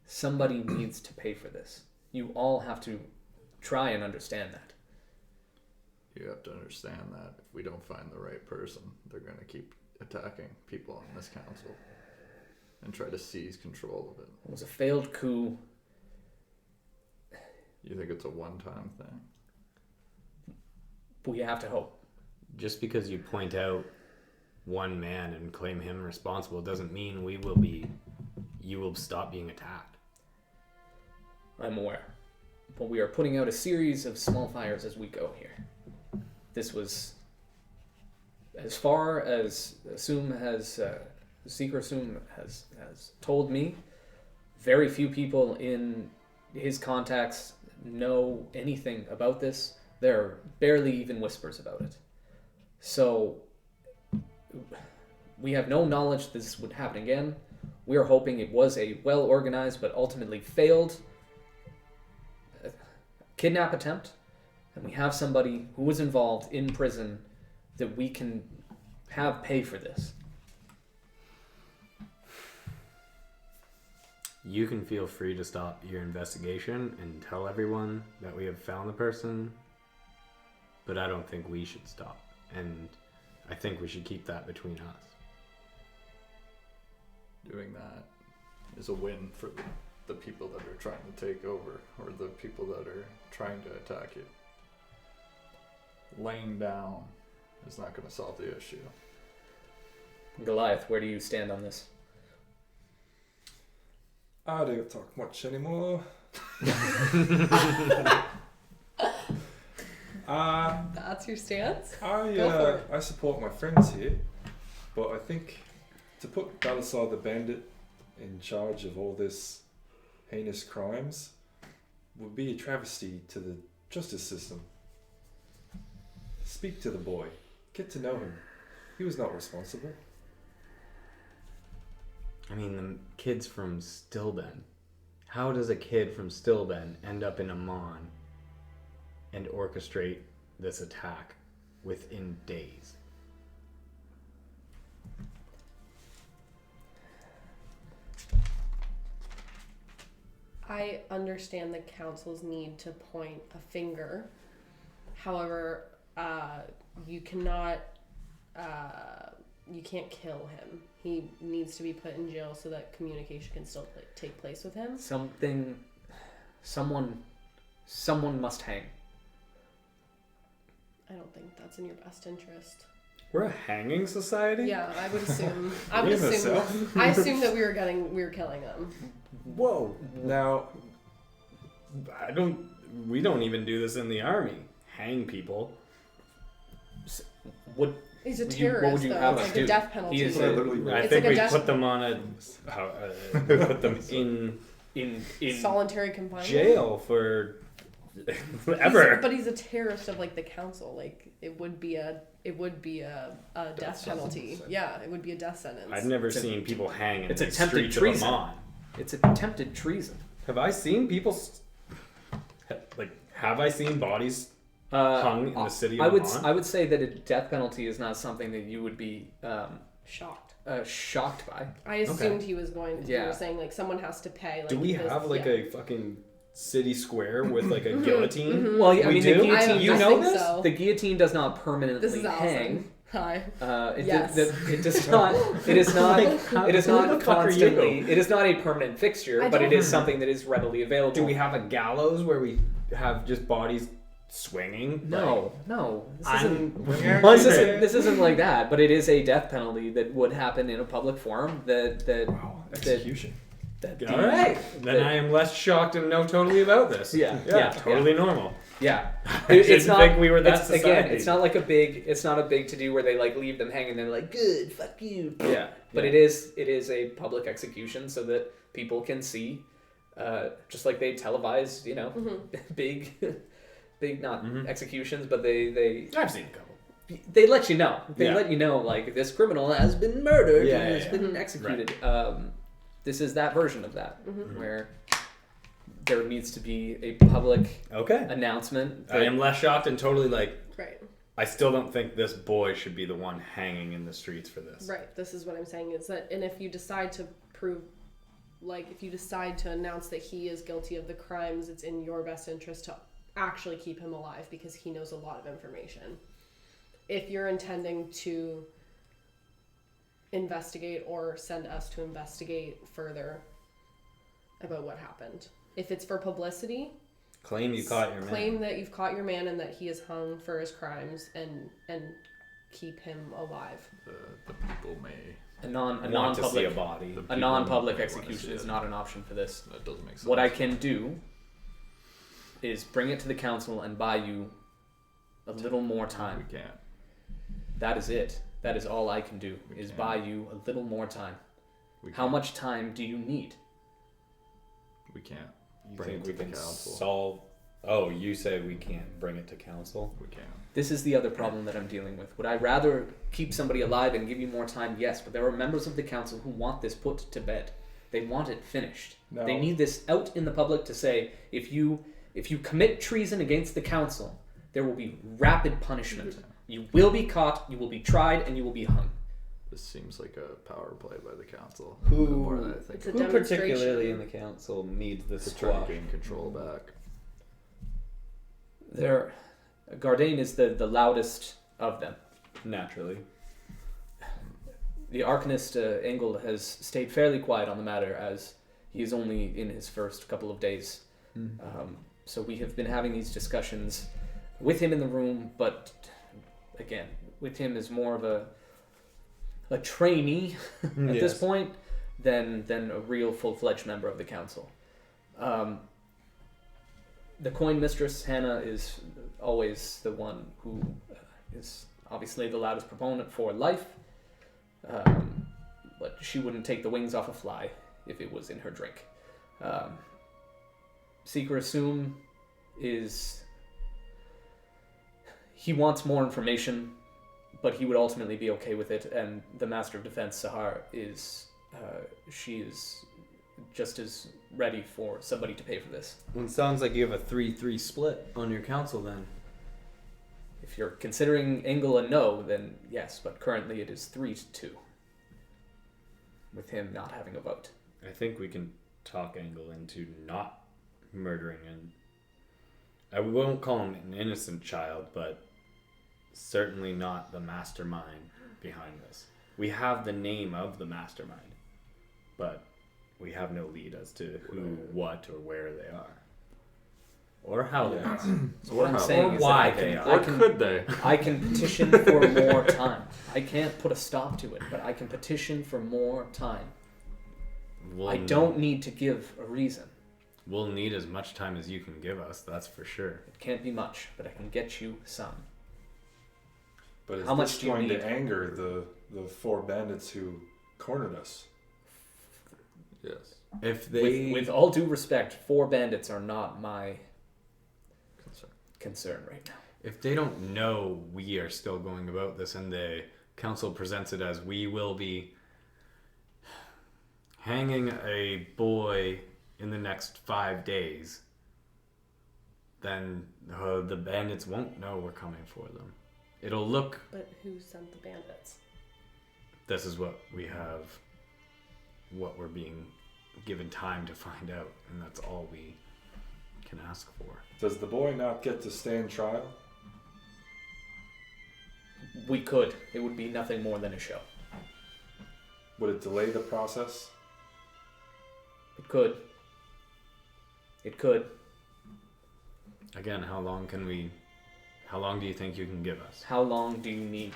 Somebody needs to pay for this. You all have to try and understand that. You have to understand that if we don't find the right person, they're going to keep attacking people in this council and try to seize control of it. It was a failed coup. You think it's a one-time thing? We have to hope. Just because you point out one man and claim him responsible doesn't mean you will stop being attacked. I'm aware. But we are putting out a series of small fires as we go here. This was, as far as Seeker Assume has told me, very few people in his contacts know anything about this. There are barely even whispers about it. So we have no knowledge this would happen again. We are hoping it was a well-organized but ultimately failed kidnap attempt, and we have somebody who was involved in prison that we can have pay for this. You can feel free to stop your investigation and tell everyone that we have found the person, but I don't think we should stop. And I think we should keep that between us. Doing that is a win for the people that are trying to take over, or the people that are trying to attack you. Laying down is not going to solve the issue. Goliath, where do you stand on this? I don't talk much anymore. That's your stance? I support my friends here, but I think to put Balasar the Bandit in charge of all this heinous crimes would be a travesty to the justice system. Speak to the boy. Get to know him. He was not responsible. I mean, the kid's from Stillben. How does a kid from Stillben end up in Amman and orchestrate this attack within days? I understand the council's need to point a finger. However, you cannot, you can't kill him. He needs to be put in jail so that communication can still take place with him. Someone must hang. I don't think that's in your best interest. We're a hanging society? Yeah, I would assume. I would In a assume. cell? I assume that we were killing them. Whoa. Now, we don't even do this in the army. Hang people. Would He's a What would terrorist, you though. have It's us like do? a death penalty. He is That's what I literally read. I It's think like a we death- put them on put them in solitary confinement. jail for He's- ever. but he's a terrorist of like the council. Like it would be a death penalty. sentence. Yeah, it would be a death sentence. I've never It's a- seen people hang in it's the attempted streets treason. of Amman. it's attempted treason. Have I seen people have I seen bodies hung in the city of Amman? I would say that a death penalty is not something that you would be Shocked. shocked by. I assumed he was going. You Yeah. were saying like someone has to pay. Like, Do we because- have like yeah. a fucking city square with like a guillotine? Well, I We mean, do? the guillotine. I You don't know think this? so. The guillotine does not permanently This is awesome. hang. Hi. It, Yes. it does not. It is not. It is Who not the fuck are constantly. you? It is not a permanent fixture, I but it don't- is something that is readily available. Do we have a gallows where we have just bodies swinging? No, no. This I'm- isn't. What? This isn't like that. But it is a death penalty that would happen in a public forum. Wow, execution. That All right, then I am less shocked and know totally about this. Yeah, yeah, yeah, totally normal. Yeah, I didn't think we were that it's, again, society. it's not like a big. It's not a big to do where they like leave them hanging. They're like, good, fuck you. Yeah, But yeah. it is a public execution so that people can see, just like they televise, you know, big, not executions, but they I've seen a couple. let you know. They Yeah. let you know like this criminal has been murdered Yeah, and yeah, has yeah. been executed. This is that version of that where there needs to be a public Okay, announcement. I am less shocked and totally like. Right. I still don't think this boy should be the one hanging in the streets for this. Right. This is what I'm saying is that, and if you decide to prove, like, if you decide to announce that he is guilty of the crimes, it's in your best interest to actually keep him alive because he knows a lot of information. If you're intending to investigate or send us to investigate further about what happened, if it's for publicity, Claim you caught your man. claim that you've caught your man and that he is hung for his crimes and keep him alive. The people may. A Want to see non-public a body. The a people non-public may wanna execution see is it. not an option for this. That doesn't make sense. What I can do is bring it to the council and buy you a little more We time. can't. That is it. That is all I can do We is can't. buy you a little more time. We How can't. much time do you need? We can't. You Bring think it we to the can council. solve? Oh, you say we can't bring it to council? We can't. This is the other problem that I'm dealing with. Would I rather keep somebody alive and give you more time? Yes, but there are members of the council who want this put to bed. They want it finished. No. They need this out in the public to say, if you commit treason against the council, there will be rapid punishment. You will be caught, you will be tried, and you will be hung. This seems like a power play by the council. Who- The more that I think It's a of it, Who demonstration. particularly in the council needs this to try to squash? gain control back. Gardain is the loudest of them. Naturally. The Arcanist Engel has stayed fairly quiet on the matter as he is only in his first couple of days. So we have been having these discussions with him in the room, but again, with him as more of a trainee at this Yes. point than a real full-fledged member of the council. The coin mistress Hannah is always the one who is obviously the loudest proponent for life, but she wouldn't take the wings off a fly if it was in her drink. Seeker Assume is he wants more information, but he would ultimately be okay with it. And the Master of Defense Sahar is she is just as ready for somebody to pay for this. Well, it sounds like you have a 3-3 split on your council then. If you're considering Engel a no, then yes, but currently it is 3-2, with him not having a vote. I think we can talk Engel into not murdering and I won't call him an innocent child, but certainly not the mastermind behind this. We have the name of the mastermind, but we have no lead as to who, what, or where they are. Or how they ask. So what I'm Or saying or is why that they Or could they? I can petition for more time. I can't put a stop to it, but I can petition for more time. I don't need to give a reason. We'll need as much time as you can give us, that's for sure. It can't be much, but I can get you some. But is How much this do you going need? to anger the 4 bandits who cornered us? Yes. If they With all due respect, 4 bandits are not my concern right now. if they don't know we are still going about this and the council presents it as we will be hanging a boy in the next 5 days, then the bandits won't know we're coming for them. It'll look, But who sent the bandits? this is what we have, what we're being given time to find out, and that's all we can ask for. Does the boy not get to stand trial? We could. It would be nothing more than a show. Would it delay the process? It could. It could. Again, how long do you think you can give us? How long do you need?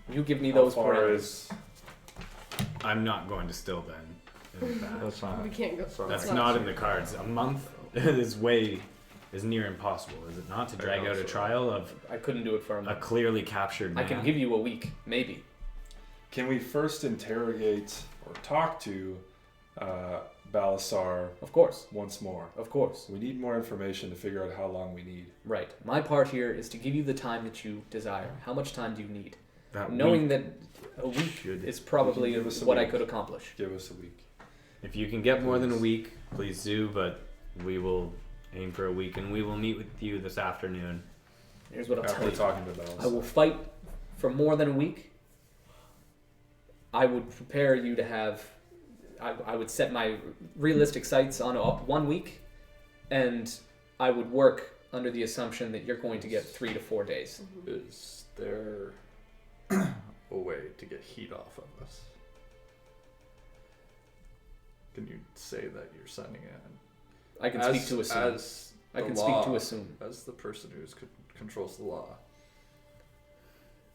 You give me How those far parameters. is I'm not going to still then. in that. That's not. We can't go. Sorry. That's it's not in the cards. A month is near impossible, is it not? To I drag know out a so. trial of I couldn't do it for a a month. clearly captured man. I can give you a week, maybe. Can we first interrogate or talk to Balasar Of course. once more? Of course. We need more information to figure out how long we need. Right. My part here is to give you the time that you desire. How much time do you need? that Knowing week. that a week Should- is probably You can give us a what I week. could accomplish. Give us a week. If you can get more than a week, please do, but we will aim for a week and we will meet with you this afternoon. Here's what I'll tell After you. talking to Balasar. I will fight for more than a week. I would prepare you to have. I would set my realistic sights on 1 week, and I would work under the assumption that you're going to get 3 to 4 days. Is there a way to get heat off of us? Can you say that you're sending it? I can speak to assume. As I the can law, speak to assume. As the person who controls the law.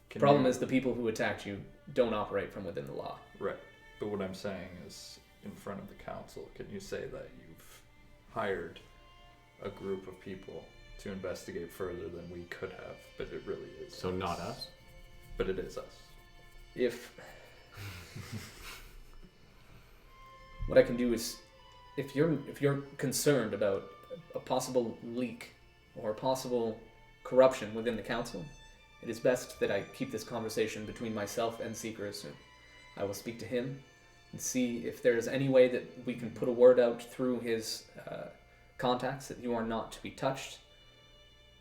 Can Problem you- is the people who attacked you don't operate from within the law. Right. But what I'm saying is, in front of the council, can you say that you've hired a group of people to investigate further than we could have, but it really is So not us. But it is us. If what I can do is, if you're concerned about a possible leak or a possible corruption within the council, it is best that I keep this conversation between myself and Seeker soon. I will speak to him and see if there is any way that we can put a word out through his contacts that you are not to be touched.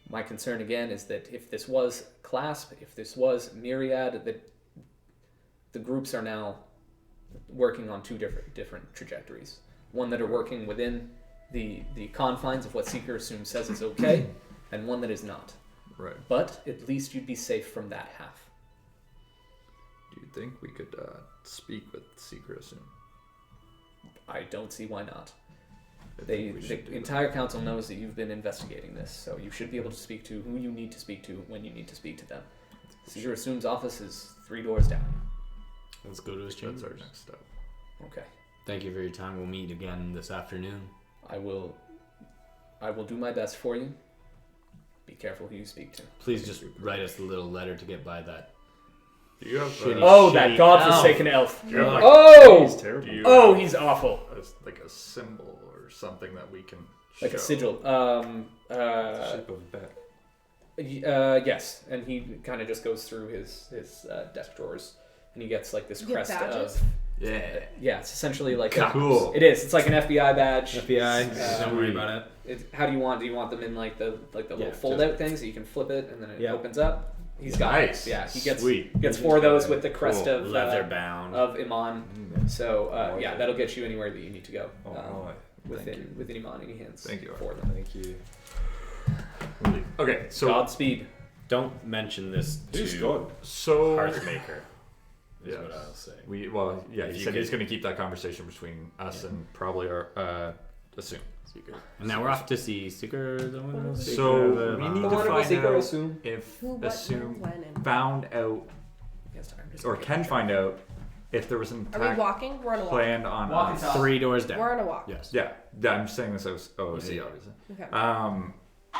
My concern again is that if this was Clasp, if this was Myriad, that the groups are now working on 2 different trajectories. One that are working within the confines of what Seeker assumes says is okay, and one that is not. Right. But at least you'd be safe from that half. Do you think we could speak with Secret soon? I don't see why not. I think we The should do entire council knows that you've been investigating this, so you should be able to speak to who you need to speak to when you need to speak to them. Seeker assumes office is 3 doors down. Let's go to his that. chambers. That's our next step. Okay. Thank you for your time. We'll meet again this afternoon. I will do my best for you. Be careful who you speak to. Please just write us a little letter to get by that. Do you have Shitty. Oh, Shitty that godforsaken elf. Do you have like, Oh! He's terrible. do you Oh, have he's awful. like a symbol or something that we can Like show? a sigil. Ship of bet. Yes, and he kind of just goes through his desk drawers, and he gets like this You get crest badges? of. Yeah. Yeah, it's essentially like Cool. It is. It's like an FBI badge. FBI, don't worry about it. How do you want? Do you want them in like the little Yeah, fold out things that you can flip it and then it Yeah. opens up? He's got it. Nice. Yeah, he gets Sweet. gets 4 of those with the crest Cool. of Leather bound. Iman. So like yeah, it. that'll get you anywhere that you need to go. Oh, boy. Within Iman in your hands. Thank you. For them. Thank you. Okay, so Godspeed. Don't mention this He's to good. so Hearthmaker. Is Yes. what I'll say. he If said you he's could- going to keep that conversation between us Yeah. and probably our assume. And now we're off to see Seeker. So we need to find out assume. if Who, what, assume when, and found out Yes, I'm just or making can sure. find out if there was an Are we attack walking? We're on a walk. planned on Walking us. top. 3 doors down. We're on a walk. Yes. Yeah, I'm saying this as OOC, obviously. Okay.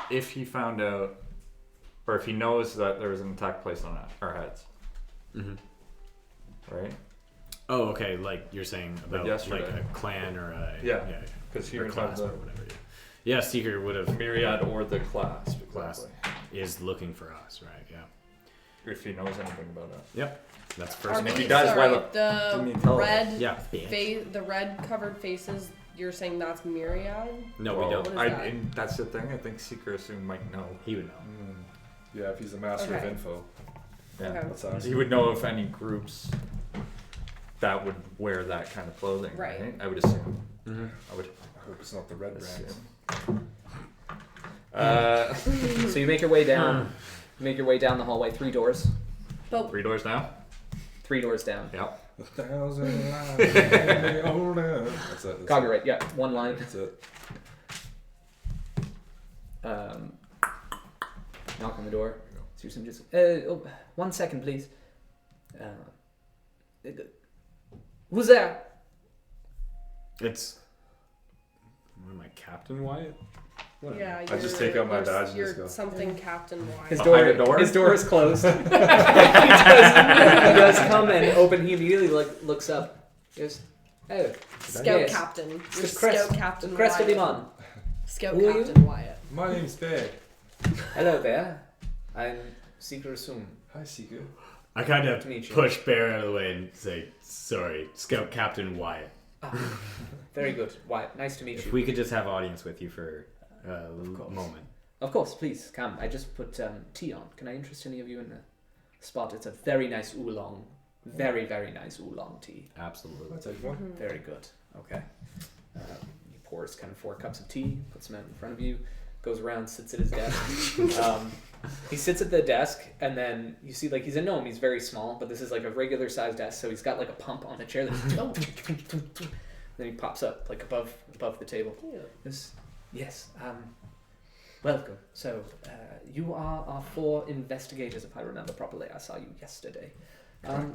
If he found out, or if he knows that there was an attack placed on our heads, Mm-hmm. right? Oh, okay. Like you're saying about yesterday. like a clan or a Yeah. Because he or would class have or the whatever. Yeah, Seeker would have myriad or the clasp. Clasp. Exactly. is looking for us, right? Yeah. If he knows anything about it. Yep. That's Are first. And if we- he does, sorry, well, didn't the tell us. red Yeah. bitch. the red covered faces, you're saying that's Myriad? No, Well, we don't. What is that? And that's the thing. I think Seeker assume might know. He would know. Yeah, if he's a master of Okay. info, Yeah. Okay. let's ask. He would know if any groups that would wear that kind of clothing. Right. Right. I would assume. Mm-hmm. I would I hope it's not the red ranks. assume. So you make your way down. Make your way down the hallway. 3 doors. But 3 doors down. 3 doors down. Yep. 1,000 lives may hold up. That's it. Copyright. Yeah, one line. That's it. Knock on the door. So some just. 1 second, please. Who's there? It's. What am I, Captain Wyatt? What yeah, I just take out my badge and you're just go. something Captain Wyatt. His Behind door. the door? His door is closed. he does come and open. He immediately looks up. He goes, "Oh, Scout Yes. Captain. You're the crest, Scout Captain the crest of Wyatt. Iman. Scout Who are you? Captain Wyatt. My name's Bear. Hello there. I'm Seeker Assume. Hi, Seeker. I kind To of meet you. push Bear out of the way and say, sorry, Scout Captain Wyatt. Very good. Wyatt, nice to meet If you. we could just have audience with you for a course. moment. Of course, please come. I just put tea on. Can I interest any of you in the spot? It's a very nice oolong. Very, very nice oolong tea. Absolutely. I'll take one. Very good. Okay. He pours kind of 4 cups of tea, puts them out in front of you, goes around, sits at his desk. He sits at the desk, and then you see, like, he's a gnome. He's very small, but this is like a regular sized desk, so he's got like a pump on the chair. Then he pops up like above the table. Yes. Welcome. So you are our 4 investigators, if I remember properly. I saw you yesterday.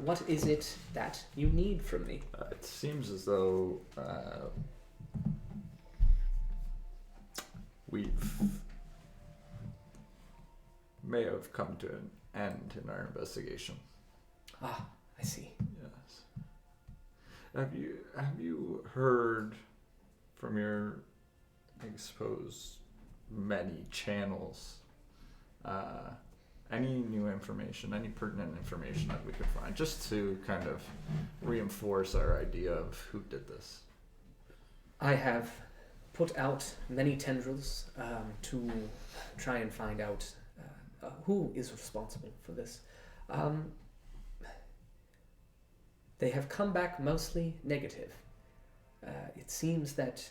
What is it that you need from me? It seems as though we've may have come to an end in our investigation. Ah, I see. Yes. Have you heard from your, I suppose, many channels, any new information, any pertinent information that we could find, just to kind of reinforce our idea of who did this? I have put out many tendrils to try and find out who is responsible for this. They have come back mostly negative. It seems that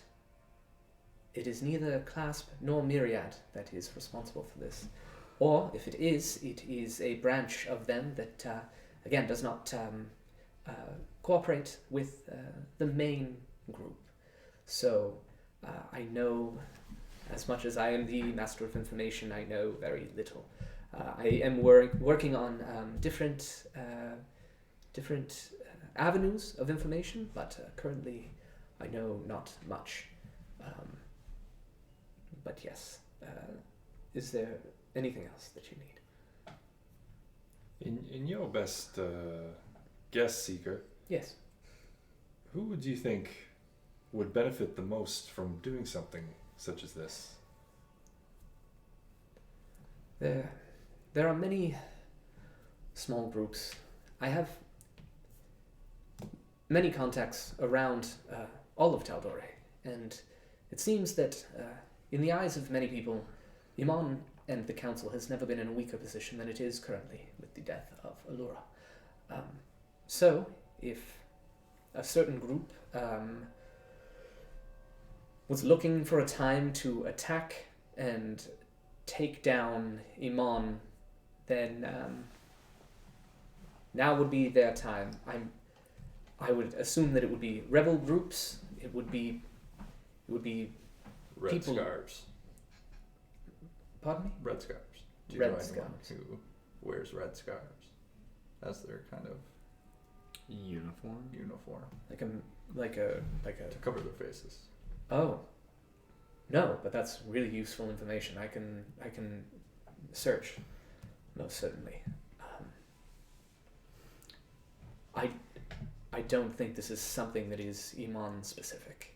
it is neither Clasp nor Myriad that is responsible for this. Or, if it is a branch of them that, again, does not cooperate with the main group. So, I know, as much as I am the Master of Information, I know very little. I am working on different avenues of information, but currently I know not much. But yes, is there anything else that you need? In your best guess, Seeker, Yes. who would you think would benefit the most from doing something such as this? There are many small groups. I have many contacts around all of Taldore, and it seems that in the eyes of many people, Iman and the Council has never been in a weaker position than it is currently with the death of Allura. So, if a certain group was looking for a time to attack and take down Iman, then now would be their time. I would assume that it would be rebel groups. It would be Red people. scarves. Pardon me. Red scarves. Do you Red know anyone scarves. who wears red scarves as their kind of Uniform. uniform Like a. to cover their faces? Oh. No, but that's really useful information. I can search, most certainly. I don't think this is something that is Iman specific.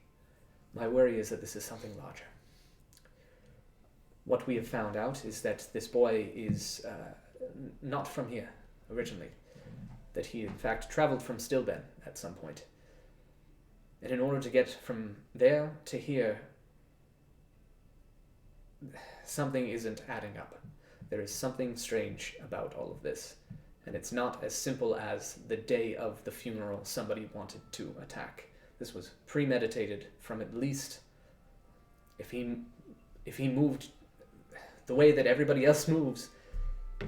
My worry is that this is something larger. What we have found out is that this boy is not from here originally. That he in fact traveled from Stilben at some point. And in order to get from there to here, something isn't adding up. There is something strange about all of this. And it's not as simple as the day of the funeral somebody wanted to attack. This was premeditated from at least, if he moved the way that everybody else moves,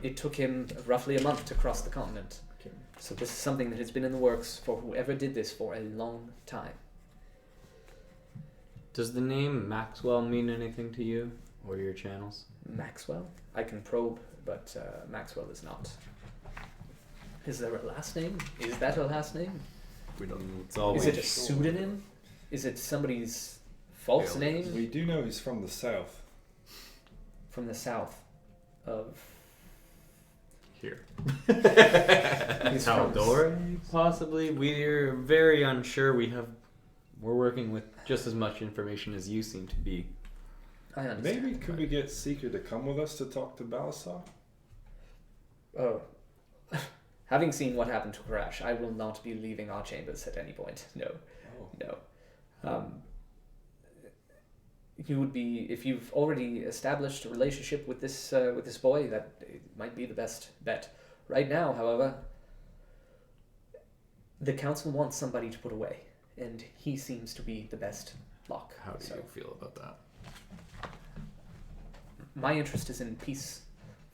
it took him roughly a month to cross the continent. So this is something that has been in the works for whoever did this for a long time. Does the name Maxwell mean anything to you or your channels? Maxwell? I can probe, but Maxwell is not. Is there a last name? Is that a last name? We don't. It's always Is it a pseudonym? Is it somebody's false Alias. name We do know he's from the south. from the south of... Here. He's from- Taldore, possibly. We're very unsure. We're working with just as much information as you seem to be. I understand. Maybe could we get Seeker to come with us to talk to Balasar? Oh. Having seen what happened to Crash, I will not be leaving our chambers at any point. No. Oh. No. You would be, if you've already established a relationship with this boy, that might be the best bet. Right now, however, the council wants somebody to put away, and he seems to be the best lock. How do So you feel about that? my interest is in peace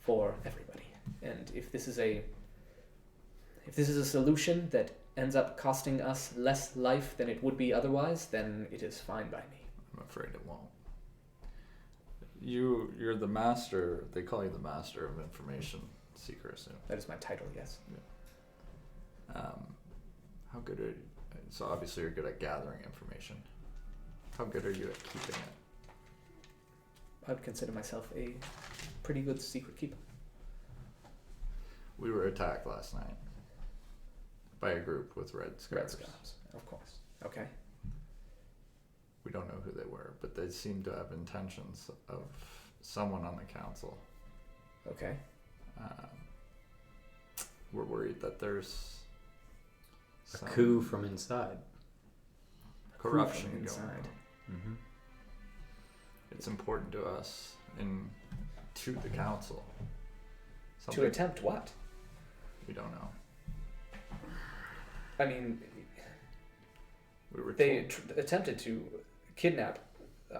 for everybody, and if this is a solution that ends up costing us less life than it would be otherwise, then it is fine by me. I'm afraid it won't. You're the master. They call you the master of information seeker, I assume. That is my title, yes. How good are you? So obviously you're good at gathering information. How good are you at keeping it? I would consider myself a pretty good secret keeper. We were attacked last night by a group with red Red scarves. scarves, of course. Okay. We don't know who they were, but they seem to have intentions of someone on the council. Okay. We're worried that there's A some coup from inside. corruption from going inside. on. Mm-hmm. It's important to us and to the council. To Something attempt what? we don't know. I mean, We were they told. attempted to kidnap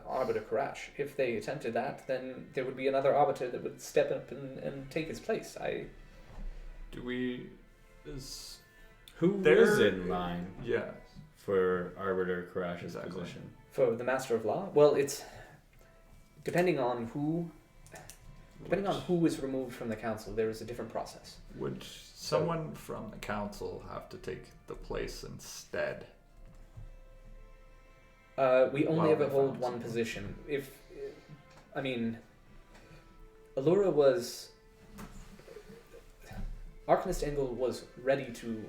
Arbiter Karash. If they attempted that, then there would be another Arbiter that would step up and take his place. Do we? Is Who There- is in line yeah. for Arbiter Karash's Exactly. position? For the Master of Law? Well, it's... Depending on who is removed from the council, there is a different process. Would someone from the council have to take the place instead? We only Well, ever we hold found one someone. position. Allura was... Arcanist Engel was ready to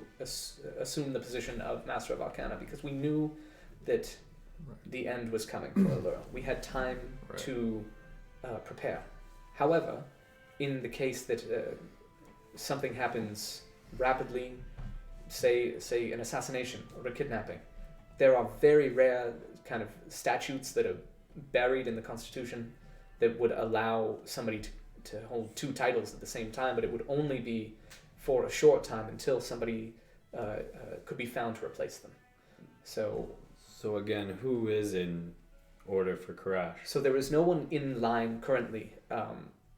assume the position of Master of Arcana because we knew that the end was coming for Allura. We had time Right. to prepare. However, in the case that something happens rapidly, say an assassination or a kidnapping, there are very rare kind of statutes that are buried in the Constitution that would allow somebody to hold two titles at the same time, but it would only be for a short time until somebody could be found to replace them. So again, who is in order for Karash? So there is no one in line currently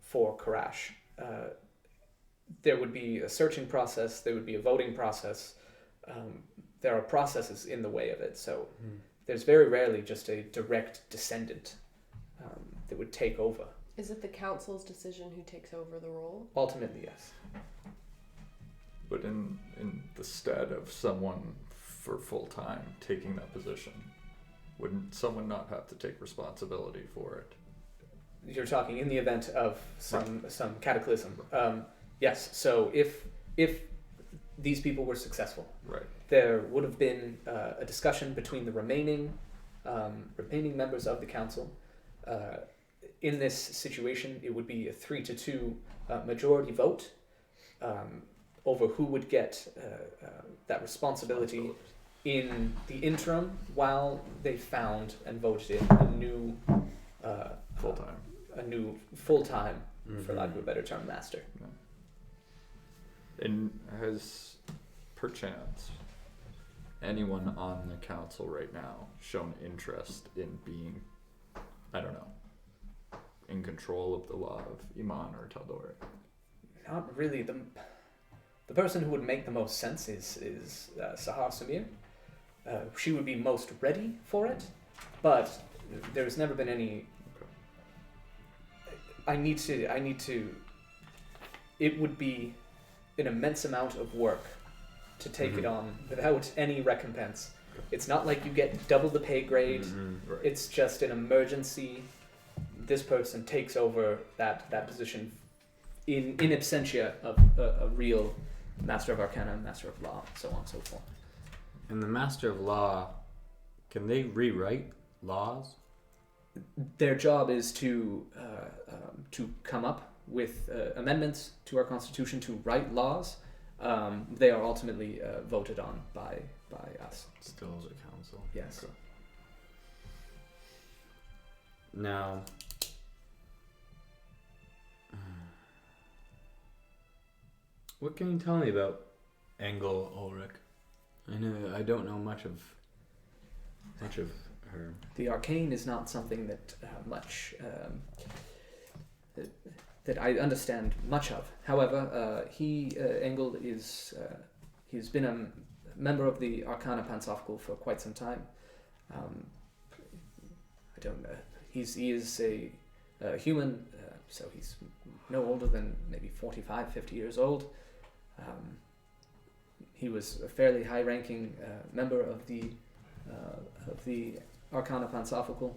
for Karash. There would be a searching process. There would be a voting process. There are processes in the way of it. So there's very rarely just a direct descendant that would take over. Is it the council's decision who takes over the role? Ultimately, yes. But in the stead of someone for full time taking that position, wouldn't someone not have to take responsibility for it? You're talking in the event of some cataclysm. Yes. So if these people were successful, Right. there would have been a discussion between the remaining members of the council. In this situation, it would be a 3-2 majority vote over who would get that responsibility in the interim while they found and voted in a new Full time. full-time, for lack of a better term, master. And has perchance anyone on the council right now shown interest in being, I don't know, in control of the law of Iman or Taldori? Not really. The person who would make the most sense is Sahar Samir. She would be most ready for it, but there's never been any. I need to. It would be an immense amount of work to take it on without any recompense. It's not like you get double the pay grade. Right. It's just an emergency. This person takes over that position in absentia of a real Master of Arcana, Master of Law, so on and so forth. And the Master of Law, can they rewrite laws? Their job is to come up with amendments to our Constitution to write laws. They are ultimately voted on by us. Still as a council. Yes. Okay. Now, what can you tell me about Engel Ulrich? I don't know much of her. The arcane is not something that that I understand much of. However, Engel he's been a member of the Arcana Pantsophical for quite some time. I don't know. He is a human, so he's no older than maybe 45, 50 years old. He was a fairly high-ranking member of the Arcana Pantsophical.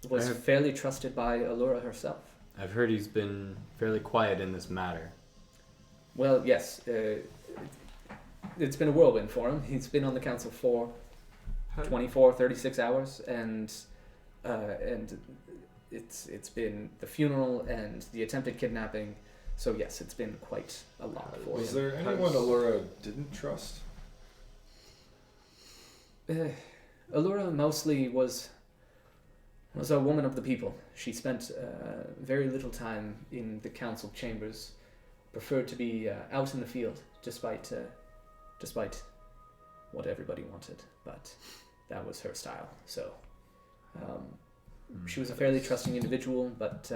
Was fairly trusted by Allura herself. I've heard he's been fairly quiet in this matter. Well, yes. It's been a whirlwind for him. He's been on the council for 24, 36 hours, and it's been the funeral and the attempted kidnapping. So yes, it's been quite a lot for him. Was there anyone Allura didn't trust? Allura mostly was a woman of the people. She spent very little time in the council chambers, preferred to be out in the field, despite what everybody wanted. But that was her style. So she was a fairly trusting individual, but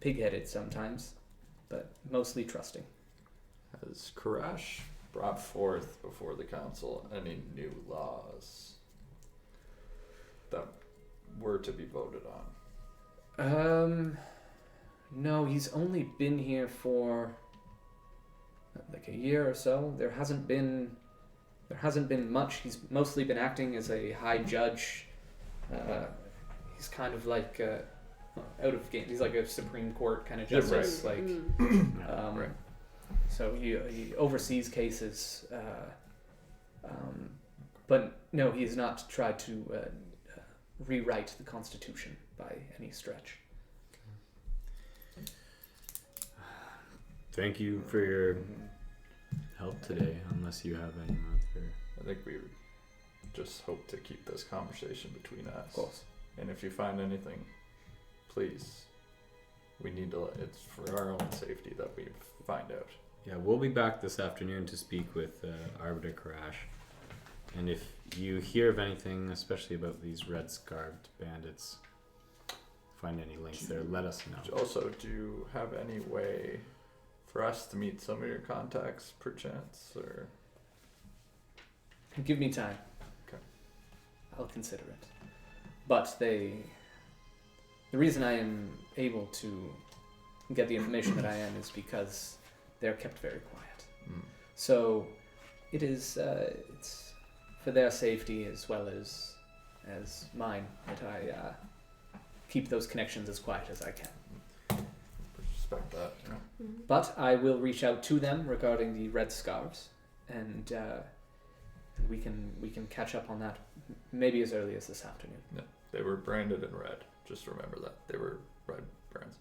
pig-headed sometimes, but mostly trusting. Has Karash brought forth before the council any new laws that were to be voted on? No, he's only been here for like a year or so. There hasn't been much. He's mostly been acting as a high judge. He's kind of like out of game. He's like a Supreme Court kind of justice. Right. Right. So he oversees cases, but no, he has not tried to rewrite the Constitution by any stretch. Thank you for your help today, unless you have any other. I think we just hope to keep this conversation between us. Of course. And if you find anything, please, we need to, it's for our own safety that we find out. Yeah, we'll be back this afternoon to speak with Arbiter Karash. And if you hear of anything, especially about these red-scarved bandits, find any links there, let us know. Also, do you have any way for us to meet some of your contacts, perchance, or? Give me time. Okay. I'll consider it. But they The reason I am able to get the information that I am is because they're kept very quiet. So it is it's for their safety as well as mine that I keep those connections as quiet as I can. Respect that. Yeah. But I will reach out to them regarding the red scarves, and we can catch up on that maybe as early as this afternoon. Yeah, they were branded in red. Just remember that they were red brands.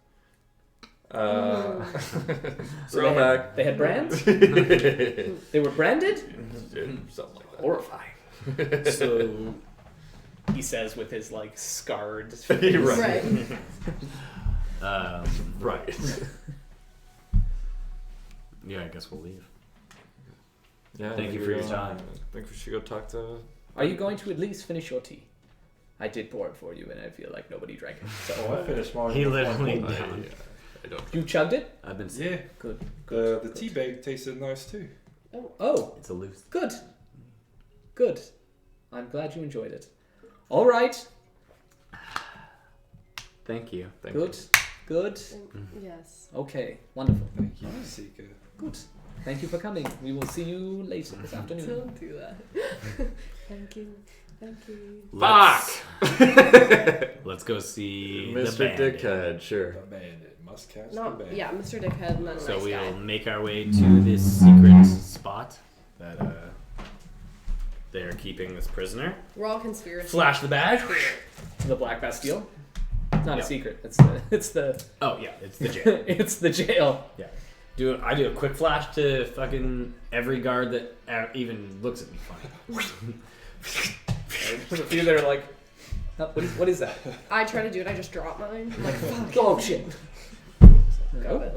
So Throwback. they had brands. They were branded. Yeah, something like that. Horrifying. So He says with his like scarred. Right. right. Yeah, I guess we'll leave. Yeah. I Thank think you for we your go- time. I think we should go talk to. Are you going to at least finish your tea? I did pour it for you, and I feel like nobody drank it. So Oh, I finished mine. He before I literally pulled it. did. I don't. you chugged it. I've been. Yeah, Good. the tea bag tasted nice too. Oh, It's a loose. good. Good. I'm glad you enjoyed it. All right. Thank you. Thank Good. Good. Yes. Okay. Wonderful. Thank you, Sika. Good. Thank you for coming. We will see you later this afternoon. Don't do that. Thank you. Thank you. Let's go see the Mr. bandit. Dickhead, sure. The bandit must catch Not the bandit. yeah, Mr. Dickhead and then a So nice we'll guy. make our way to this secret spot that they are keeping this prisoner. We're all conspiracy. Flash the badge. The Black Bastille. Not Yeah. a secret. It's the Oh yeah, it's the jail. it's the jail. I do a quick flash to fucking every guard that even looks at me funny. There's a few that are like, "Oh, what is that? I try to do it, I just drop mine. I'm like, fuck. Oh shit. Got it.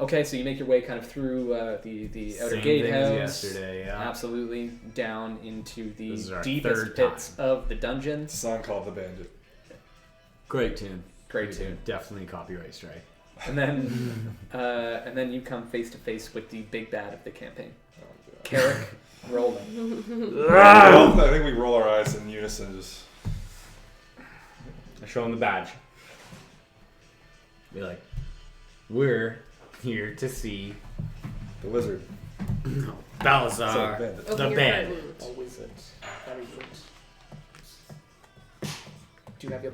Okay, so you make your way kind of through the outer Same thing as gatehouse. yesterday. Yeah. Absolutely down into the This is our deepest third pits time. of the dungeon. It's a song called The Bandit. Great tune. Great tune. Definitely copyright strike. And then you come face to face with the big bad of the campaign, Oh, God. Carrick Roland. I think we roll our eyes in unison. Just I show him the badge. Be like, we're here to see the wizard. Balazar, So, bandit. the Open your bandit. curtain. A wizard. Very good. Do you have your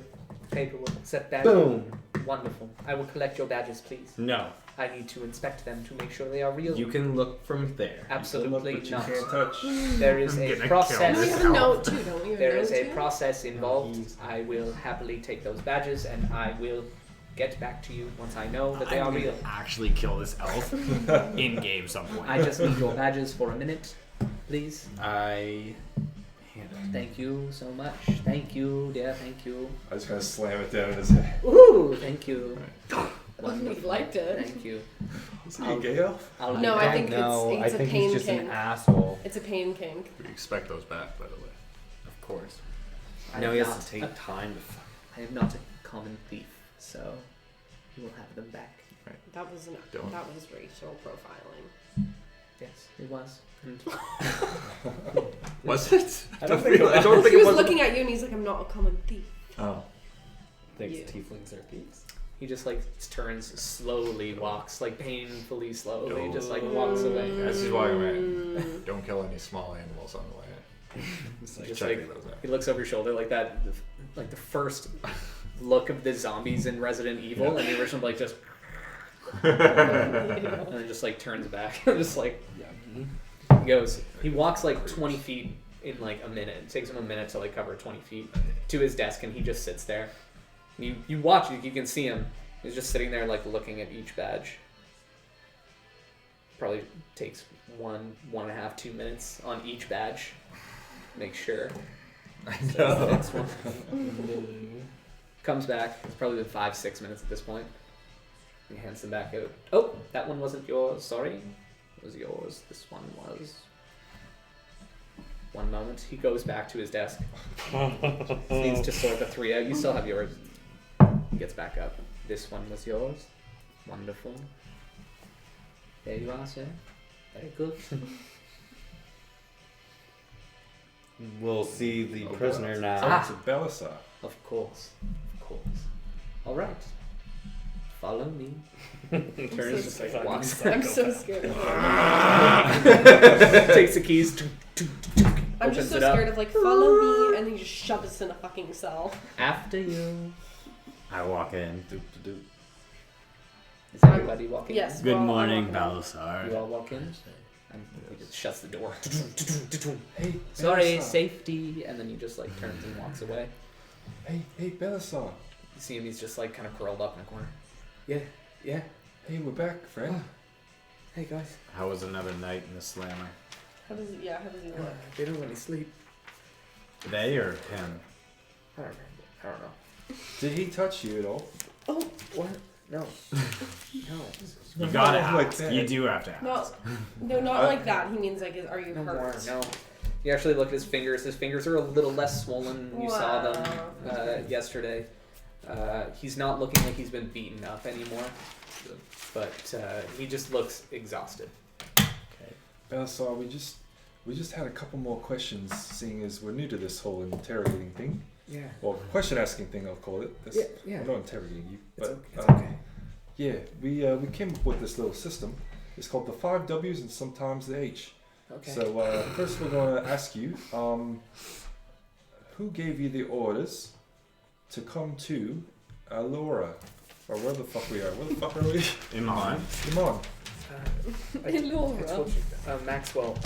paperwork set badge? Boom. Wonderful. I will collect your badges, please. No, I need to inspect them to make sure they are real. you can look from there. Absolutely But you not. can't touch. There is I'm a gonna kill process. We this have a note too, don't we? There is a note too? process involved. I will happily take those badges, and I will get back to you once I know that they are I'm real. gonna actually kill this elf in game some point. I just need your badges for a minute, please. I hand it. Thank you so much. Thank you, dear. Thank you. I just kind of slam it down in his head. Ooh, thank you. He liked it. Thank you. Is he a gay elf? I'll No, I think No, it's I a think pain he's just kink. an asshole. It's a pain kink. We expect those back, by the way. Of course. I Now am he has not to take a- time to fuck. I am not a common thief, so you will have them back. That was Don't. that was racial profiling. Yes, it was. And Was it? I don't think it I don't think He it was was. looking at you and he's like, I'm not a common thief. Oh. Thinks You. tieflings are thieves. he just like turns slowly, walks like painfully slowly, No. just like walks away. This is why I'm Mm. Don't kill any small animals on the way. Just Checking like those out. he looks over your shoulder like that, like the first look of the zombies in Resident Evil, and the original like just, and then just like turns back, just like he goes. He walks like 20 feet in like a minute. It takes him a minute to like cover 20 feet to his desk, and he just sits there. You watch, you can see him. He's just sitting there like looking at each badge. Probably takes 1.5, 2 minutes on each badge. Make sure. I So that's know. the next one. Comes back. It's probably been 5-6 minutes at this point. He hands them back out. Oh, that one wasn't yours. Sorry. It was yours. This one was. One moment. He goes back to his desk. Needs to sort the 3 out. You still have yours. He gets back up. This one was yours. Wonderful. There you are, sir. Very good. We'll see the Oh, prisoner Tell now. it to Belisar. Of course. All right. Follow me. Turns just like walks. I'm so scared. Takes the keys. I'm just so Opens it up. scared of like follow me, and then he just shoves us in a fucking cell. After you. I walk in. Doop-de-doop. Is everybody walking? Yes. Good we're all morning, walking. You Balasar. all walk in. And he just shuts the door. Hey, Sorry, Belisar. safety. And then he just like turns and walks away. Hey, Belisar. You see him, he's just like kind of curled up in a corner. Yeah. Hey, we're back, friend. Hey guys. How was another night in the slammer? How does he look? They don't let me sleep. They or him? I don't know. Did he touch you at all? Oh, What? No. No. You gotta Not like ask. that. You do have to ask. no, not like that. He means like, are you No more. hurt? No. You actually look at his fingers. His fingers are a little less swollen. You saw them Wow. yesterday. He's not looking like he's been beaten up anymore, but he just looks exhausted. Belisar, we just had a couple more questions, seeing as we're new to this whole interrogating thing. Yeah. Well, question asking thing, I'll call it. That's, Yeah. I'm not interrogating you, It's but okay. It's okay. yeah, we came up with this little system. It's called the 5 W's and sometimes the H. Okay. So first we're going to ask you, who gave you the orders to come to Alora? Or where the fuck we are? Where the fuck are we? In mine. Come on. I Laura. told you. Maxwell.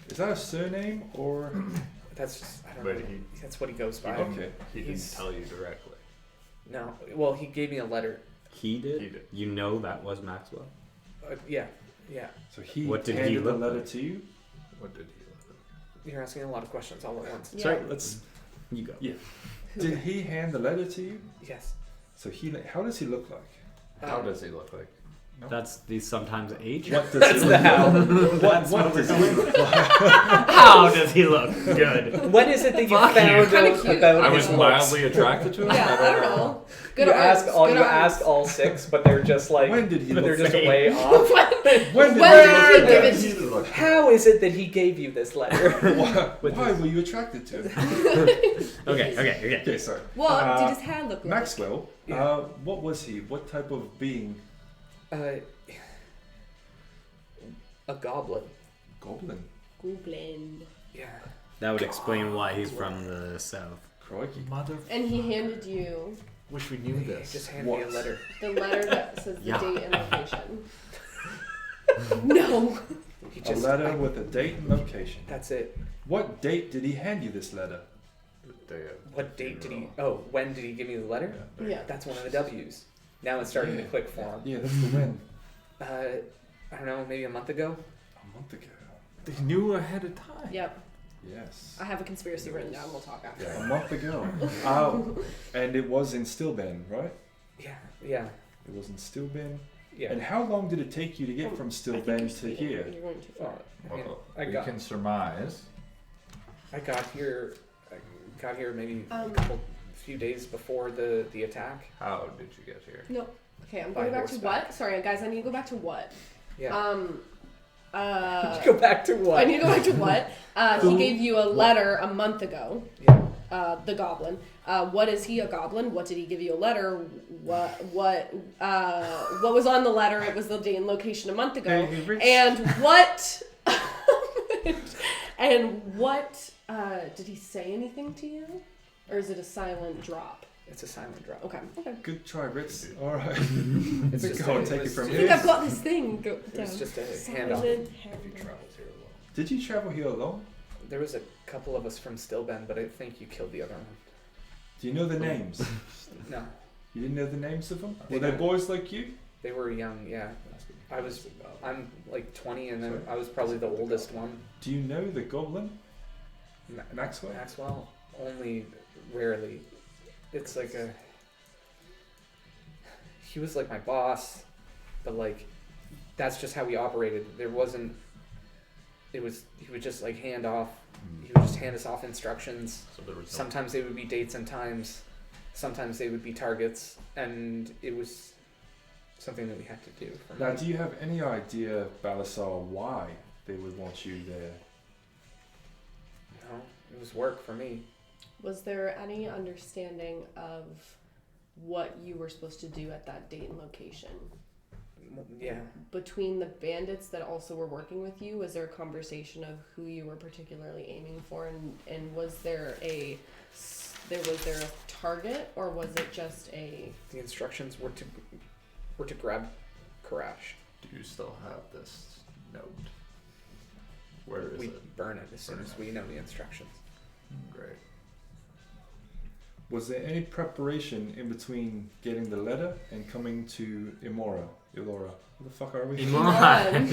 Is that a surname or? That's just, I don't But know. he- That's what he goes by. Okay. He didn't He's- tell you directly. No. Well, he gave me a letter. He did? He did. You know that was Maxwell? Yeah. So he What did he handed the look letter like? to you? What did he You're asking a lot of questions all at once. Yeah. Sorry, let's. You go. Yeah. Did he hand the letter to you? Yes. So how does he look like? How does he look like? No? That's the sometimes H. What does That's he the look how. What does he look like? How does he look? Good. What is it that you Fuck found you. Kinda out cute. about I his was looks? mildly attracted to him. Yeah, I don't know. Good you arms. ask all good you arms. ask all 6, but they're just like When did he but they're look just like? way off. When When did he give it He to did look- How is it that he gave you this letter? Why were you attracted to him? Okay. Okay, sorry. What did his hair look like? Maxwell, Yeah. what was he? What type of being? A goblin. Goblin. Goblin. Yeah. That would explain why he's from the south. Crikey. Mother. And he handed you Wish we knew He this. just handed me a What? letter. the letter that says the Yeah. date and location. No. He A just, letter with a date and location. That's it. What date did he hand you this letter? What date did he? Oh, when did he give me the letter? Yeah. That's one of the W's. Now it's starting to Yeah. click for him. Yeah, that's the when. I don't know, maybe a month ago. A month ago. They knew ahead of time. Yep. Yes. I have a conspiracy written down. We'll talk after. A month ago. And it was in Stillben, right? Yeah. It was in Stillben. Yeah. And how long did it take you to get from I think you're Stillben to speeding. here? You're going too far. I mean, Well, I we got can surmise. here maybe a Um, few days before the attack. How did you get here? No. Okay, I'm By going back to horseback. what? Sorry, guys. I need to go back to what? Yeah. Uh, Go back to what? I need to go back to what? He gave you a letter a month ago. Yeah. The goblin. What is he, a goblin? What did he give you a letter? What was on the letter? It was the date and location a month ago. Hey, Rich. And what? and what? Did he say anything to you, or is it a silent drop? It's a silent drop. Okay. Okay. Good try, Ritz. All right. It's just Go a- and take it was from I just- think here. I've got this thing. Go It was down. just a Silent handoff. handoff. Did you travel here alone? There was a couple of us from Stillben, but I think you killed the other one. Do you know the names? No, You didn't know the names of them? They Were they don't. boys like you? they were young. Yeah, I'm like 20, and then I was probably the oldest one. Do you know the goblin? Maxwell? Maxwell only rarely. It's like he was like my boss, but like that's just how he operated. There wasn't. He would just like hand off. He would just hand us off instructions. So there was no Sometimes they would be dates and times. Sometimes they would be targets, and it was something that we had to do. For Now, me. do you have any idea, Balasar, why they would want you there? No. was work for me. Was there any understanding of what you were supposed to do at that date and location? Yeah. Between the bandits that also were working with you, was there a conversation of who you were particularly aiming for, and was there a target, or was it just a? The instructions were to grab Karash. Do you still have this note? Where is We it? burn it as soon as we know the instructions. Great. Was there any preparation in between getting the letter and coming to Ilora? Where the fuck are we? Iman.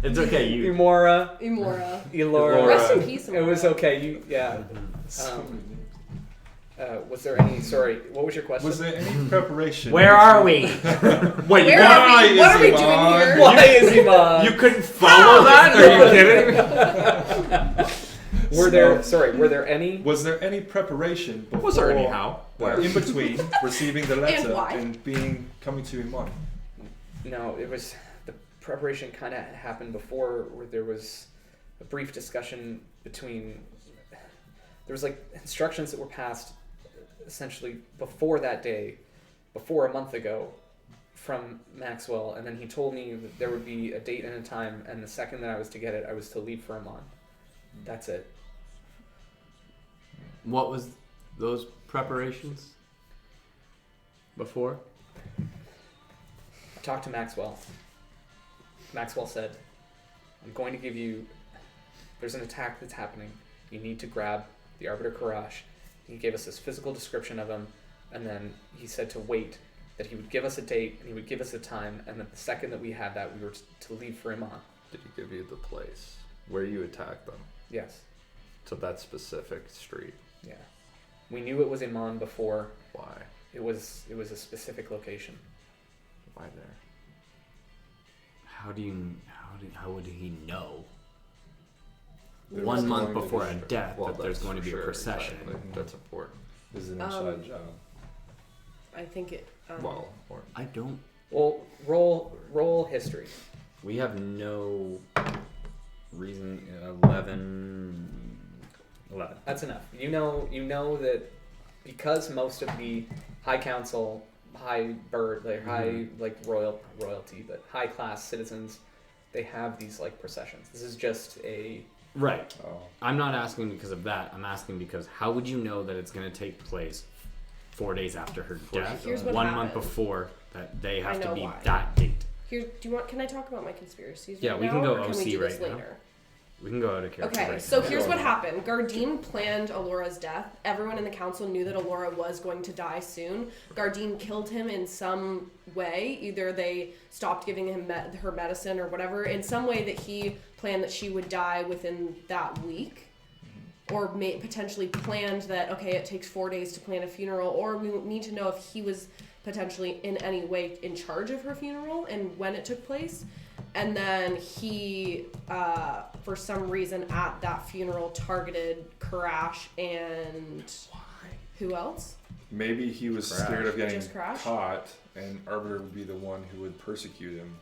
It's okay. You. Imora. Elora. Rest in peace, Elora. It was okay. You yeah. So many names. Was there any? Sorry, what was your question? Was there any preparation? Where are we? Wait. Where are we? What are we doing here? Why is Iman? You couldn't follow that? Are you kidding? Were there any? Was there any preparation before? Was there anyhow? In between receiving the letter why? and coming to Iman? No, it was the preparation kind of happened before, where there was a brief discussion between. There was like instructions that were passed, essentially before that day, before a month ago, from Maxwell, and then he told me that there would be a date and a time, and the second that I was to get it, I was to leave for Amman. That's it. What was those preparations? Before? I talked to Maxwell. Maxwell said, I'm going to give you... There's an attack that's happening. You need to grab the Arbiter Karash. He gave us this physical description of him, and then he said to wait, that he would give us a date, and he would give us a time, and that the second that we had that, we were to leave for Iman. Did he give you the place where you attacked them? Yes. To that specific street? Yeah. We knew it was Iman before. Why? It was a specific location. Why there? How would he know? There 1 was month going to before be- a death Well, that there's that's going to be for a sure, procession. exactly. That's important. This is an inside job. I think it. Well, important. I don't. Well, roll history. We have no reason. 11. That's enough. You know that because most of the High Council, high bird, like high like royalty, but high class citizens, they have these like processions. This is just a Right. Oh. I'm not asking because of that. I'm asking because how would you know that it's going to take place 4 days after her death? Here's what 1 month happened. before that they have I to know be why. that date. Here, can I talk about my conspiracies? Yeah, right we now, can go or can OC we do this right now. later? We can go out of character. Okay, right so now. here's what happened. Gardine planned Alora's death. Everyone in the council knew that Alora was going to die soon. Gardine killed him in some way. Either they stopped giving him her medicine or whatever. In some way that he planned that she would die within that week. Or potentially planned that, okay, it takes 4 days to plan a funeral. Or we need to know if he was potentially in any way in charge of her funeral and when it took place. And then he, for some reason at that funeral, targeted Karash and who else? Maybe he was Crash. scared of getting Just Crash? caught, and Arbiter would be the one who would persecute him.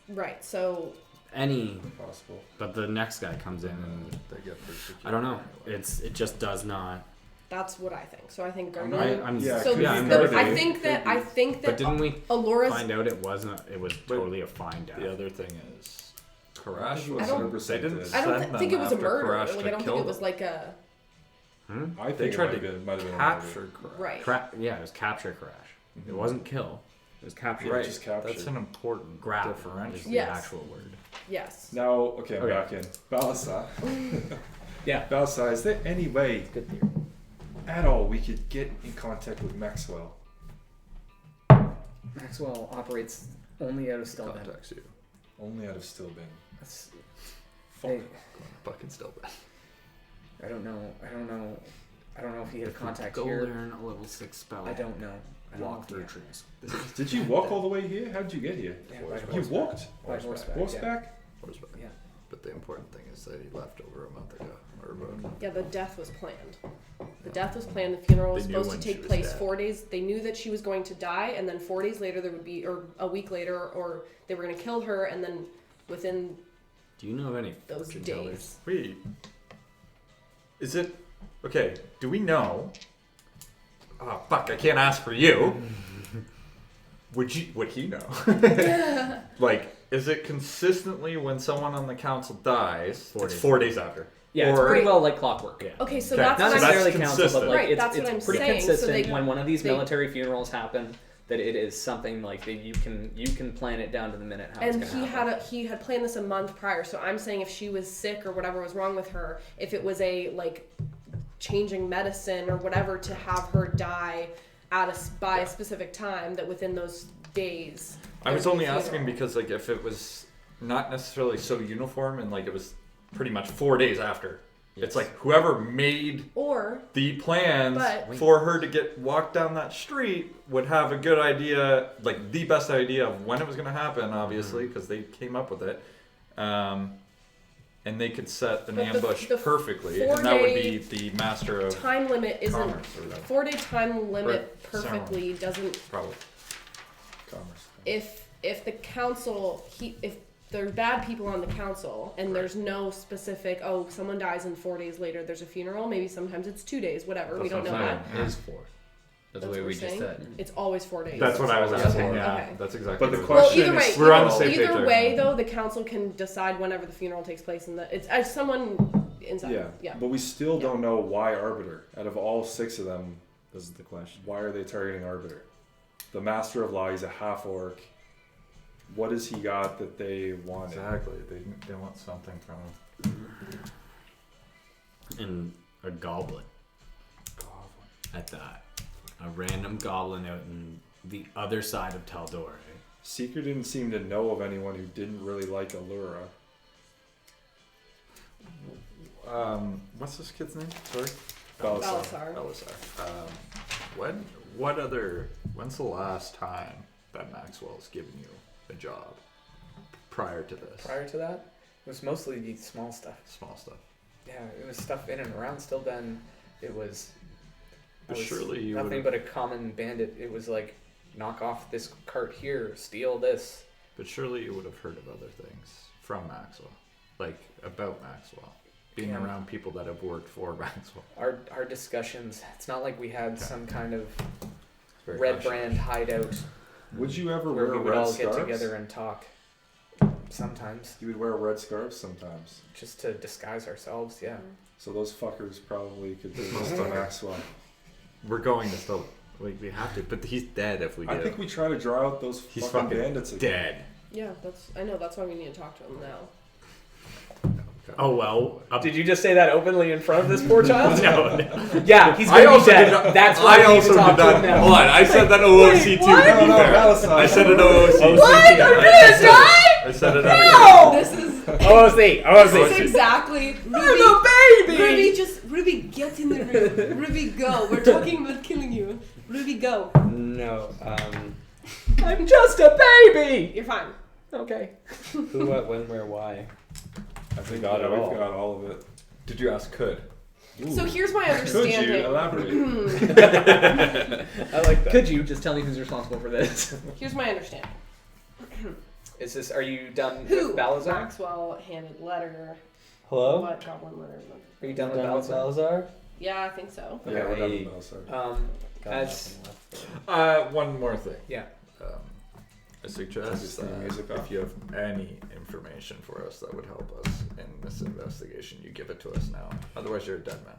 Right, so Any, Possible. but the next guy comes in and They get persecuted. I don't know. anyway. It just does not. that's what I think. So I think I'm Gardine... not- I'm yeah, so could yeah, be I'm Gardine. I think But that didn't we Alora's... find out it wasn't? It was totally a fine death. The other thing is, Karash He was. I don't- They didn't. I don't send think them it was a after murder. Karash Like, to I don't think kill it was them. like a... Hmm? I They think tried it to might have been capture Karash. Right. Yeah, it was capture crash. It wasn't kill. It was capture. Right. just captured. That's an important Grab is differential. the Yes. actual word. Yes. Now, okay, I'm back in. Balasa. Yeah. Balasa, is there any way Good theory. at all we could get in contact with Maxwell? Maxwell operates only out of Stillben. Contacts you. Only out of Stillben. That's, Fuck. hey, Fucking still bad. I don't know if he had contact Go here. learn a level 6 spell. I don't know. I don't know Walk if through he- trees. Did you walk all the way here? How did you get here? Yeah, by You horseback. walked? By horseback. Horseback? Horseback. Yeah. But the important thing is that he left over a month ago. Or about. Yeah, the death was planned. The death was planned. The funeral was They knew supposed to when she take was place dead. 4 days. They knew that she was going to die, and then 4 days later there would be, or a week later, or they were going to kill her, and then within Do you know of any those fortune days. tellers? Wait. Is it okay? Do we know? Oh fuck! I can't ask for you. Would he know? Like, is it consistently when someone on the council dies? It's 4 days after. Yeah, it's Or- pretty well like clockwork. Yeah. Okay, so Okay, that's Not what so I'm necessarily that's council, but consistent. like Right, it's, that's what it's I'm pretty saying. So consistent they- when one of these they- military funerals happen. That it is something like that you can plan it down to the minute how and it's gonna happen. he had planned this a month prior. So I'm saying if she was sick or whatever was wrong with her, if it was a like changing medicine or whatever to have her die by a specific time, that within those days. I was there would only be a asking funeral. because like if it was not necessarily so uniform and like it was pretty much 4 days after. It's like whoever made Or the plans But- for her to get walked down that street would have a good idea, like the best idea of when it was going to happen, obviously, because they came up with it. And they could set an But the- ambush the perfectly, and that would be 4-day the master of time limit isn't commerce or whatever. 4-day time limit Or perfectly doesn't. Probably. Commerce. If the council if there are bad people on the council and there's no specific someone dies and 4 days later there's a funeral, maybe sometimes it's 2 days, whatever, we That's don't know what I'm that. saying. It is 4. That's the way what we we're just saying? said. It's always 4 days. That's what I was Okay, asking. Yeah, okay. that's exactly. But the what it Well, was. question either way, is- We're on the same page either there. way though, the council can decide whenever the funeral takes place, and it's as someone inside. Yeah. But we still Yeah. don't know why Arbiter. Out of all 6 of them, This is the question. why are they targeting Arbiter? The Master of Law, he's a half orc. What has he got that they want? Exactly. They want something from him. And a goblin at that. A random goblin out in the other side of Taldor. Seeker didn't seem to know of anyone who didn't really like Allura. What's this kid's name? Sorry. Balasar. Belisar. When's the last time that Maxwell's given you a job prior to this? Prior to that, it was mostly the small stuff. Small stuff. Yeah, it was stuff in and around Still Ben. It was. I But was surely you nothing would've- but a common bandit. It was like knock off this cart here, steal this. But surely you would have heard of other things from Maxwell, like about Maxwell, being Yeah. around people that have worked for Maxwell. Our discussions. It's not like we had some kind of Very red hush. brand hideout Would you ever where wear we would red all scarves? get together and talk. Sometimes, You would wear red scarves sometimes. just to disguise ourselves. Yeah. So those fuckers probably could do this to Maxwell. We're going to still. We have to, but he's dead if we do. I think we try to draw out those He's fucking fucking bandits again. dead. Yeah, I know. That's why we need to talk to him now. Oh well. Did you just say that openly in front of this poor child? No, no. Yeah, he's I gonna be also dead. did not. That's why I we need also to talk did to not. him now. Hold on, I said that OOC too. what? To be fair. Balasar. I said it OOC. What? I'm gonna die? I said it out. This is OOC. This is exactly I'm a baby. Ruby, get in the room. Ruby, go. We're talking about killing you. Ruby, go. No. I'm just a baby. You're fine. Okay. Who, what, when, where, why? I think got it we've all. got all of it. Did you ask? Could. So here's my Could you understanding. elaborate? I like that. Could you just tell me who's responsible for this? Here's my understanding. Is this? Are you done Who? with Balazar? Maxwell handed letter. Hello? What goblin letter? Are you done with Done with Balazar? Salazar? Yeah, I think so. Yeah, we're done Hey. with Balasar. Got As nothing left. One more thing. yeah. I suggest Obviously, music if off. you have any information for us that would help us in this investigation, you give it to us now. Otherwise, you're a dead man.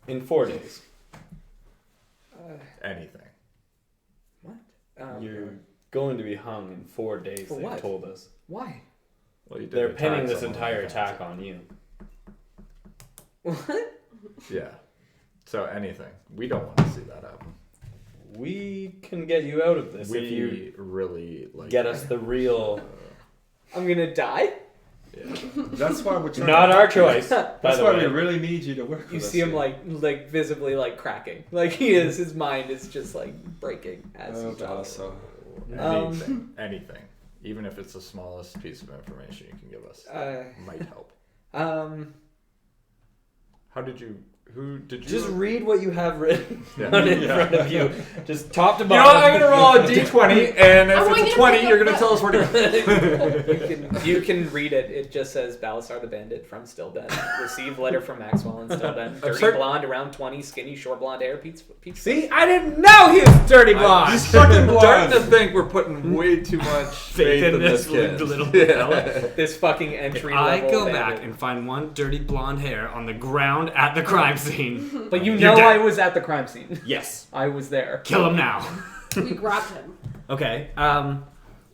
In 4 days. Anything. What? You're going to be hung in 4 days, For they've what? told us. Why? Well, you did They're attack pinning this someone entire with a attack pencil. on you. What? Yeah. So anything. We don't want to see that happen. We can get you out of this if you We really like. get us the real... I'm gonna die. Yeah. That's why we're trying. Not our choice, by That's the why way. we really need you to work with You us see him here. like visibly like cracking. Like he is. His mind is just like breaking as Oh, he talks. Balasar. Anything. Anything. Even if it's the smallest piece of information you can give us. Might help. Um. How did you? Who did you? Just read what you have written Yeah. down in front of you. Just top to You know what? bottom. I'm gonna roll a d20, and I if want it's you a to 20, pick you're up gonna tell us where to go. You can read it. It just says Balasar the Bandit from Stillben. Receive letter from Maxwell and Stillben. Dirty sorry. blonde, around 20, skinny, short blonde hair. Peach. See, I didn't know he was dirty blonde. He's fucking I'm starting blind. to think we're putting way too much faith in this kid. little Yeah. fella. This fucking If entry I level. go bandit. back and find one dirty blonde hair on the ground at the crime scene, But you You're know dead. I was at the crime scene. yes, I was there. kill him now. We grabbed him. Okay.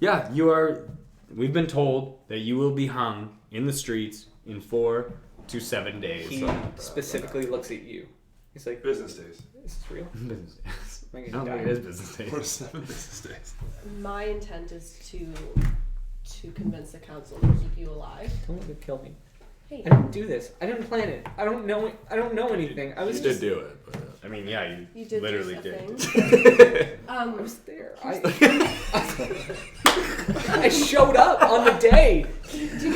Yeah, you are. We've been told that you will be hung in the streets in 4 to 7 days. He specifically looks at you. He's like, Business days. "Is this real?" Business days. Am I I gonna don't think die? it is business days. 4 to 7 business days. My intent is to convince the council to keep you alive. Don't let it kill me. Hey, I didn't do this. I didn't plan it. I don't know anything. I was You just did do it. But, I mean, yeah, you, you did literally do did. something. I was there. I showed up on the day.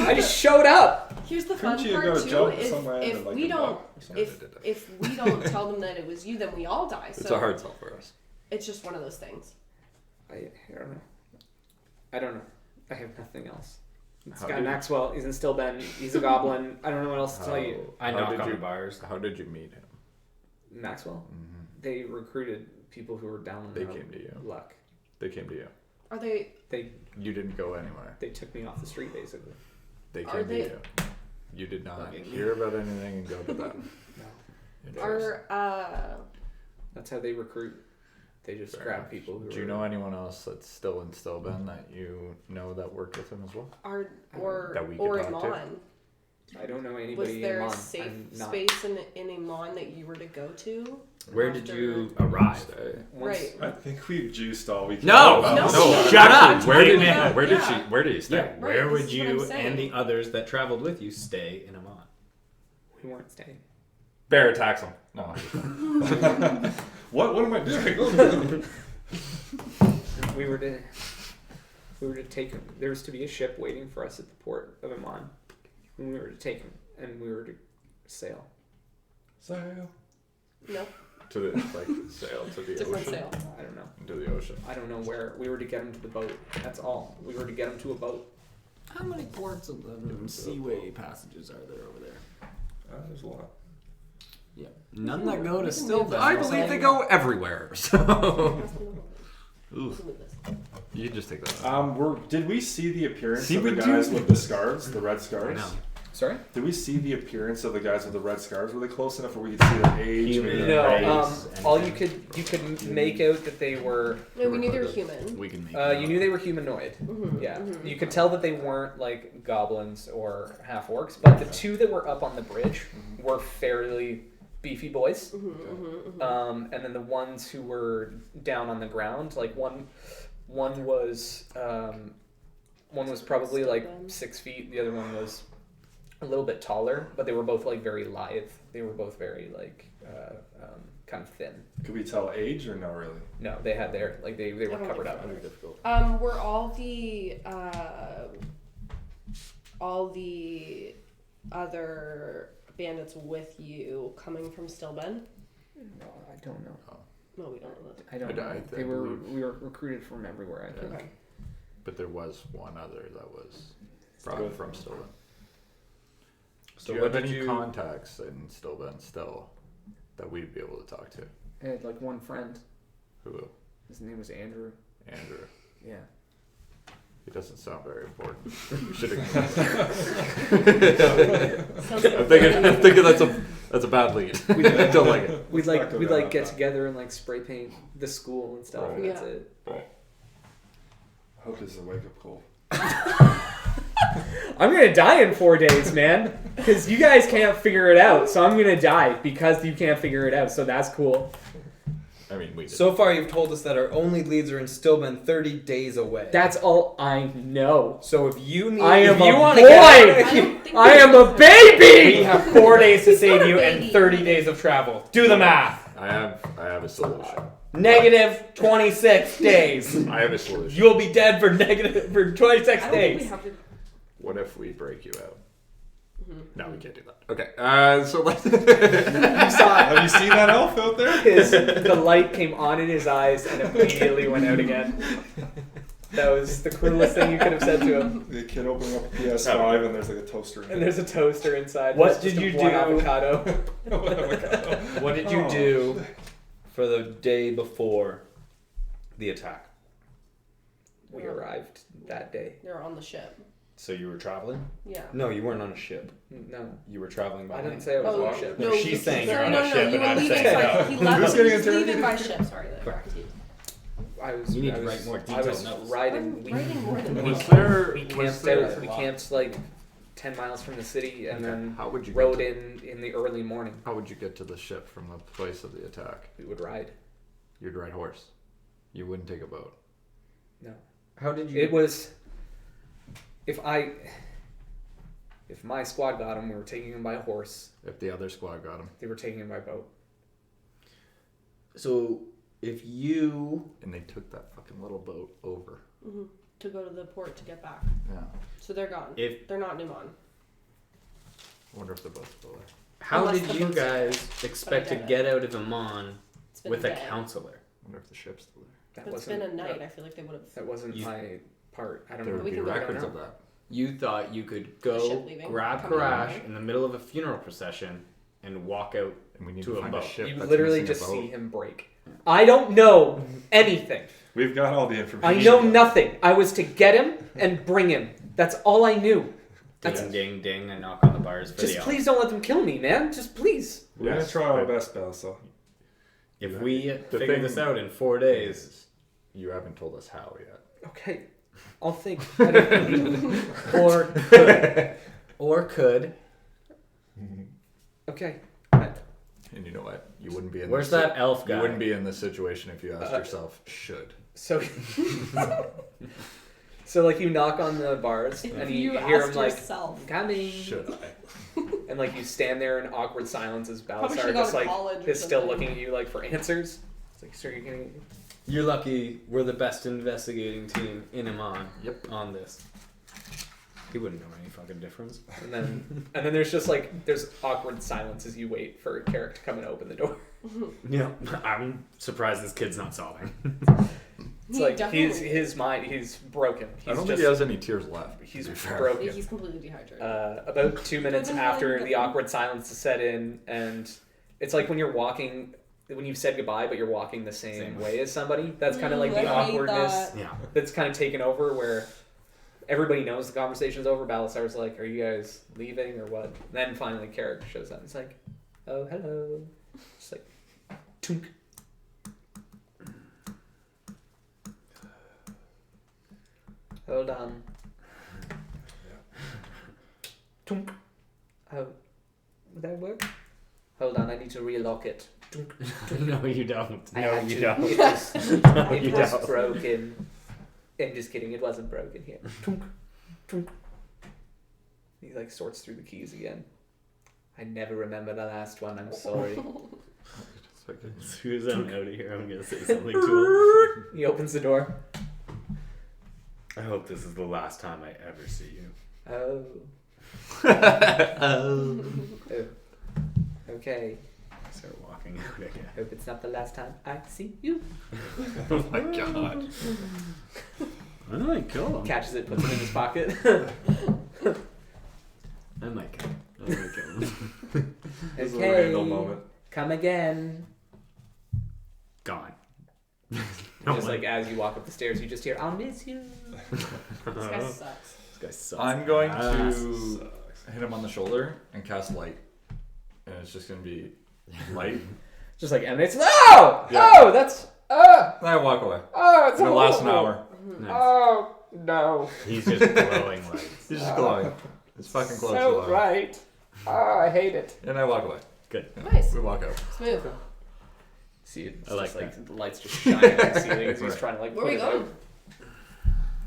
I just showed up. Here's the fun Couldn't you part go too. jump somewhere If and, like, we a don't, rock or something? if we don't tell them that it was you, then we all die. So it's a hard sell for us. it's just one of those things. I don't know. I don't know. I have nothing else. This How guy did- Maxwell, he's in Stillben. He's a goblin. I don't know what else to tell you. I How knock did on you- the bars. How did you meet him? Maxwell. Mm-hmm. They recruited people who were down on They their came to you. luck. They came to you. Are they? You didn't go anywhere. They took me off the street basically. They Are came to they- you. You did not Okay. hear about anything and go to them. No. Are That's how they recruit. They just Fair grab enough. people who Do you are- know anyone else that's still in Stillben that you know that worked with him as well? or That we could or talk to? Amon? I don't know anybody Was there in a Mon. safe I'm not. space in Amon that you were to go to? Where did after- you arrive? Stay. Once- Right. I think we've juiced all we can. No! about No, this. Shut up! Where did Yeah. where did Yeah. she where did you stay? Yeah, Right, where this would is what you I'm saying. and the others that traveled with you stay in Amon? We weren't staying. Bear attacks him. No. What am I doing? We were to take him. There was to be a ship waiting for us at the port of Amman. And we were to take him, and we were to sail. Sail. No, To the sail to the different ocean. sail. I don't know. Into the ocean. I don't know where. We were to get him to the boat. That's all. We were to get him to a boat. How many ports of the seaway passages are there over there? There's a lot. Yeah, none that go to We can still. move this. I believe they go everywhere. So Oof. Move this. you can just take that. Did we see the appearance See, of the we guys do. with the scarves, the red I scarves? know. Sorry. Did we see the appearance of the guys with the red scarves? Were they close enough where we could see their age? Human. maybe No. their Race, race? All you could make out that they were. No, we knew they were human. We can make. You knew they were humanoid. Mhm, Yeah, mhm. you could tell that they weren't like goblins or half orcs, but the two that were up on the bridge were fairly beefy boys. And then the ones who were down on the ground, like one was probably like 6 feet. The other one was a little bit taller, but they were both like very lithe. They were both very like kind of thin. Could we tell age or no? Really? No, they had their like they were I don't covered think up. so. Very difficult. Were all the other bandits with you coming from Stillben? No, I don't know. No, we don't know that. I don't I know. believe- We were recruited from everywhere. I think. Okay. But there was one other that was brought from Stillben. So Do you what have did any you? contacts in Stillben still that we'd be able to talk to? I had like one friend. Who? His name was Andrew. Andrew. Yeah. He doesn't sound very important. We should have. Sounds like I'm thinking that's a bad lead. I don't like it. We'd Let's not go we'd down like get that together and like spray paint the school and stuff. And Right. that's Yeah. it. I hope this is a wake up call. I'm gonna die in 4 days, man, because you guys can't figure it out. So I'm gonna die because you can't figure it out. So that's cool. I mean, we did. So far, you've told us that our only leads are in Stillben 30 days away. That's all I know. So if you need, I am if you a want boy. to get I out, don't think I am a we baby. have 4 days to save you and Baby. 30 days of travel. Do the math. I have a solution. Negative 26 days. I have a solution. You'll be dead for 26 I don't think we days. have to. What if we break you out? No, we can't do that. Okay, so let's. You saw Have you seen that elf out there? the light came on in his eyes and immediately went out again. That was the cruelest thing you could have said to him. The kid opening up a PS5 and there's like a toaster in And it. there's a toaster inside. What There's did just you one do? avocado. What did you do for the day before the attack? We arrived that day. They're on the ship. So you were traveling? Yeah. No, you weren't on a ship. No, You were traveling by I didn't land. say I was Oh, on a ship. No, she's saying no, you're on no, a no, ship you and were I'm leaving saying by, no. he left. Who's He getting was interrogated? leaving by ship. Sorry, the correct team. I was. You need I to was, write more I detailed was notes. riding. I'm writing more than Was that. there? We Was camped there? out. We camped like 10 miles from the city, and then How would you rode get to, in the early morning. How would you get to the ship from the place of the attack? We would ride. You'd ride horse. You wouldn't take a boat. No. How did you? It was. If my squad got him, we were taking him by horse. If the other squad got him, They were taking him by boat. So if you and they took that fucking little boat over. To go to the port to get back. Yeah. So they're gone. If They're not Numan. I wonder if they're both still there. how Unless did the you boats are guys expect to get it. get out of Amon It's been with a day. counselor? I wonder if the ship's still there. That But it's wasn't been a night. That, I feel like they would have. that wasn't You- my part. I don't There know. would We be can go records down. of that. You thought you could The go ship leaving, grab coming Karash out. in the middle of a funeral procession and walk out. And we need To to a find boat. a ship You that's literally missing a just boat. see him break. I don't know anything. We've got all the information. I know nothing. I was to get him and bring him. That's all I knew. That's Ding, ding, ding. I knock on the bars for just the please don't let them kill me, man. Just please. We're gonna try our best, Belsa. If we The figure thing this out in 4 days, is, you haven't told us how yet. Okay, I'll think. I don't- or could. okay. And you know what? You wouldn't be in. Where's this that elf guy? You wouldn't be in this situation if you asked yourself, should. So, so like you knock on the bars and you hear him like yourself. coming, Should I? and like you stand there in awkward silence as Probably Balasar should've just gone to like college or is still something. looking at you like for answers. It's like, sir, you're getting. You're lucky we're the best investigating team in Amon Yep. on this. He wouldn't know any fucking difference. And then there's just like there's awkward silence as you wait for Carrick to come and open the door. Yeah, I'm surprised this kid's not sobbing. It's He like definitely- his mind, he's broken. He's I don't just think he has any tears left. he's to be fair. broken. Yeah, he's completely dehydrated. About 2 minutes after the awkward silence is set in, and it's like when you're walking, when you've said goodbye, but you're walking the same way as somebody. That's kind of like the I hate awkwardness that. Yeah. that's kind of taken over, where everybody knows the conversation's over. Balasar's like, "Are you guys leaving or what?" And then finally, Carrick shows up. It's like, "Oh, hello." It's like, tunk. Hold on. Tunk. Oh, would that work? Hold on, I need to relock it. Tunk. No, you don't. I No, had you to. don't. It was, it You was don't. broken. I'm just kidding. It wasn't broken here. Tunk, tunk. He like sorts through the keys again. I never remember the last one. I'm sorry. As soon as I'm out of here, I'm gonna say something to him. He opens the door. I hope this is the last time I ever see you. Oh. Oh. Oh. Okay. Start walking out again. Hope it's not the last time I see you. Oh my god. I might kill him. Catches it, puts it in his pocket. I might kill him. I might kill him. This is a Randall moment. Come again. Gone. Just like as you walk up the stairs, you just hear, "I'll miss you." This guy sucks. This guy sucks. I'm going ass. to hit him on the shoulder and cast light. And it's just going to be light. Just like emanates. Oh! Yeah. Oh, that's. And I walk away. Oh, it's It'll last an horrible. hour. Nice. Oh, no. He's just glowing lights. He's just glowing. It's fucking close to So glowing. bright. Oh, I hate it. And I walk away. Good. Nice. We walk out. Smooth. See, it's I like just like that. the lights just shining on the ceiling as he's Right. trying to like Where put we it going? out.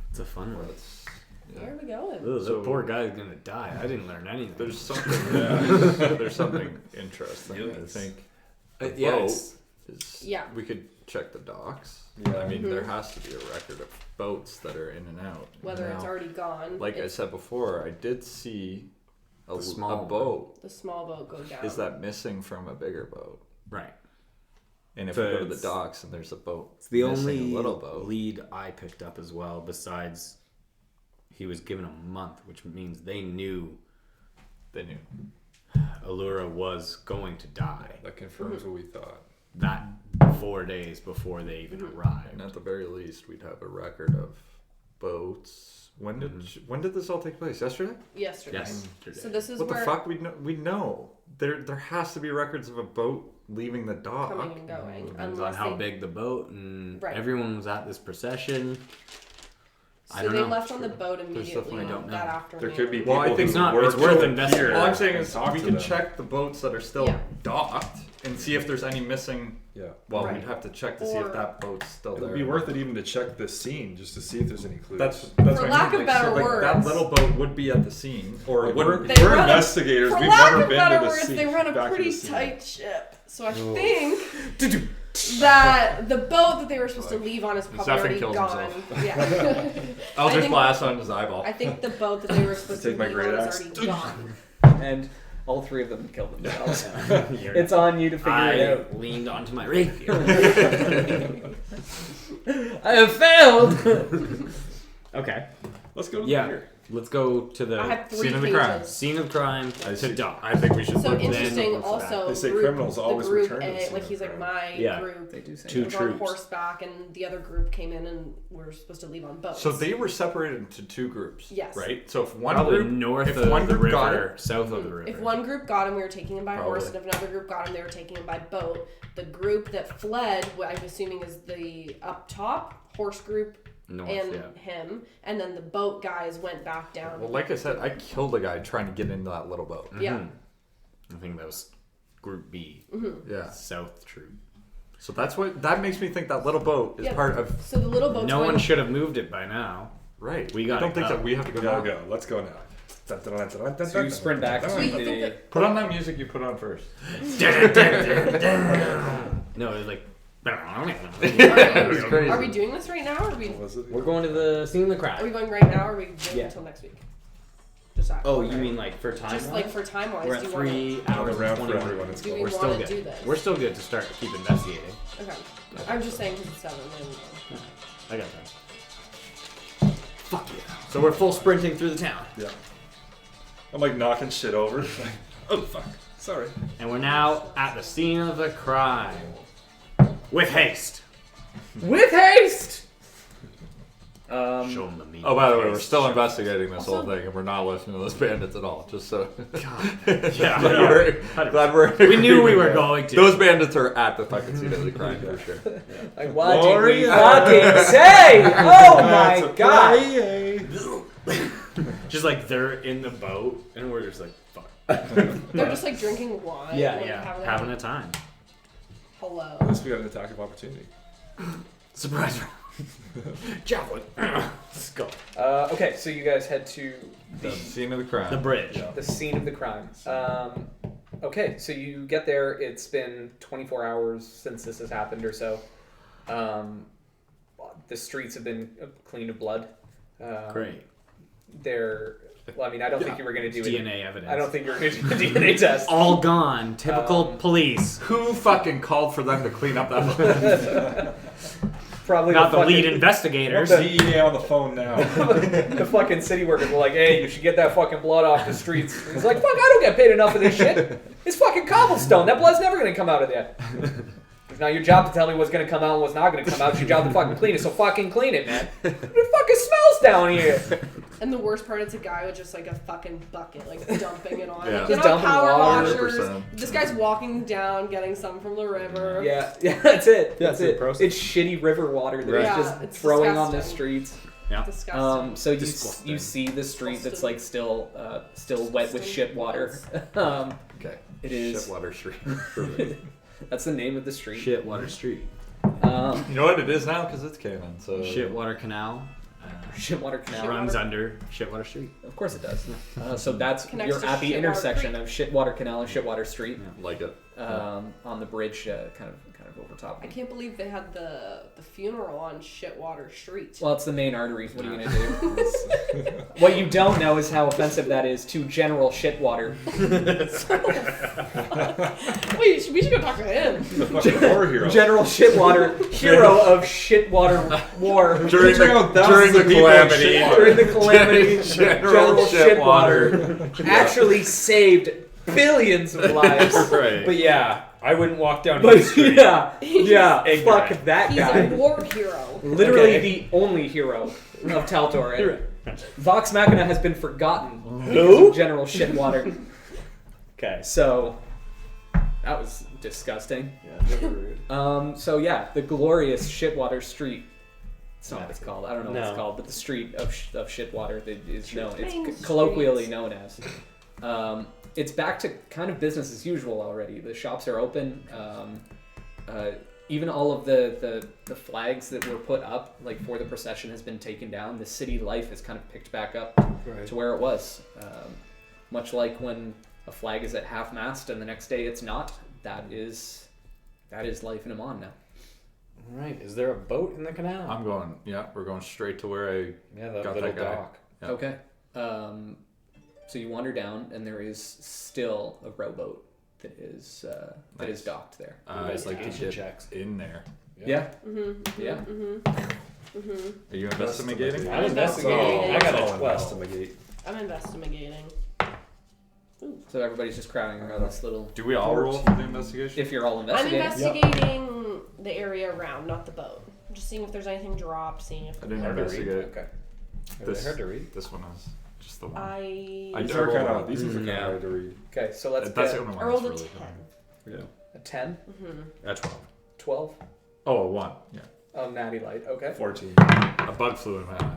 It's a fun one. That's, Where yeah. are we going? Ugh, So- that poor guy's gonna die. I didn't learn anything. There's something. There's something interesting. I Yes. think. Yeah, boat it's- is. Yeah. We could check the docks. Yeah. I mean, there has to be a record of boats that are in and out. Whether it's Now, already gone. like I it's- said before, I did see a small boat The small boat go down. is that missing from a bigger boat. Right. And if So we go to the it's- docks and there's a boat, It's the missing only a little boat. lead I picked up as well, besides he was given a month, which means they knew They knew. Allura was going to die That confirms what we thought. that 4 days before they even arrived. And at the very least, we'd have a record of boats. When did this all take place? Yesterday? Yesterday. Yes. So this is What where the fuck? We know. There has to be records of a boat leaving the dock. coming and going. Depends on Unless how they, big the boat, and Right. everyone was at this procession. I So don't they know. left on the boat There's immediately definitely don't that know. afternoon. There could be Well, I people think who it's not- work it's worth here investigating. All I'm saying and is talk we to can them. check the boats that are still Yeah. docked and see if there's any missing. Yeah. Well, Right. we'd have to check to see Or- if that boat's still It there. would be worth it even to check the scene just to see if there's any clues. That's For what I lack mean. of better so, like, that words. little boat would be at the scene, or it we're, wouldn't. They we're run a- investigators. For We've lack never of been better to the words, scene. they run a back to the pretty scene. tight ship. So I Oh. think that the boat that they were supposed to leave on is probably Zephyr already kills gone. himself. Yeah. I'll I just think- blast on his eyeball. I think the boat that they were supposed to Take my leave great on axe. is already gone. And all three of them killed themselves. You're- It's on you to figure I it out. leaned onto my rapier. I have failed. Okay. Let's go to Yeah. the pier. Let's go to I the have 3 Scene of the pages. crime. scene of crime to dock. I think we should So look interesting. look for that. Also, They say group, criminals always the group return to the A, scene like of he's like crime. my Yeah. group They do say Two was that. on troops. horseback, and the other group came in and were supposed to leave on boats. So they were separated into 2 groups. Yes. Right. So if one Probably group, north if of one the group got river, south of the river. If one group got him, we were taking him by horse, and Probably. if another group got him, they were taking him by boat. The group that fled, what I'm assuming is the up top horse group North, and yeah. him, and then the boat guys went back down. well, like I said, I killed a guy trying to get into that little boat. Yeah. Mhm. I think that was Group B, Yeah. South Troop. So that makes me think that little boat is Yeah. part of. So the little boat's No going one should have moved it by now. Right. We I gotta don't think go. that we have to go. We gotta now. go. Let's go now. So you sprint back to Wait, you think the. that- Put on that music you put on first. No, it was like. It was crazy. Are we doing this right now, or are we? What was it? We're going to the scene of the Are crime. we going right now, or are we waiting Yeah. until next week? Just Oh, you mean like for time? just like for time wise? We're do at you want 3 to? hours Around and for 21. everyone, it's Do called. we We're still want good. to do this? We're still good to start to keep investigating. Okay. I'm just saying because it's 7. And, I got that. Fuck yeah. So we're full sprinting through the town. Yeah. I'm like knocking shit over. Like, oh fuck. Sorry. And we're now at the scene of the crime. With haste. With haste! Show them the meat. Oh, by the way, we're Haste. still investigating this whole Also- thing, and we're not listening to those bandits at all. Just so. Yeah. Glad we're. We knew we were going to. Those bandits are at the fucking scene of the crime for sure. Like, what did we Gloria. fucking say? Oh my god! Just like they're in the boat, and we're just like, fuck. they're just like drinking wine. Yeah, and yeah. having Having a time. hello. Unless we got an attack of opportunity. Surprise round. Javelin. Let's go. Okay, so you guys head to The scene of the crime. The bridge. the scene of the crime. Okay, so you get there. It's been 24 hours since this has happened or so. The streets have been clean of blood. Great. They're. Well, I mean, I don't think you were going to do it. DNA evidence. I don't think you were going to do a DNA test. All gone. Typical police. Who fucking called for them to clean up that? Probably Not the fucking, lead investigators. DEA on the phone now. The fucking city workers were like, "Hey, you should get that fucking blood off the streets." He's like, "Fuck, I don't get paid enough for this shit. It's fucking cobblestone. That blood's never going to come out of there." It's not your job to tell me what's going to come out and what's not going to come out. It's your job to fucking clean it. So fucking clean it, man. It fucking smells down here. And the worst part, it's a guy with just like a fucking bucket, like dumping it on. Yeah. Like, you Just know, dumping power water. washers. 100%. This guy's walking down, getting some from the river. Yeah, that's it. Yeah, That's it's the it. process. It's shitty river water that Right. he's Yeah, just it's throwing on the disgusting. streets. Yeah. Disgusting. So Disgusting. you see the street that's Disgusting. like still wet with shit water. Okay. It is. Shitwater Street. That's the name of the street. Shitwater Street. You know what it is now? Because it's canon. So. Shitwater Canal. Shitwater Canal. Runs under Shitwater Street. Of course it does. So that's Connects you're to at the Shitwater intersection Creek. of Shitwater Canal and Shitwater Street, Like it. on the bridge, kind of over top. I can't believe they had the funeral on Shitwater Street. Well, it's the main artery. What are you gonna do? What you don't know is how offensive that is to General Shitwater. Wait, we should go talk to him. The fucking war hero. General Shitwater, hero of Shitwater War. During the calamity. During the calamity, General Shitwater actually saved billions of lives. Right. But yeah, I wouldn't walk down But his street. yeah, Ignorant. fuck that He's guy. a war hero. Literally Okay. the only hero of Taltor. And Vox Machina has been forgotten because Who? of General Shitwater. Okay. So that was disgusting. Yeah, never rude. So yeah, the glorious Shitwater Street. That's not what it's called. I don't know what No. it's called, but the street of Shitwater that is known. Main It's colloquially Street. known as. It's back to kind of business as usual already. The shops are open. Even all of the flags that were put up, like for the procession, has been taken down. The city life has kind of picked back up to where it was. Much like when a flag is at half mast and the next day it's not. That is life in Amman now. All right. Is there a boat in the canal? I'm going. Yeah, we're going straight to where I. yeah, that got little that guy. dock. Yeah. Okay. So you wander down, and there is still a rowboat that is Nice. docked there. I'd like to Investigation get checks. in there. Yeah. Mm-hmm. Yeah. Are you investigating? I'm investigating. I got a 12. Investigate. I'm investigating. So everybody's just crowding around this little. Do we all roll for the investigation? If you're all I'm investigating. investigating the area around, not the boat. I'm just seeing if there's anything dropped, seeing if I didn't Hard to read. investigate. Okay. This, hard to read. this one is just the one. I I These double are kind roll. of these ones are kind of Yeah. hard to read. Okay. So let's That's get the only I one rolled that's a really 10. good. a 10, That's 12. 12. Oh, a 1. Yeah. Oh, natty light. Okay. 14. A bug flew in my eye.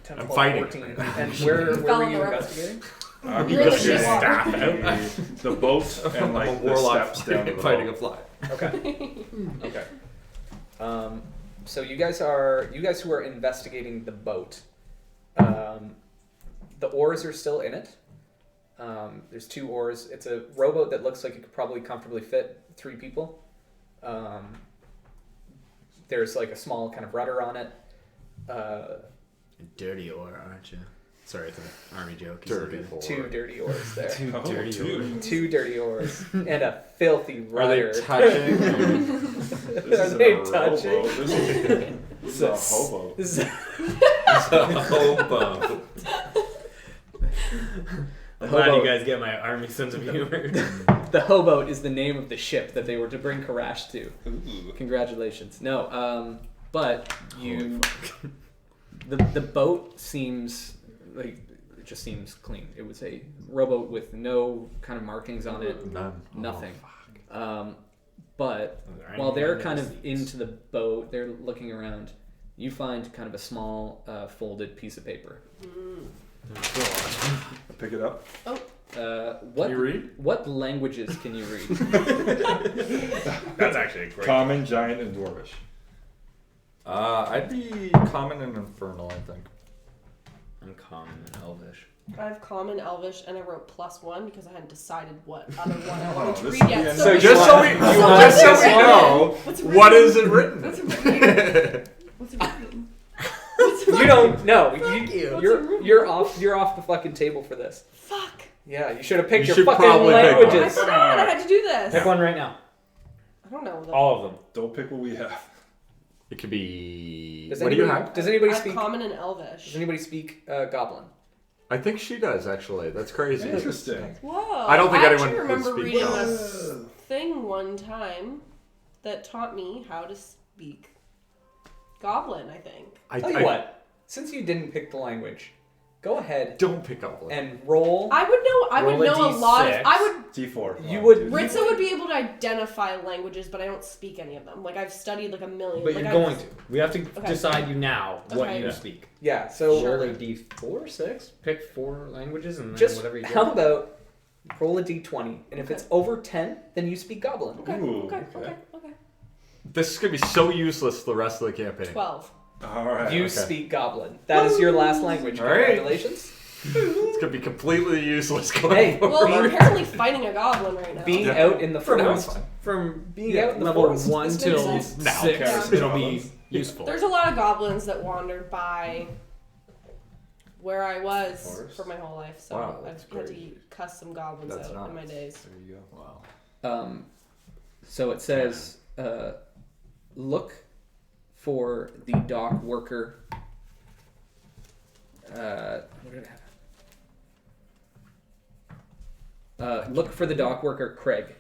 10, I'm 12, fighting. 14. And where Fell were in you the river. investigating? I'm You're the investigating the boat and like the warlock steps down to the fighting a boat. fly. Okay. Okay. So you guys who are investigating the boat. The oars are still in it. There's 2 oars. It's a rowboat that looks like it could probably comfortably fit 3 people. There's like a small kind of rudder on it. Dirty oar, aren't you? Sorry, it's an army joke. It's Dirty okay. oar. 2 dirty oars there. Oh, Dirty dude. 2 dirty oars and a filthy Are they rudder. touching? This Are isn't they a touching? rowboat. This is a hobo. This is- Hobo. I'm glad hobo. you guys get my army sense of humor. The Hoboat is the name of the ship that they were to bring Karash to. Congratulations. No, but you, the boat seems like it just seems clean. It was a rowboat with no kind of markings on it, None. nothing. Oh, But Is there while anything they're under kind the of seats? into the boat, they're looking around. You find kind of a small folded piece of paper. Pick it up. What Can you read? What languages can you read? That's actually a great. Common, giant, and dwarvish. I'd be common and infernal, I think. Uncommon and elvish. I have common, elvish, and I wrote +1 because I hadn't decided what other one I wanted to this read is yet. the end So of Just so we, just so we know, What's what is it written? What's written? What's written? You don't know. you. You're off the fucking table for this. Fuck. Yeah, you should have picked You your should fucking probably pick one. I languages. forgot I had to do this. Pick one right now. I don't know. All of them. Don't pick what we have. It could be. Does What do you anybody, have? does I anybody have speak? common and elvish. Does anybody speak Goblin? I think she does, actually. That's crazy. Interesting. Whoa. I don't think I anyone actually would remember speak reading Goblin. a thing one time that taught me how to speak Goblin, I think. Tell you what, since you didn't pick the language, go ahead Don't pick up one. and roll. I would Roll a know a lot of. D6. I would. D4. You would- Ritza would be able to identify languages, but I don't speak any of them. Like I've studied like a million. But like, you're I've- going to. We have to decide you now what Okay. you Yeah. speak. Yeah. So Sure. Roll a d4, 6. Pick 4 languages and then just whatever you get. how about roll a d20, and if it's over 10, then you speak Goblin. Okay. Ooh, Okay. okay. Okay. Okay. This is going to be so useless the rest of the campaign. 12. All right. You okay. speak Goblin. That is your last language. All right. Congratulations. It's gonna be completely useless going Hey, forward. Well, we're apparently fighting a goblin right now. Being Yeah. out in the For now, forest. it's fine. From being Yeah, out in the level forest. 1 this till makes sense. Now 6, counts. it'll be useful. There's a lot of goblins that wandered by where I was Forest? for my whole life, so Wow, I've that's had to crazy. cuss some goblins That's out in my nuts. days. There you go. Wow. So it says, look for the dock worker. What did I have? Look for the dock worker, Craig.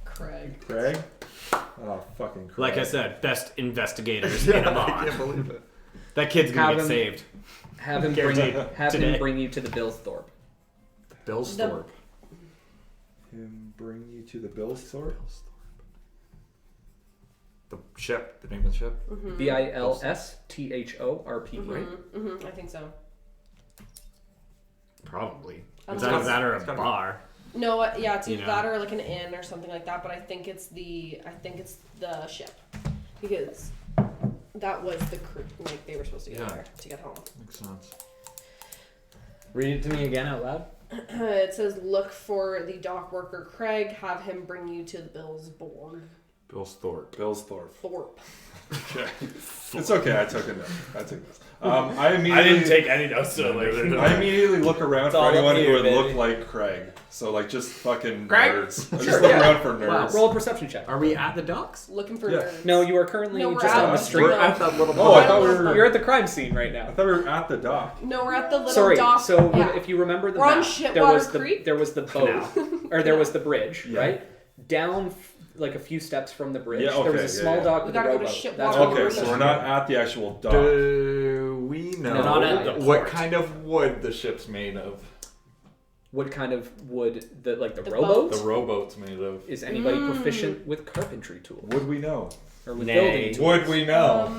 Craig. Craig? Oh, fucking Craig. Like I said, best investigators in a I mod. can't believe it. That kid's gonna Have get him- saved. Have him Guaranteed. have him Today. bring you to the Billsthorpe. Billsthorpe. Him bring you to the Bill's store? The ship. The name of the ship. Mm-hmm. Bilsthorpe, right? I think so. Probably. Unless- It's either that or a It's gotta be- bar. No, yeah, it's You either know. that or like an inn or something like that. But I think it's the ship because that was the crew. Like they were supposed to get Yeah. there to get home. Makes sense. Read it to me again out loud. It says, "Look for the dock worker Craig. Have him bring you to the Billsborg Billsthorpe. Billsthorpe. Thorpe." Okay. It's okay. I took a note. I took this. I immediately. I didn't take any notes, so like. I immediately look around It's for all up anyone to who you, would baby. look like Craig. So like just fucking Craig? nerds. I Sure, just look yeah. around for nerds. Roll a perception check. Are we at the docks? Looking for Yeah. nerds. No, you are currently No, we're just out. on the street. We're at that little. Oh, I thought we were. You're at the crime scene right now. I thought we were at the dock. No, we're at the little Sorry. dock. So yeah. if you remember the We're on map, Shitwater there was Creek? there was the boat, or there was the bridge, Yeah. right? Down like a few steps from the bridge, Yeah, there was okay, a small yeah. dock We with gotta a go to rowboat. Shitwater That's what Okay, we're so at. we're not at the actual dock. Do we know Not at the what port. kind of wood the ship's made of? What kind of wood? The The rowboat? The rowboat's made of. Is anybody proficient with carpentry tools Would we know? or with Nay. building tools? Would we know?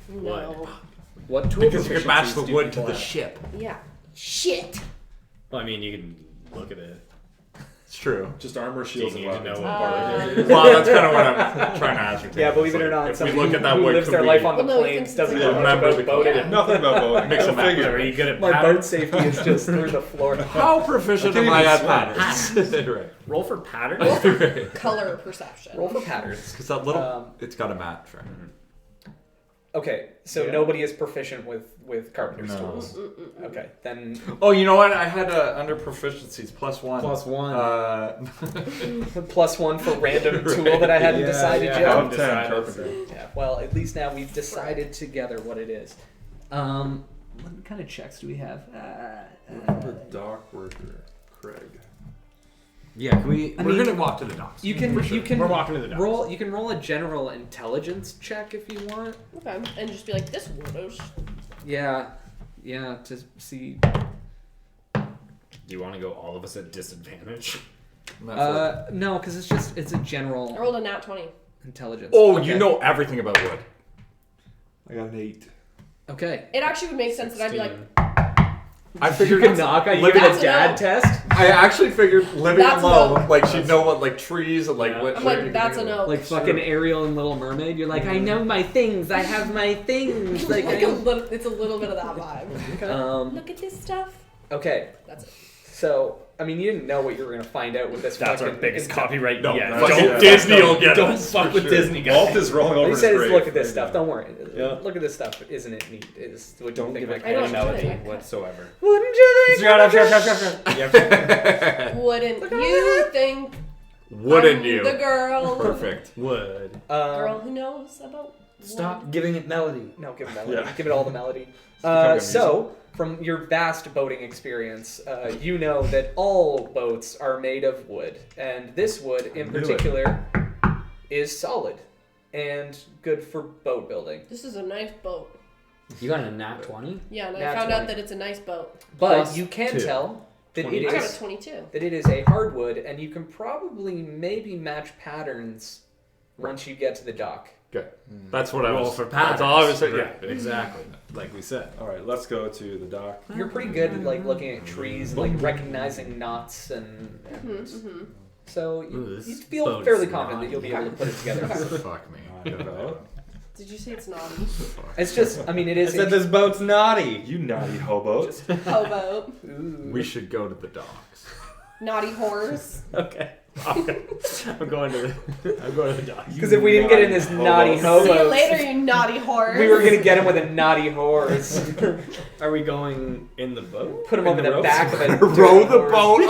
No. What tool Because you could match the proficiencies do wood to people the have? ship. Yeah. Shit. Well, I mean, you can look at it. It's true. Just armor, shields, Do and you need to weapons. know and what barbs. part it is? Well, that's kind of what I'm trying to ascertain. Yeah, believe It's it or like, not, if somebody we look at that who wood, lives could their we- life on the Well, no, he plains thinks doesn't it's know like- much Remember about the boating. Yeah. Nothing about boating. Mix Go and match. figure. Are you good at My pattern? boat safety is just through the floor. How proficient I am can't I even at swim. patterns? Right. Roll for pattern? Color perception. Roll for patterns. Because that little, Um, it's got a match, right? Okay, so Yeah. nobody is proficient with carpenter's No. tools. Okay, then Oh, you know what? I had under proficiencies +1. +1. plus one for random tool that I hadn't Yeah, decided yeah. yet. Out of 10, Decided. carpentry. Yeah, well, at least now we've decided together what it is. What kind of checks do we have? The dock worker, Craig. Yeah, can we? I We're mean, gonna walk to the docks. You can For sure. you can We're walking to the docks. roll. You can roll a general intelligence check if you want. Okay. And just be like, this weirdos. Yeah, to see. Do you want to go all of us at disadvantage? No, because it's a I general rolled a nat 20. intelligence. Oh, Okay. you know everything about wood. I got an 8. Okay. It actually would make sense that I'd be like, I You figured can knock. Are you living- gonna That's a dad no. test? I actually figured living That's a alone, no. like she'd know what like trees and like Yeah. what. I'm what like, you that's a can do. no. Like fucking Ariel and Little Mermaid. You're like, I know my things. I have my things. Like, Like a little, it's a little bit of that vibe. Look at this stuff. Okay. That's it. So, I mean, you didn't know what you were gonna find out with this. That's our fucking biggest instant- copyright. No, yeah, fucking don't Disney will get Don't us, fuck for with sure. Disney, guys. Walt is rolling All over you his said is grave look at this right stuff. now. Don't worry. Yeah. Look at this stuff. Isn't it neat? Is what Don't you give think it my I any don't character- know. melody whatsoever. Wouldn't you think? Wouldn't you think Wouldn't I'm you? the girl? Perfect. Would. Girl who knows about Stop giving it melody. No, give it melody. Yeah. Give it all the melody. becoming a So, from your vast boating experience, you know that all boats are made of wood, and this wood in knew it. particular is solid and good for boat building. This is a nice boat. You got a nat 20? Yeah, and I Nat found 20. out that it's a nice boat. But Plus you can 2. tell that 20. it I got a is 22. that it is a hardwood, and you can probably maybe match patterns once you get to the dock. Good. That's what I Roll was. for That's all I was saying. patterns. Yeah. Right, exactly. Like we said. All right, let's go to the dock. You're pretty good at like looking at trees and like recognizing knots and so Ooh, this you feel boat fairly is confident not- that you'll be able to put it together. Fuck me. Knock it out. Did you say it's naughty? It's just, I mean, it I is. said this boat's naughty. You naughty hobo. Hobo. We should go to the docks. Naughty whores. Okay. I'm going to the dock. Because if we didn't get in this naughty See you hobo, later, you naughty whores. we were gonna get him with a naughty horse. Are we going in the boat? Put him on the ropes? back of a Row the horse. boat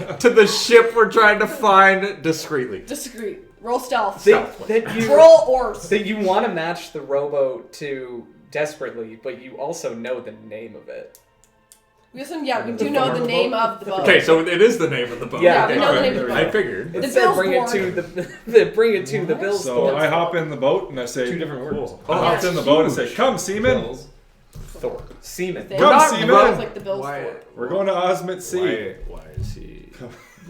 over to the ship we're trying to find discreetly. Discreet. Roll stealth. That you Roll oars. that you want to match the rowboat to desperately, but you also know the name of it. We do know the name of the boat. Okay, so it is the name of the boat. Yeah, okay. we know the name of the I boat. figured. It The said bring it Billsport. to the bring it to the Bills. So I hop in the boat and I say, Two different words. I hopped in the boat and say, come, seaman. Thor. Seaman. They Come, not Seaman. sounds like the Bills Why? Fort. We're going to Osmond Sea. Why is he?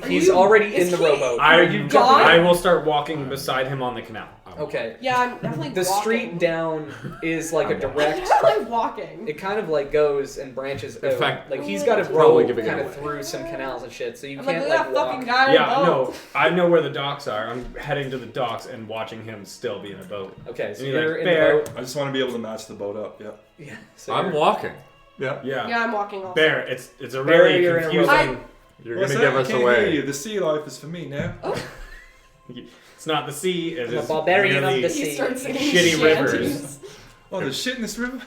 Are He's you- already is in the he- rowboat. Are you gone? I will start walking beside him on the canal. Okay. Yeah, I'm definitely The walking. street down is like a I'm direct. definitely walking. It kind of like goes and branches In out. fact, like he's got to probably row giving it kind of away. through some canals and shit, so you I'm like, can't look like at that fucking walk. guy Yeah, in the boat. no, I know where the docks are. I'm heading to the docks and watching him still be in a boat. Okay, so And you're you're like, in "Bear." the boat. I just want to be able to match the boat up. Yep. Yeah. So I'm you're- walking. Yeah. Yeah. Yeah, I'm walking also. Bear, it's a Bear, really you're in a confusing. You're What's gonna that? give I us can't hear away. you. The sea life is for me now. It's not the sea. It I'm a is barbarian of merely the He sea. starts singing shitty shanties. rivers. Oh, there's shit in this river?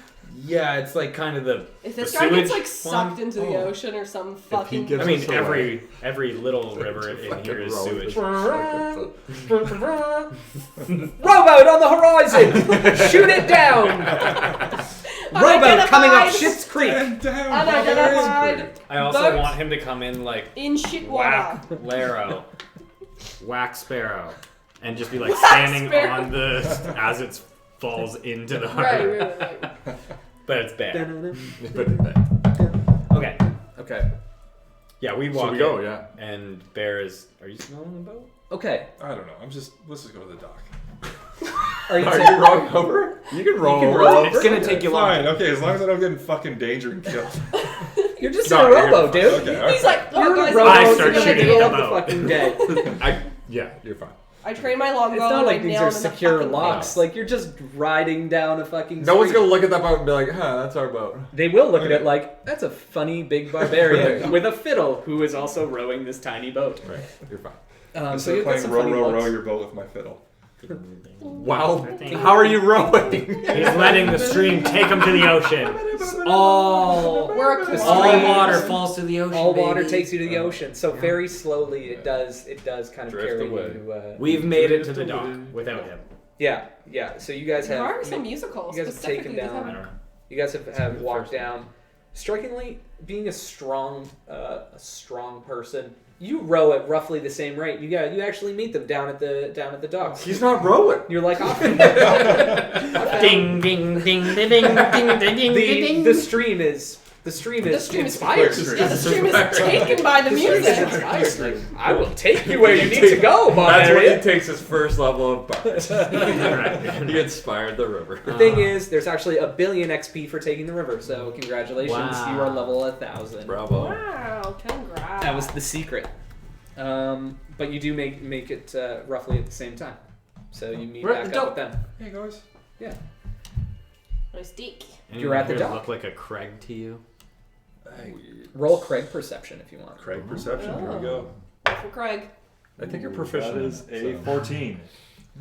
Yeah, it's like kind of the. If this the guy gets sewage like sucked one? into the ocean or some fucking. gives I mean, us away. every little river in Fucking here is roll sewage. Rowboat on the horizon! Shoot it down! Rowboat coming up Unidentified. Schitt's Creek! And down. Unidentified I also boat want him to come in like in shit water. whack Laro, whack Sparrow, and just be like Whack standing Sparrow. on the as it falls into the Right, harbor. right. But it's bad. But in bed. Okay. Okay. Yeah, we walk So we go, in, yeah. and Bear is. Are you still on the boat? Okay. I don't know. Let's just go to the dock. Are you Are you rowing over? You can roll can over. roll It's gonna take you long. Fine. Okay, as long as I don't get in fucking danger and killed. You're just No, in a you're rowboat, fine. dude. Okay, all He's right. like, oh, You're in guys, a rowboat. I You're start gonna shooting deal at with the the boat. fucking day. Yeah, you're fine. I train my longbow. It's not and like I these nail are him in the secure fucking locks. face. Like you're just riding down a fucking. No one's street. gonna look at that boat and be like, huh, that's our boat. They will look at it like that's a funny big barbarian with a fiddle who is also rowing this tiny boat. Right, you're fine. I'm So you still get playing some row, funny row, looks. row your boat with my fiddle. Wow, how are you rowing? He's letting the stream take him to the ocean. All We're a the cool- All stream- water falls to the ocean. all water baby. takes you to the ocean. So very slowly it does kind of Drift carry away. you. We've made it to the dock without him. Yeah. So you guys There have are some musicals. you guys have taken specifically with down- I him. don't know. you guys have walked down. Strikingly, being a strong person, you row at roughly the same rate. You actually meet them down at the docks. He's not rowing. You're like off. Ding ding ding ding ding ding ding ding. The stream is inspired. Yeah, the stream is taken by the The stream is music. inspired. Like, I will take you where you need to go, That's when barbarian. he takes his first level of bard. He inspired the river. The thing is, there's actually 1 billion XP for taking the river, so congratulations, Wow. you are level 1,000. Bravo. Wow, congrats. That was the secret. But you do make it roughly at the same time, so you meet We're at back the up with them. Hey guys. Nice deek. You're at the Anyone here dock. Look like a Craig to you? Roll Craig perception if you want. Craig perception. Here we go. Roll for Craig. I think you're That proficient. is a 14.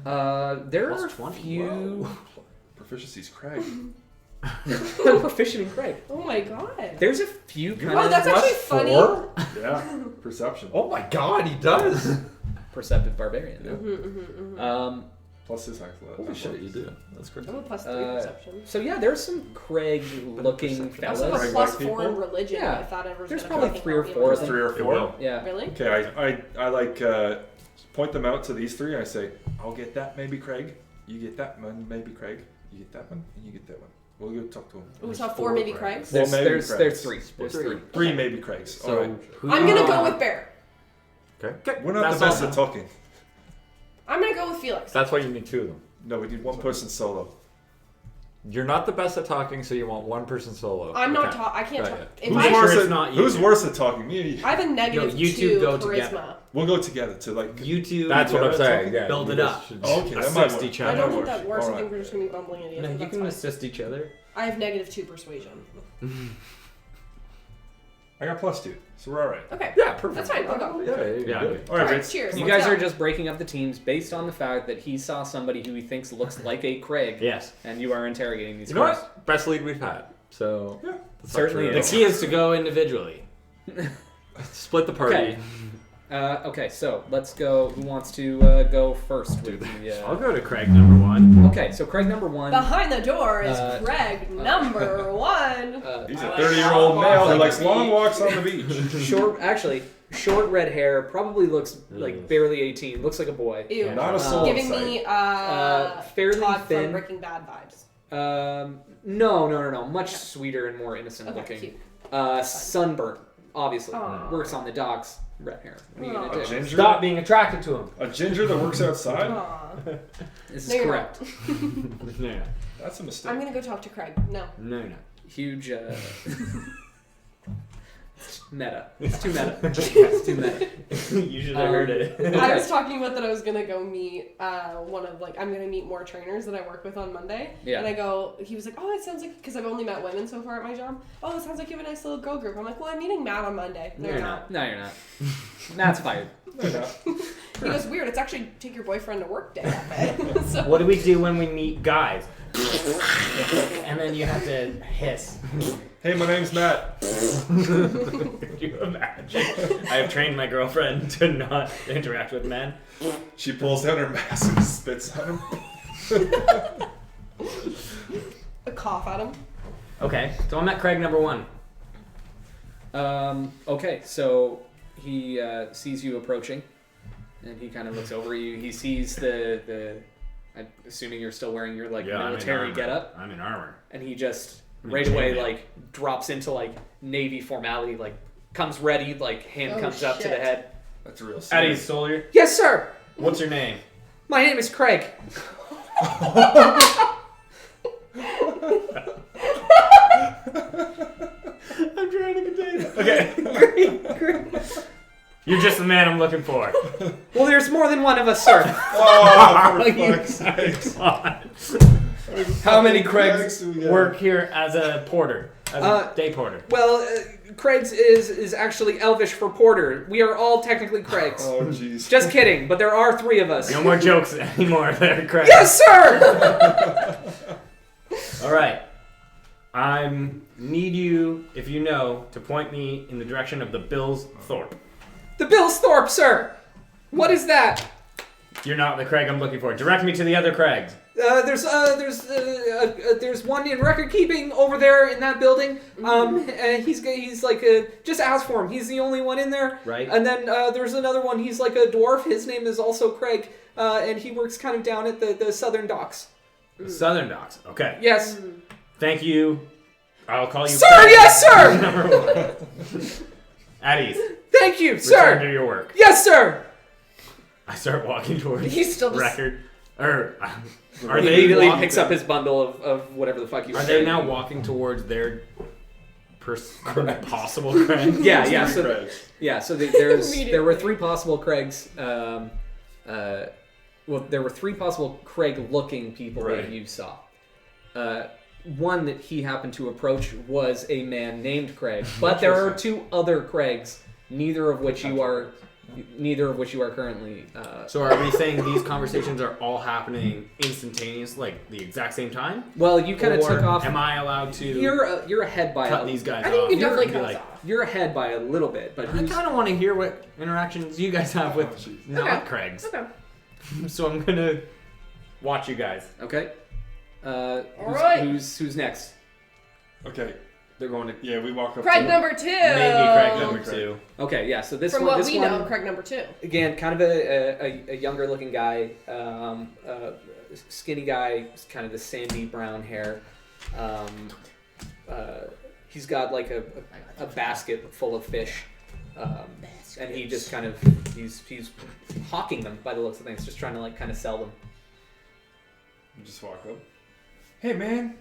There Plus are 20. few. Proficiency's Craig. I'm proficient in Craig. Oh my god. There's a few kind Oh, of that's actually funny. 4? Yeah. Perception. Oh my god, he does. perceptive barbarian. Yeah. Plus his act. Holy shit, you do. That's great. I'm a plus 3 Uh, perception. So yeah, there's some Craig-looking I also have fellas. a Craig plus like 4 in people? religion. Yeah. I thought everyone There's was probably gonna 3 or help me 4 with of it. them. 3 or 4. It will. Yeah. Really? Okay, I like point them out to these 3 and I say, I'll get that, maybe Craig. You get that one, maybe Craig. You get that one, and you get that one. We'll go talk to him. We saw 4 maybe Craigs. Well, maybe There's Craigs. 3. There's 3. 3. 3 maybe Craigs. So Alright. who I'm gonna go with Bear. Okay. We're not That's the best all. at talking. I'm gonna go with Felix. That's why you need 2 of them. No, we need one person solo. You're not the best at talking, so you want one person solo. I'm not Okay. talking. I can't Got talk. it. If Who's I, sure worse it's at, not you who's two? worse at talking? Me or you? I have a negative you two 2 go charisma. together. We'll go together to like. You two. That's what I'm together saying. talking? Yeah, Build you it guys up. should Oh, okay, that might Assist work. each I other. don't think that works. I Alright. think we're just gonna be bumbling idiots. No, but you that's can fine. assist each other. I have -2 persuasion. I got +2, so we're all right. Okay. Yeah, perfect. That's fine. I'll go. Yeah, you're Yeah. good. All right, Alright, Vince. cheers. You let's guys go. are just breaking up the teams based on the fact that he saw somebody who he thinks looks like a Craig, Yes. and you are interrogating these You know Craigs. what? Best lead we've had. So Yeah. that's Certainly not The true. key is to go individually. Split the party. Okay. Okay, so let's go. Who wants to go first with the? I'll go to Craig number 1. Okay, so Craig number 1. Behind the door is Craig number 1. He's a 30-year-old male who likes long walks on the beach. Short red hair, probably looks like barely 18. Looks like a boy. Ew. Not a soul in Giving sight. me fairly Todd thin. from Breaking Bad vibes. No. Much sweeter and more innocent Okay, looking. cute. Sunburnt, obviously. Aw. Works on the docks. Red hair. What are you Aw. gonna A do? ginger? Stop being attracted to him. A ginger that works outside? Aw. This No, is you're correct. No, That's a mistake. I'm gonna go talk to Craig. No. no, no. Huge. Meta. It's too meta. It's too meta. You should have heard it. I was talking about that I was gonna go meet I'm gonna meet more trainers that I work with on Monday. Yeah. And he was like, oh, it sounds like, because I've only met women so far at my job. Oh, it sounds like you have a nice little girl group. I'm like, well, I'm meeting Matt on Monday. No, you're not. No, you're not. Matt's fired. No, no. He goes, weird. It's actually take your boyfriend to work day that day. So, What do we do when we meet guys? And then you have to hiss. Hey, my name's Matt. Could you imagine? I have trained my girlfriend to not interact with men. She pulls down her mask and spits on him. a cough at him. Okay, so I'm at Craig number 1. Okay, so he sees you approaching, and he kind of looks over you. He sees the I'm assuming you're still wearing your military getup, I'm in armor. and he just I'm right in away chainmail. drops into Navy formality, comes ready, hand Oh, comes up to the shit. head. That's a real Eddie, soldier. Yes, sir. What's your name? My name is Craig. I'm trying to contain it. Okay. Great. You're just the man I'm looking for. Well, there's more than one of us, sir. Oh, for fuck's sakes. How many Craigs Craigs do we get? work here as a porter? As a day porter? Well, Craig's is actually Elvish for porter. We are all technically Craigs. Oh, jeez. Just kidding, but there are 3 of us. No more jokes anymore there, Craig. Yes, sir. Alright. I need you, if you know, to point me in the direction of the Bills Thorpe. The Billsthorpe, sir. What is that? You're not the Craig I'm looking for. Direct me to the other Craigs. There's one in record keeping over there in that building. And he's just ask for him. He's the only one in there. Right. And then there's another one. He's like a dwarf. His name is also Craig. And he works kind of down at the southern docks. The Southern Docks. Okay. Yes, Thank you. I'll call you sir. Craig. Yes, sir. Number 1. At ease. Thank you, Return sir. to your work. Yes, sir. I start walking towards He's still just... record. Or are He they immediately walking- picks up his bundle of whatever the fuck you. Are they now walking towards their possible Craig? Yeah, yeah. So Craigs. yeah, so there were Immediately. 3 possible Craigs. Well, there were 3 possible Craig-looking people that Right. you saw. One that he happened to approach was a man named Craig, but there are 2 other Craigs, neither of which you are currently. So are we saying these conversations are all happening instantaneous, like the exact same time? Well, you kind of Or took off. Am I allowed to You're ahead by cut a, these guys I think off? you definitely Be cut like, us off. You're ahead by a little bit, but I who's, kind of want to hear what interactions you guys have with jeez. not Craigs. Okay. So I'm gonna watch you guys. okay. right. Who's next? Okay. They're going to Yeah, we walk up Craig to number 2. maybe Craig number Craig. 2. Okay, yeah. So this From one, what this we one, know, Craig number 2. again, kind of a younger looking guy, skinny guy, kind of the sandy brown hair. He's got like a basket full of fish, and he just kind of he's hawking them by the looks of things, just trying to kind of sell them. You just walk up. Hey, man.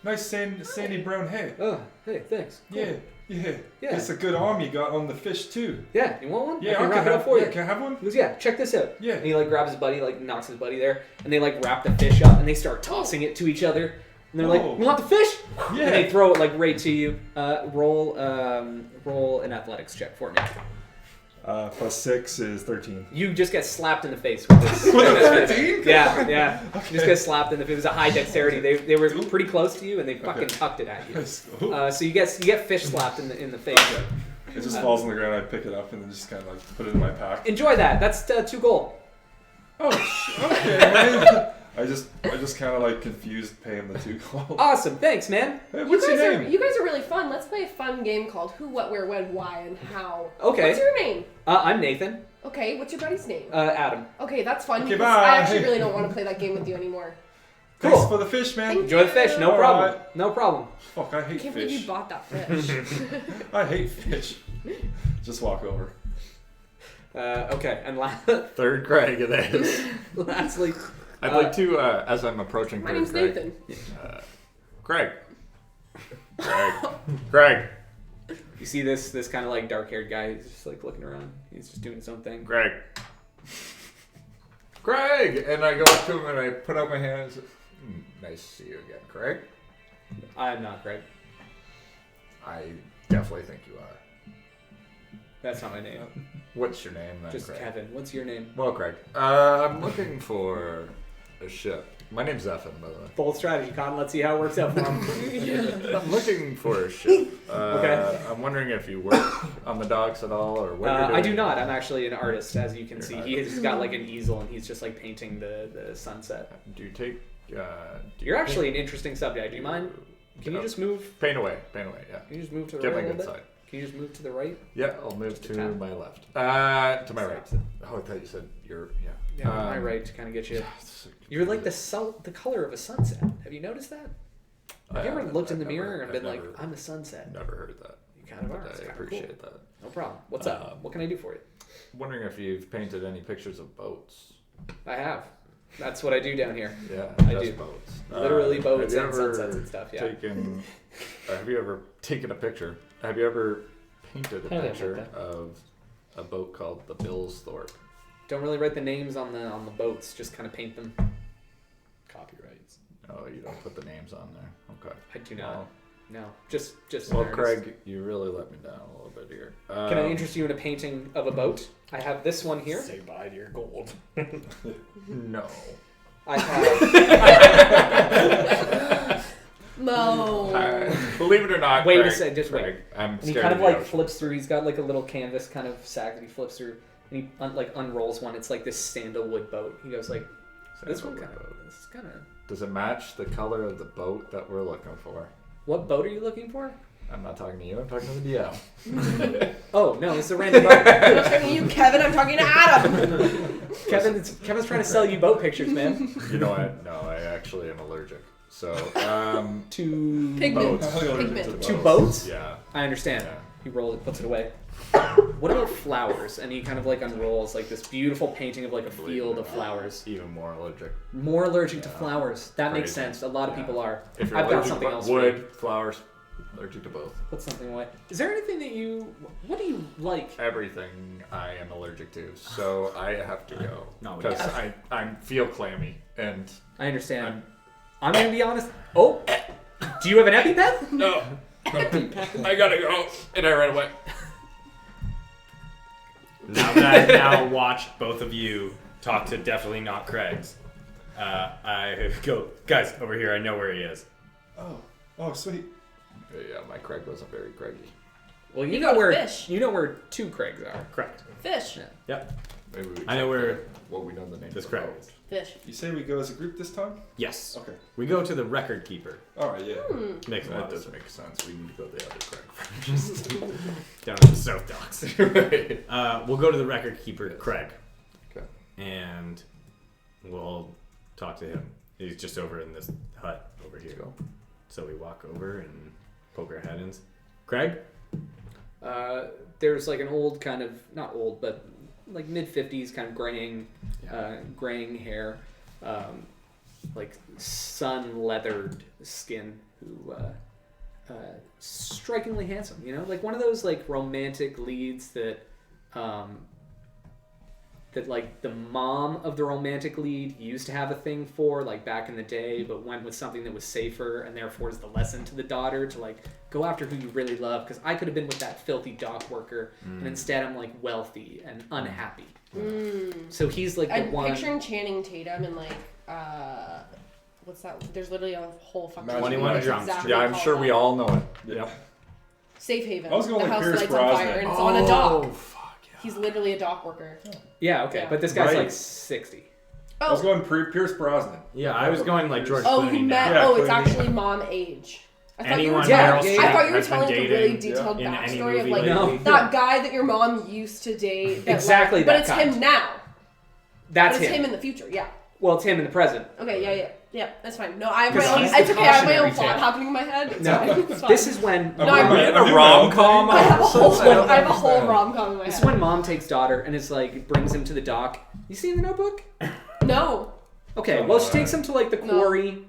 Nice sandy brown hair. Oh, hey, thanks. Cool. Yeah. Yeah. It's a good arm you got on the fish too. Yeah, you want one? Yeah, I can wrap it up for you. Can I have one? He goes, yeah, check this out. Yeah. And he like grabs his buddy, like knocks his buddy there, and they like wrap the fish up and they start tossing it to each other. And they're like, Oh. "You want the fish?" Yeah. And they throw it like right to you. Roll an athletics check for me. +6 is 13. You just get slapped in the face with this. With a 13? Yeah. You just get slapped in the face. It was a high dexterity. They were pretty close to you and they fucking tucked it at you. So you get fish slapped in the face. It just falls on the ground. I pick it up and then just kind of like put it in my pack. Enjoy that. That's 2 gold. Okay, man. I just kind of like confused pay him the 2 gold. Awesome. Thanks, man. Hey, what's your name? You guys are really fun. Let's play a fun game called Who, What, Where, When, Why, and How. Okay. What's your name? I'm Nathan. Okay, what's your buddy's name? Adam. Okay, that's fun. Okay, because bye. I actually really don't want to play that game with you anymore. Cool. Thanks for the fish, man. Thank Enjoy the fish. No All problem. right. No problem. Fuck, I I hate can't believe you fish. bought that fish. I hate fish. Just walk over. Okay. And Third Greg it is. lastly, I'd like to, as I'm approaching My third name's Greg. Nathan. Greg. Greg. you see this kind of like dark-haired guy. He's just like looking around. He's just doing his own thing. Greg. Greg! And I go up to him and I put out my hands. Nice to see you again, Greg. I'm not Greg. I definitely think you are. That's not my name. What's your name then, Just Greg? Kevin. What's your name? Well, Greg, I'm looking for a ship. My name's Zephin, by the way. Bold strategy, Cotton. Let's see how it works out for him. I'm looking for a ship. Okay. I'm wondering if you work on the docks at all, or what you're doing. I do not. I'm actually an artist, as you can You're see. an He has got like an easel, and he's just like painting the sunset. Do you take? You're actually an interesting subject. Do you mind? Can you just move? Paint away, yeah. Can you just move to the Get right my a little good bit? side. Can you just move to the right? Yeah, I'll move Just to a tap. my left. To my right. Oh, I thought you said you're. Yeah. Yeah, my right to kind of get you. You're like the color of a sunset. Have you noticed that? Have you ever looked in the mirror and been like, "I'm the sunset"? Never heard that. You kind of are. But It's I kinda appreciate cool. that. No problem. What's up? What can I do for you? Wondering if you've painted any pictures of boats. I have. That's what I do down here. Yeah, I just do. boats. Literally boats have and you ever sunsets and stuff, yeah. Have you ever taken a picture? Have you ever painted a I have picture like that. of a boat called the Billsthorpe? Don't really write the names on the boats. Just kind of paint them. Copyrights. Oh, you don't put the names on there. Okay. I do not. Well, No. Just. well, an artist. Craig, you really let me down a little bit here. Can I interest you in a painting of a boat? I have this one here. Say bye to your gold. No. I have. Mo. Believe it or not, Wait a Craig, second, just wait. Craig, I'm And he scared kind of the like ocean. flips through. He's got like a little canvas kind of sack that he flips through, and he unrolls one. It's like this sandalwood boat. He goes like, this one kind of. This is kind of. Does it match the color of the boat that we're looking for? What boat are you looking for? I'm not talking to you. I'm talking to the DM. Oh no, it's a random boat. I'm not talking to you, Kevin. I'm talking to Adam. Kevin's trying to sell you boat pictures, man. You know what? No, I actually am allergic. So, To Pigment. boats. Pigment. To boats? Yeah. I understand. Yeah. He rolls it, puts it away. What about flowers? And he kind of like unrolls like this beautiful painting of like a field of flowers. Even more allergic. More allergic to Yeah. flowers. That makes Crazy. sense. A lot of Yeah. people are. If you're I've got allergic something to else for you. wood, flowers, allergic to both. Put something away. Is there anything that you? What do you like? Everything I am allergic to, so I have to go No, because yeah. I feel clammy and I understand. I'm gonna be honest. Oh, do you have an EpiPen? no, I gotta go, and I ran away. Now that I've now watched both of you talk to definitely not Craig's, I go, guys, over here. I know where he is. Oh, sweet. Yeah, my Craig wasn't very Craigy. Well, you You know got where fish. you know where 2 Craigs are. Correct. Fish. Yep. Maybe we I know check where what we know the name. this of the Craig boat. is. Fish. You say we go as a group this time? Yes. Okay. We go to the record keeper. All right, yeah. Makes a That lot of doesn't make sense. We need to go to the other Craig first. down in the South Docks. Right. We'll go to the record keeper, Craig, Okay. and we'll talk to him. He's just over in this hut over here. Go. So we walk over and poke our head in. Craig? There's like an old kind of not old, but like mid-50s kind of graying hair, like sun leathered skin. who strikingly handsome. You know, like one of those like romantic leads that that like the mom of the romantic lead used to have a thing for like back in the day, but went with something that was safer, and therefore is the lesson to the daughter to like go after who you really love, because I could have been with that filthy dock worker, and instead I'm like wealthy and unhappy. So he's like the I'm one. picturing Channing Tatum and like what's that? There's literally a whole fucking Magic 21 movie. Jump Exactly Yeah, I'm called sure we that. all know it. Yep. Safe Haven. I was going the like house Pierce lights on fire, Brosnan. and it's on a dock. Oh, fuck yeah. He's literally a dock worker. Yeah, okay, Yeah. but this guy's Right. like 60. I was Oh, going Pierce Brosnan. Yeah, I was going like George oh, Clooney you met. now. Yeah, Oh, it's Clooney. actually mom age. I thought you were Anyone Yeah, telling. Meryl yeah, Streep I thought you were has been telling a dating really detailed in any backstory of movie like lately. that guy that your mom used to date. That, Exactly like, but that it's kind. him now. That's But it's him. him in the future. Yeah. Well, it's him in the present. Okay. Yeah. That's fine. No, I have my 'Cause own. he's It's the okay. I have my own cautionary plot tale. happening in my head. It's No, fine. It's fine. this is when No, I'm in a rom-com. I have a whole. I don't I have a whole understand. rom-com in my this is head. when mom takes daughter and is like brings him to the dock. You seen the Notebook? No. Okay, Come well she on. takes him to like the No. quarry,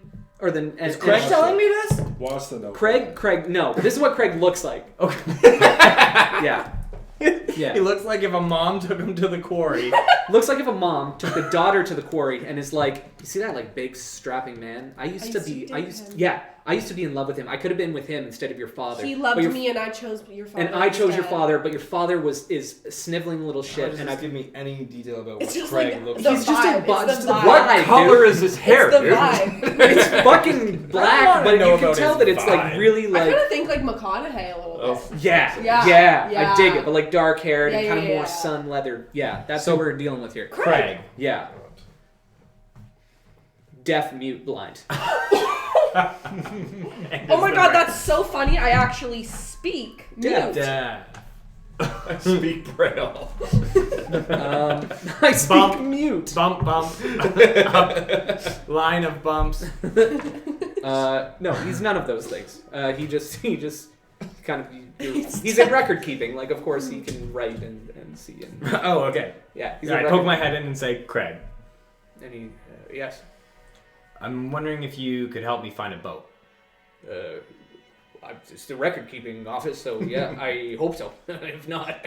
or the. And, Is Craig and- telling me this? Watch the note. Craig, no. This is what Craig looks like. Okay. Yeah. Yeah. He looks like if a mom took him to the quarry. Looks like if a mom took the daughter to the quarry and is like, you see that like big strapping man? I used to be in love with him. I could have been with him instead of your father. He But loved your- me, and I chose your father. And I chose your instead. father, but your father is sniveling little How shit, does and this I give me any detail about It's what just Craig like looks the like? He's just vibe. a bu- It's just the a vibe. what What color is his hair, It's the dude? vibe. it's fucking black, wanna but know you can about tell his that it's like vibe. really I like kind of think like McConaughey a little bit. Oh, yeah, Yeah. I dig it, but like dark haired and Yeah, kind of yeah, more yeah. sun leather. Yeah, that's So- what we're dealing with here. Craig. Yeah, deaf, mute, blind. Oh my god, that's so funny. I actually speak mute. Dad. I speak braille. I speak Bump. mute. Bump. Line of bumps. No, he's none of those things. He just kind of he's in record keeping. Like, of course, he can write and see and Oh, okay. yeah. He's I in poke record- my head in and say, Craig, and he yes. I'm wondering if you could help me find a boat. It's the record keeping office, so yeah, I hope so. If not,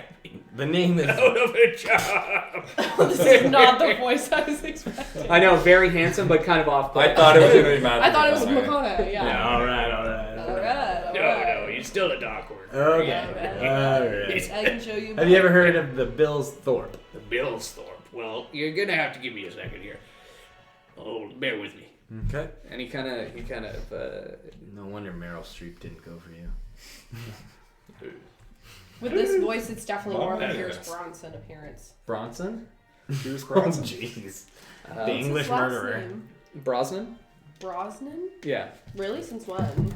The name is. out of a job. This is not the voice I was expecting. I know, very handsome, but kind of off. I thought it was gonna be Matthew. I thought it was McConaughey. McConaughey. Yeah. Yeah, all right. No, he's still a dock worker. Okay. All right. I can show you. Have you ever heard of the Bills Thorpe? The Billsthorpe. Well, you're gonna have to give me a second here. Oh, bear with me. Okay. And he kind of. No wonder Meryl Streep didn't go for you. With this voice, it's definitely more of a Oh, Pierce yes. Bronson appearance. Bronson? Pierce Oh, Brosnan. jeez. Uh, The What's English his last murderer. name? Brosnan? Brosnan? Yeah. Really? Since when?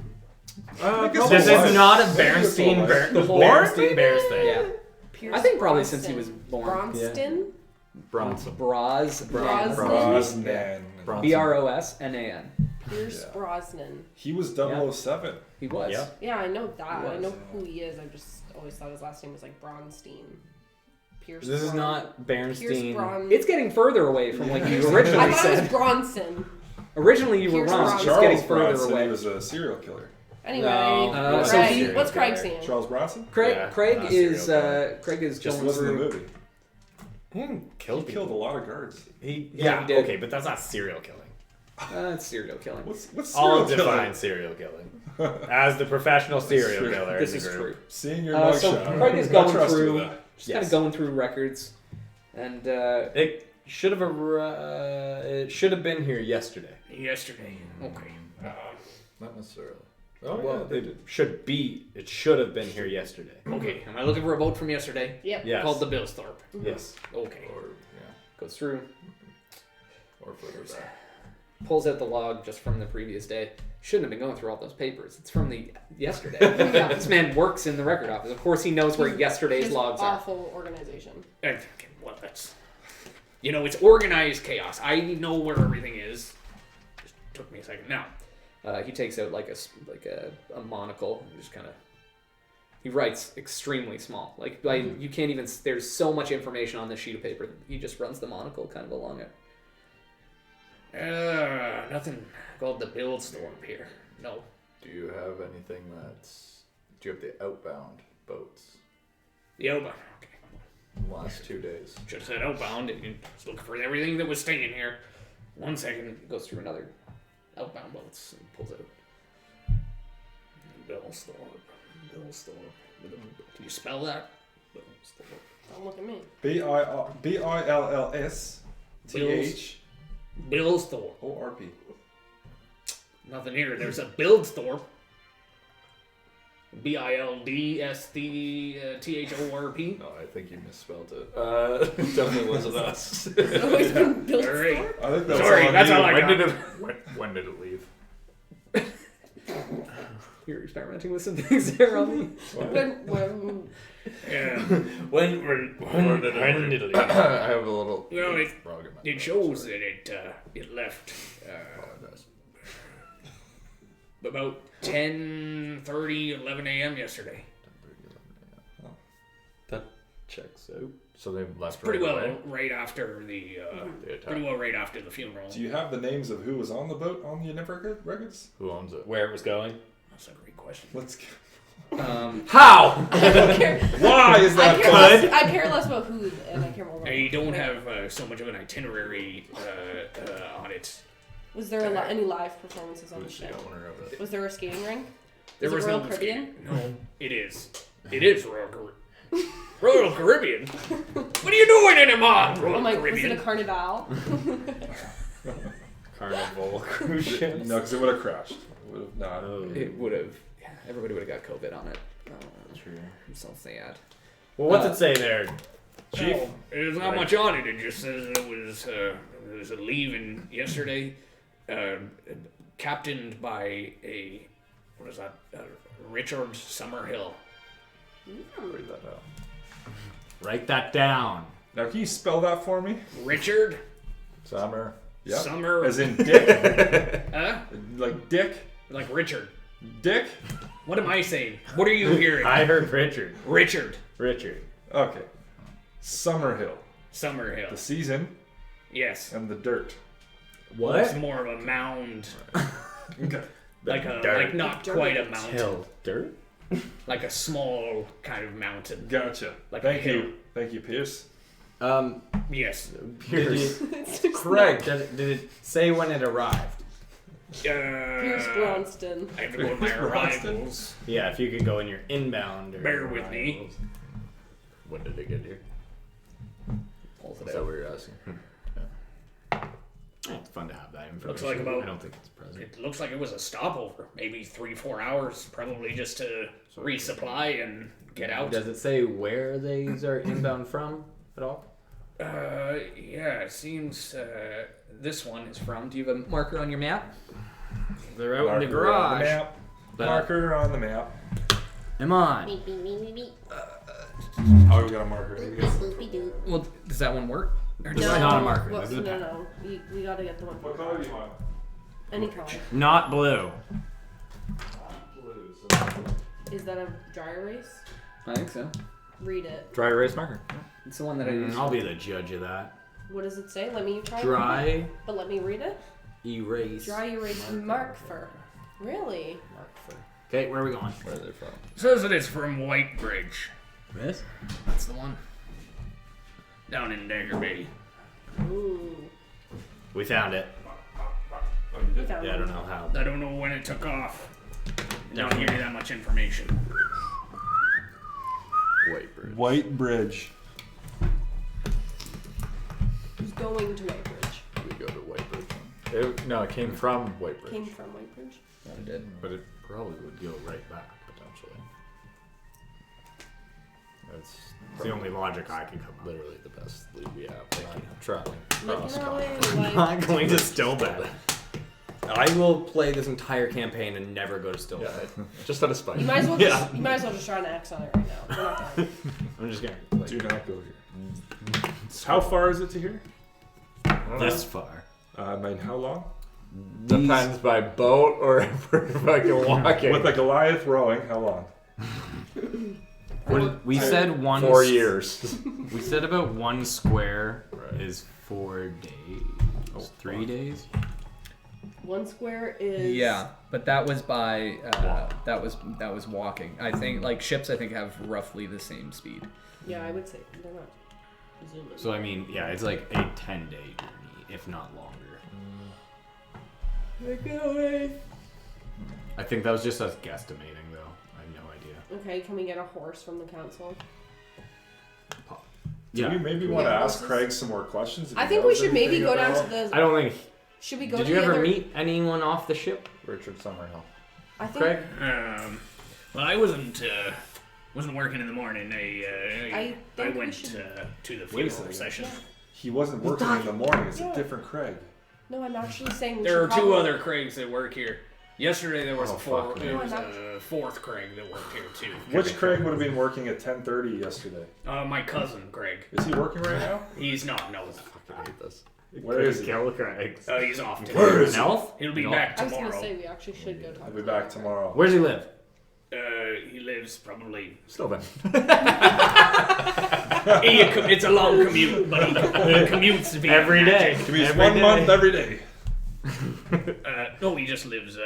This is not a Bernstein The whole Bernstein Bears thing. Yeah. Pierce I think probably since he was Brosnan. born. Bronston? Bronson. Brosnan? Brosnan. Bronson. Brosnan. Pierce Yeah. Brosnan. He was 007. He was. Yeah. Yeah, I know that. He I was, know who he is. I just always thought his last name was like Bronstein. Pierce. This is not Pierce Bernstein. Bron. It's getting further away from what you I originally thought it was said. Bronson. Originally you were Pierce wrong. Bronson. It's Charles getting further Bronson, away. he was a serial killer. Anyway, No, so Craig, he- what's Craig seeing? Charles Bronson? Craig, Yeah, Craig not is serial killer. Craig is Just going listen to the through. movie. He didn't kill He killed a people. lot of guards. Yeah, he did. Okay, but that's not serial killing. It's serial killing. What's I'll serial killing? define serial killing as the professional serial true. killer. This in is the true. group. Seeing your So mugshot. Craig is I going trust you through, with that. just kind Yes. of going through records, and It should have it should have been here yesterday. yesterday. Okay. Not necessarily. Oh, Well, yeah, they it did. should be. It should have been here yesterday. Okay. Am I looking for a vote from yesterday? Yep. Yes. Called the Billsthorpe. Yes. Okay. Or, Goes through, or further back. pulls out the log just from the previous day. Shouldn't have been going through all those papers. It's from the yesterday. Yeah. This man works in the record office. Of course, he knows where yesterday's His logs are. awful organization. Okay, well, that's it's organized chaos. I know where everything is. Just took me a second. Now, he takes out like a monocle and just kind of. He writes extremely small. Like you can't even. There's so much information on this sheet of paper. He just runs the monocle kind of along it. Nothing called the Billsthorpe here. No. Do you have anything that's... Do you have the outbound boats? The outbound. Okay. Last 2 days. Just said outbound. And just looking for everything that was staying here. 1 second. Goes through another outbound boats and pulls out. Billsthorpe. Can you spell that? Billsthorpe. Don't look at me. Billsthorpe. Billsthorpe. Nothing here. There's a Billsthorpe. Bildthorp. No, I think you misspelled it. It definitely wasn't us. It's always been built. All right. I think that's Sorry, all that's you. all I When got. did it? When did it leave? You're experimenting with some things there on me. When Yeah. When did it I have a little. Well, frog in my it throat, shows sorry. that it left Apologize. about 10:30, 11 a.m. yesterday. That checks out. So they left Pretty right well away? right after the The attack. pretty well right after the funeral. Do you have the names of who was on the boat on the records? Who owns it? Where it was going? That's a great question. Let's go. How? I don't care. Why is that I care, fun? less, I care less about who and I care more about. I don't have so much of an itinerary on it. Was there any live performances on the Who's show? the owner of it? Was there a skating rink? There Is it was Royal no Caribbean? No, it is. It is Royal Caribbean. Royal Caribbean? What are you doing in Amman, Royal Oh my! Was Caribbean? it a carnival? Carnival cruise ships. No, because it would have crashed. It would have not. Oh. It would have. Yeah, everybody would have got COVID on it. True. I'm so sad. Well, what's it say there, Chief? Oh, there's not much on it. It just says it was a leaving yesterday, captained by a what is that? Richard Summerhill. Read that out. Write that down. Now, can you spell that for me? Richard Summer. Yeah. Summer. As in Dick? Huh? Like Dick? Like Richard. Dick? What am I saying? What are you hearing? I heard Richard. Richard Richard. Okay. Summerhill. Summerhill. The season Yes. and the dirt. It's more of a mound, Okay. like not Dirt. quite a mountain, Hill. Dirt? like a small kind of mountain. Gotcha. Like Thank a hill. you. Thank you, Pierce. Yes. Pierce. It's just Correct. Did it say when it arrived? Pierce Bronston. I have to go with my arrivals. Yeah, if you could go in your inbound. Or Bear with me. arrivals. When did it get here? Pulls Is it that out. what you're asking? It's fun to have that information. Looks like about- I don't think it's present. It looks like it was a stopover, maybe 3-4 hours, probably just to resupply and get out. Does it say where these are inbound from at all? Yeah, it seems this one is from. Do you have a marker on your map? They're out in the Marker on the garage. map. But- Marker on the map. Come on. Oh, we got a marker. We got- Well, does that one work? Or This does is that- not a marker. Well, This is a no, pen. no. We gotta get the one. What color do you want? Any color. Not blue. Blue. Is that a dry erase? I think so. Read it. Dry erase marker. It's the one that I used. I'll be the judge of that. What does it say? Let me try. Dry Read it. But let me read it. erase. Dry erase mark for. Really? Okay, where are we going? Where are they from? Says it is from Whitebridge. This? That's the one. Down in Dagger Bay. Ooh. We found it. We found Yeah, I one. don't know how. I don't know when it took off. Don't give me that much information. Whitebridge. White Bridge. Who's going to Whitebridge? We go to Whitebridge. No, it came from Whitebridge. Came from Whitebridge. I did. But it probably would go right back, potentially. That's It's the only logic I can come up with. literally the best lead we have. Traveling Like, across no, continents. wait, I'm not going to Stillbed. I will play this entire campaign and never go to Stillbed. Yeah, just out of spite. You might as well Yeah. just you might as well just try an X on it right now. We're not going. I'm just gonna Do not go here. How far is it to here? this far. I mean, how long? Depends by boat or if we're fucking walking. With a Goliath rowing, how long? We said one. 4 years. We said about one square Right. is 4 days. 3 days. 1 square is. Yeah, but that was by that was walking. I think like ships I think have roughly the same speed. Yeah, I would say they're not zooming. So I mean, yeah, it's like a 10-day journey, if not longer. I think that was just us guesstimating, though. I have no idea. Okay, can we get a horse from the council? Do Yeah. we maybe Yeah, want to ask horses. Craig some more questions? if I he think we knows should maybe anything go down about- to the. I don't think. Should we go Did to you the ever other? meet anyone off the ship, Richard Summerhill. I think. Craig? Well, I wasn't working in the morning. I I think we went should- to the Wait a funeral second. session. Yeah. He wasn't working in the morning. It's Yeah. a different Craig. No, I'm actually saying. We There are should two probably- other Craigs that work here. Yesterday there was Oh, a fuck. there No, was I'm a fourth Craig that worked here too. Which Craig would have been working at 10:30 yesterday? My cousin Craig. Is he working right now? He's not. No. I hate this. Where is he? Kill Craig. He's off today. Where is An elf? He'll be No. back I was tomorrow. gonna say we actually should go talk. I'll to be him. back tomorrow. Where's he live? He lives probably. Stillben. It's a long commute, but he commutes via Every day. magic. Give me Every 1 day. month every day. No, he just lives.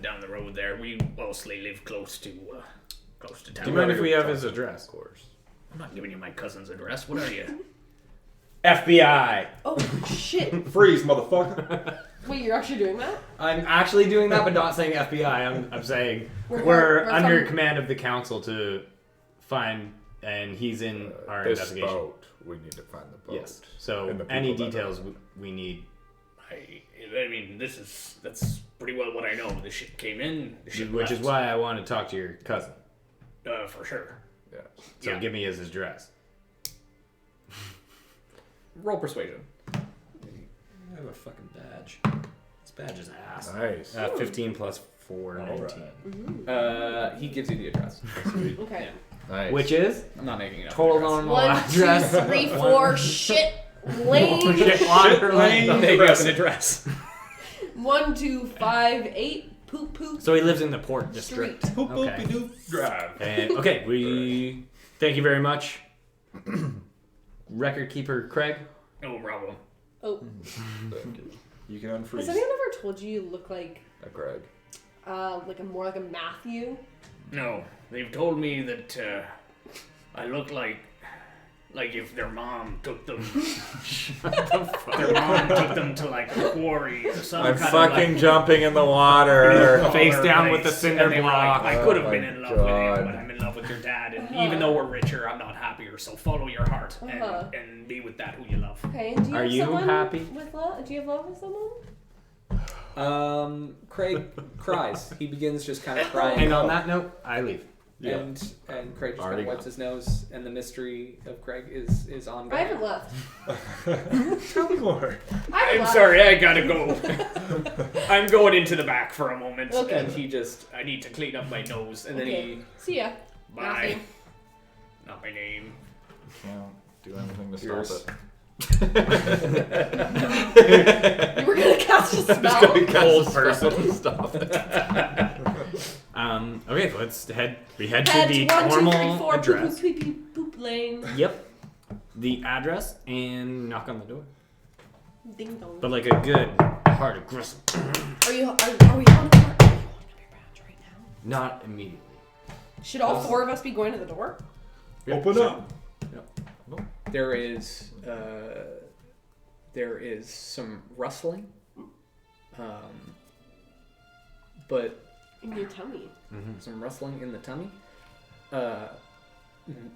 Down the road there. We mostly live close to town. Do you mind if we have his address? Of course. I'm not giving you my cousin's address. What are you? FBI. Oh shit! Freeze, motherfucker. Wait, you're actually doing that? I'm actually doing that, but not saying FBI. I'm saying we're under command of the council to find, and he's in our This investigation. boat. We need to find the boat. Yes. So And the any people that details we need. I mean, that's pretty well what I know. The ship came in. The ship Which is left. why I want to talk to your cousin. For sure. Yeah. So Yeah. give me his address. Roll persuasion. I have a fucking badge. This badge is ass. Nice. 15 plus 4, All 19. right. He gives you the address. Okay. Nice. Which is I'm not making it up. total address. normal 1, address. 2, 3, 4. Shit lane. Shit water lane. I'm making up an address. 1, 2, 5, 8. Poop poop. So he lives in the port district. Street. Poop, Okay. poopy doop, drive. And, okay, we thank you very much. Record keeper Craig. No problem. Oh, You can has unfreeze. anyone ever told you you look like Greg. more like a Matthew? No, they've told me that I look like if their mom took them. Their mom took them to like a quarry or some I'm kind fucking of like, jumping in the water. Face color down with the place. cinder And they were block. Like, I could have Oh been my in love with God. him, but I'm in love with your dad, and even though we're richer, I'm not happier. So follow your heart and be with that who you love. Okay, and do you Are have you someone happy? with love? Do you have love with someone? Craig cries. He begins just kind of crying. And on that note, I leave. Yeah. And Craig just kind Already of wipes his nose, and the mystery of Craig is ongoing. I haven't left. Tell me more. I haven't I'm left. sorry, I gotta go. I'm going into the back for a moment, Okay. and I need to clean up my nose, and Okay. then See ya. bye. Matthew. Not my name. Can't do anything to stop Yours. it. You were gonna cast a spell. Old person. Stop it. Okay, so let's head. We head to Head the 1, 2, 3, normal 4. Poop address. poop poop poop poop lane. Yep. The address and knock on the door. Ding dong. But like a good, hard, aggressive. Are we on the Are you on your badge right now? Not immediately. Should all 4 of us be going to the door? Open up. There is some rustling, but In your tummy. some rustling in the tummy.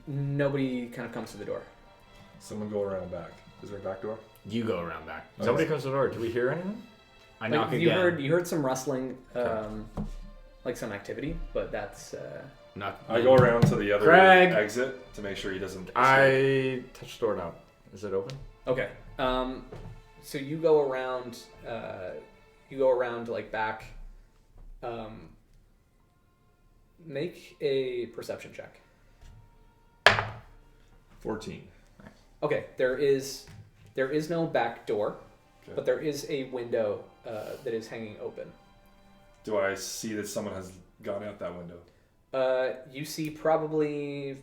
Nobody kind of comes to the door. Someone go around back. Is there a back door? You go around back. Somebody comes to the door. Do we hear anything? I Like, knock you again. heard some rustling, like some activity, but that's Knock. I go around to the other Craig. exit to make sure he doesn't. escape. I touch the door now. Is it open? okay. So you go around. Like back. Make a perception check. 14. Okay, there is no back door, Okay. but there is a window that is hanging open. Do I see that someone has gone out that window? You see probably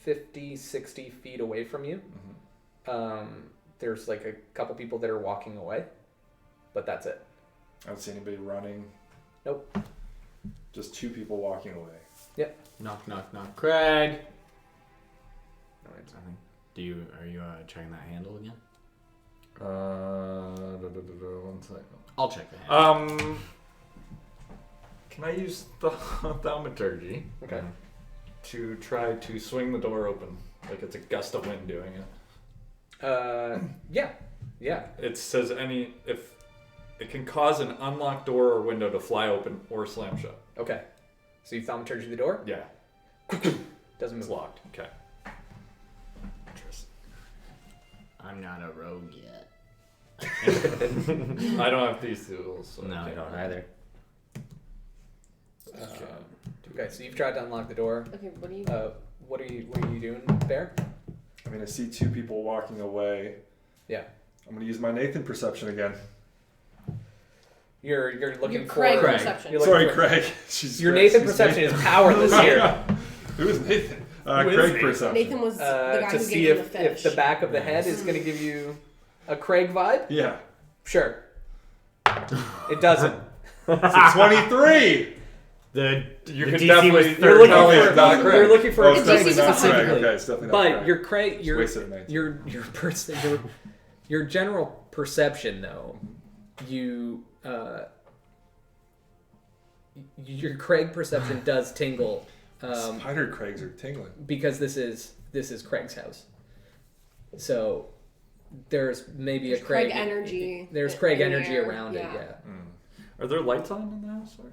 50, 60 feet away from you. Mm-hmm. There's like a couple people that are walking away, but that's it. I don't see anybody running. Nope. Just 2 people walking away. Knock, knock, knock. Craig. No answer. Are you checking that handle again? 1 second. I'll check the handle. Can I use the thaumaturgy Okay. to try to swing the door open? Like it's a gust of wind doing it. Yeah. It says if it can cause an unlocked door or window to fly open or slam shut. Okay. So you thaumaturgy the door? Yeah. Doesn't It's move. locked. Okay. Interesting. I'm not a rogue yet. I don't have these tools. So No, I can't don't really- either. Okay, so you've tried to unlock the door. Okay, what do you? What are you doing, Bear? I mean, I see 2 people walking away. Yeah. I'm going to use my Nathan perception again. You're looking Your for Craig Craig. perception. You're looking Sorry, for- Craig. She's Your Craig. Nathan She's perception is powerless here. Who is Nathan? Who is Craig Nathan? perception. Nathan was the guy To who see gave him if the fish. the back of the head is going to give you a Craig vibe. Yeah. Sure. It doesn't. It's a 23. The You the can DC definitely- was You're 30. looking Oh, for it's not Craig. you're looking for Oh, a it's Craig definitely not Craig. specifically. Okay, it's definitely not But Craig. your Craig, Just your wasted a 19. your general perception though, your Craig perception does tingle, Spider Craigs are tingling. because this is Craig's house. So there's maybe There's a Craig, energy. There's Craig in the energy air. around it. Yeah. Are there lights on in the house? Or?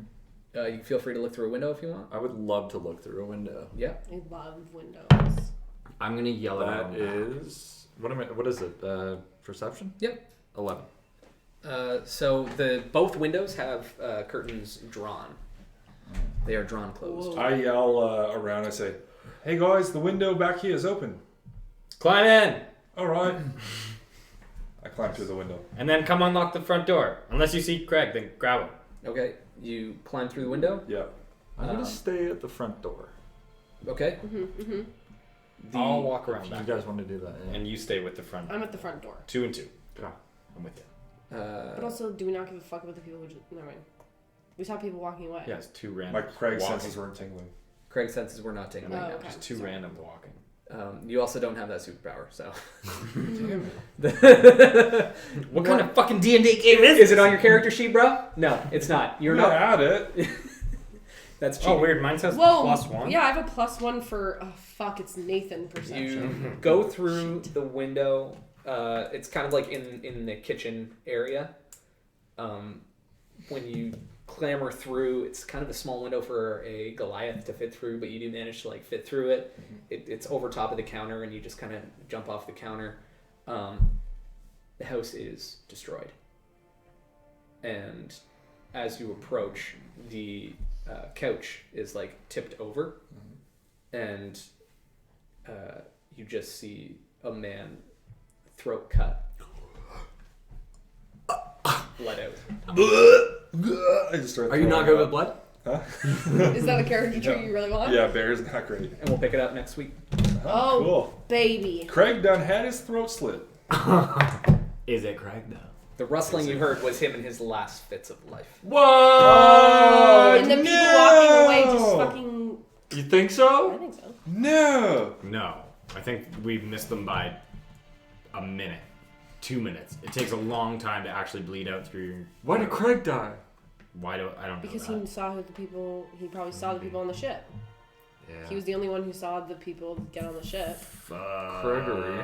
You feel free to look through a window if you want. I would love to look through a window. Yeah. I love windows. I'm gonna yell at That him. is what is it? Perception? Yep. 11. So both windows have curtains drawn. They are drawn closed. Whoa. I yell around. I say, "Hey guys, the window back here is open." Climb in, All right. I climb through the window. and then come unlock the front door. Unless you see Craig, then grab him. Okay. You climb through the window. Yeah. I'm Um, gonna stay at the front door. Okay. I'll walk around If back, you guys want to do that, yeah. and you stay with the front. I'm at the front door. 2 and 2. I'm with you. But also, do we not give a fuck about the people who just... Never mind. We saw people walking away. Yeah, it's 2 random. My Craig walking. senses weren't tingling. Craig's senses were not tingling. Oh, now. okay. Just 2 Sorry. random walking. You also don't have that superpower, so. Damn What kind of fucking D&D game is Is it on your character sheet, bro? No, it's not. You're You're not. at it. That's cheating. Oh, weird. Mine says Whoa. +1. Yeah, I have a +1 for... Oh, fuck. It's Nathan perception. You go through the window. It's kind of like in the kitchen area. When you clamber through, it's kind of a small window for a Goliath to fit through, but you do manage to fit through it. It's over top of the counter, and you just kind of jump off the counter. The house is destroyed, and as you approach, the couch is tipped over, and you just see a man, throat cut, blood out. I just started Are you not throwing good with up. blood? Huh? Is that a character trait you really want? Yeah, Bear's not great. And we'll pick it up next week. Oh, Cool. baby. Craig done had his throat slit. Is it Craig, though? The rustling you heard was him in his last fits of life. Whoa! And the people walking away just fucking... You think I so? think so. No. No. I think we missed them by a minute. 2 minutes. It takes a long time to actually bleed out through your... Why did Craig die? Why do I don't know Because that. he saw who the people... He probably saw the people on the ship. Yeah. He was the only one who saw the people get on the ship. Fuck. Gregory.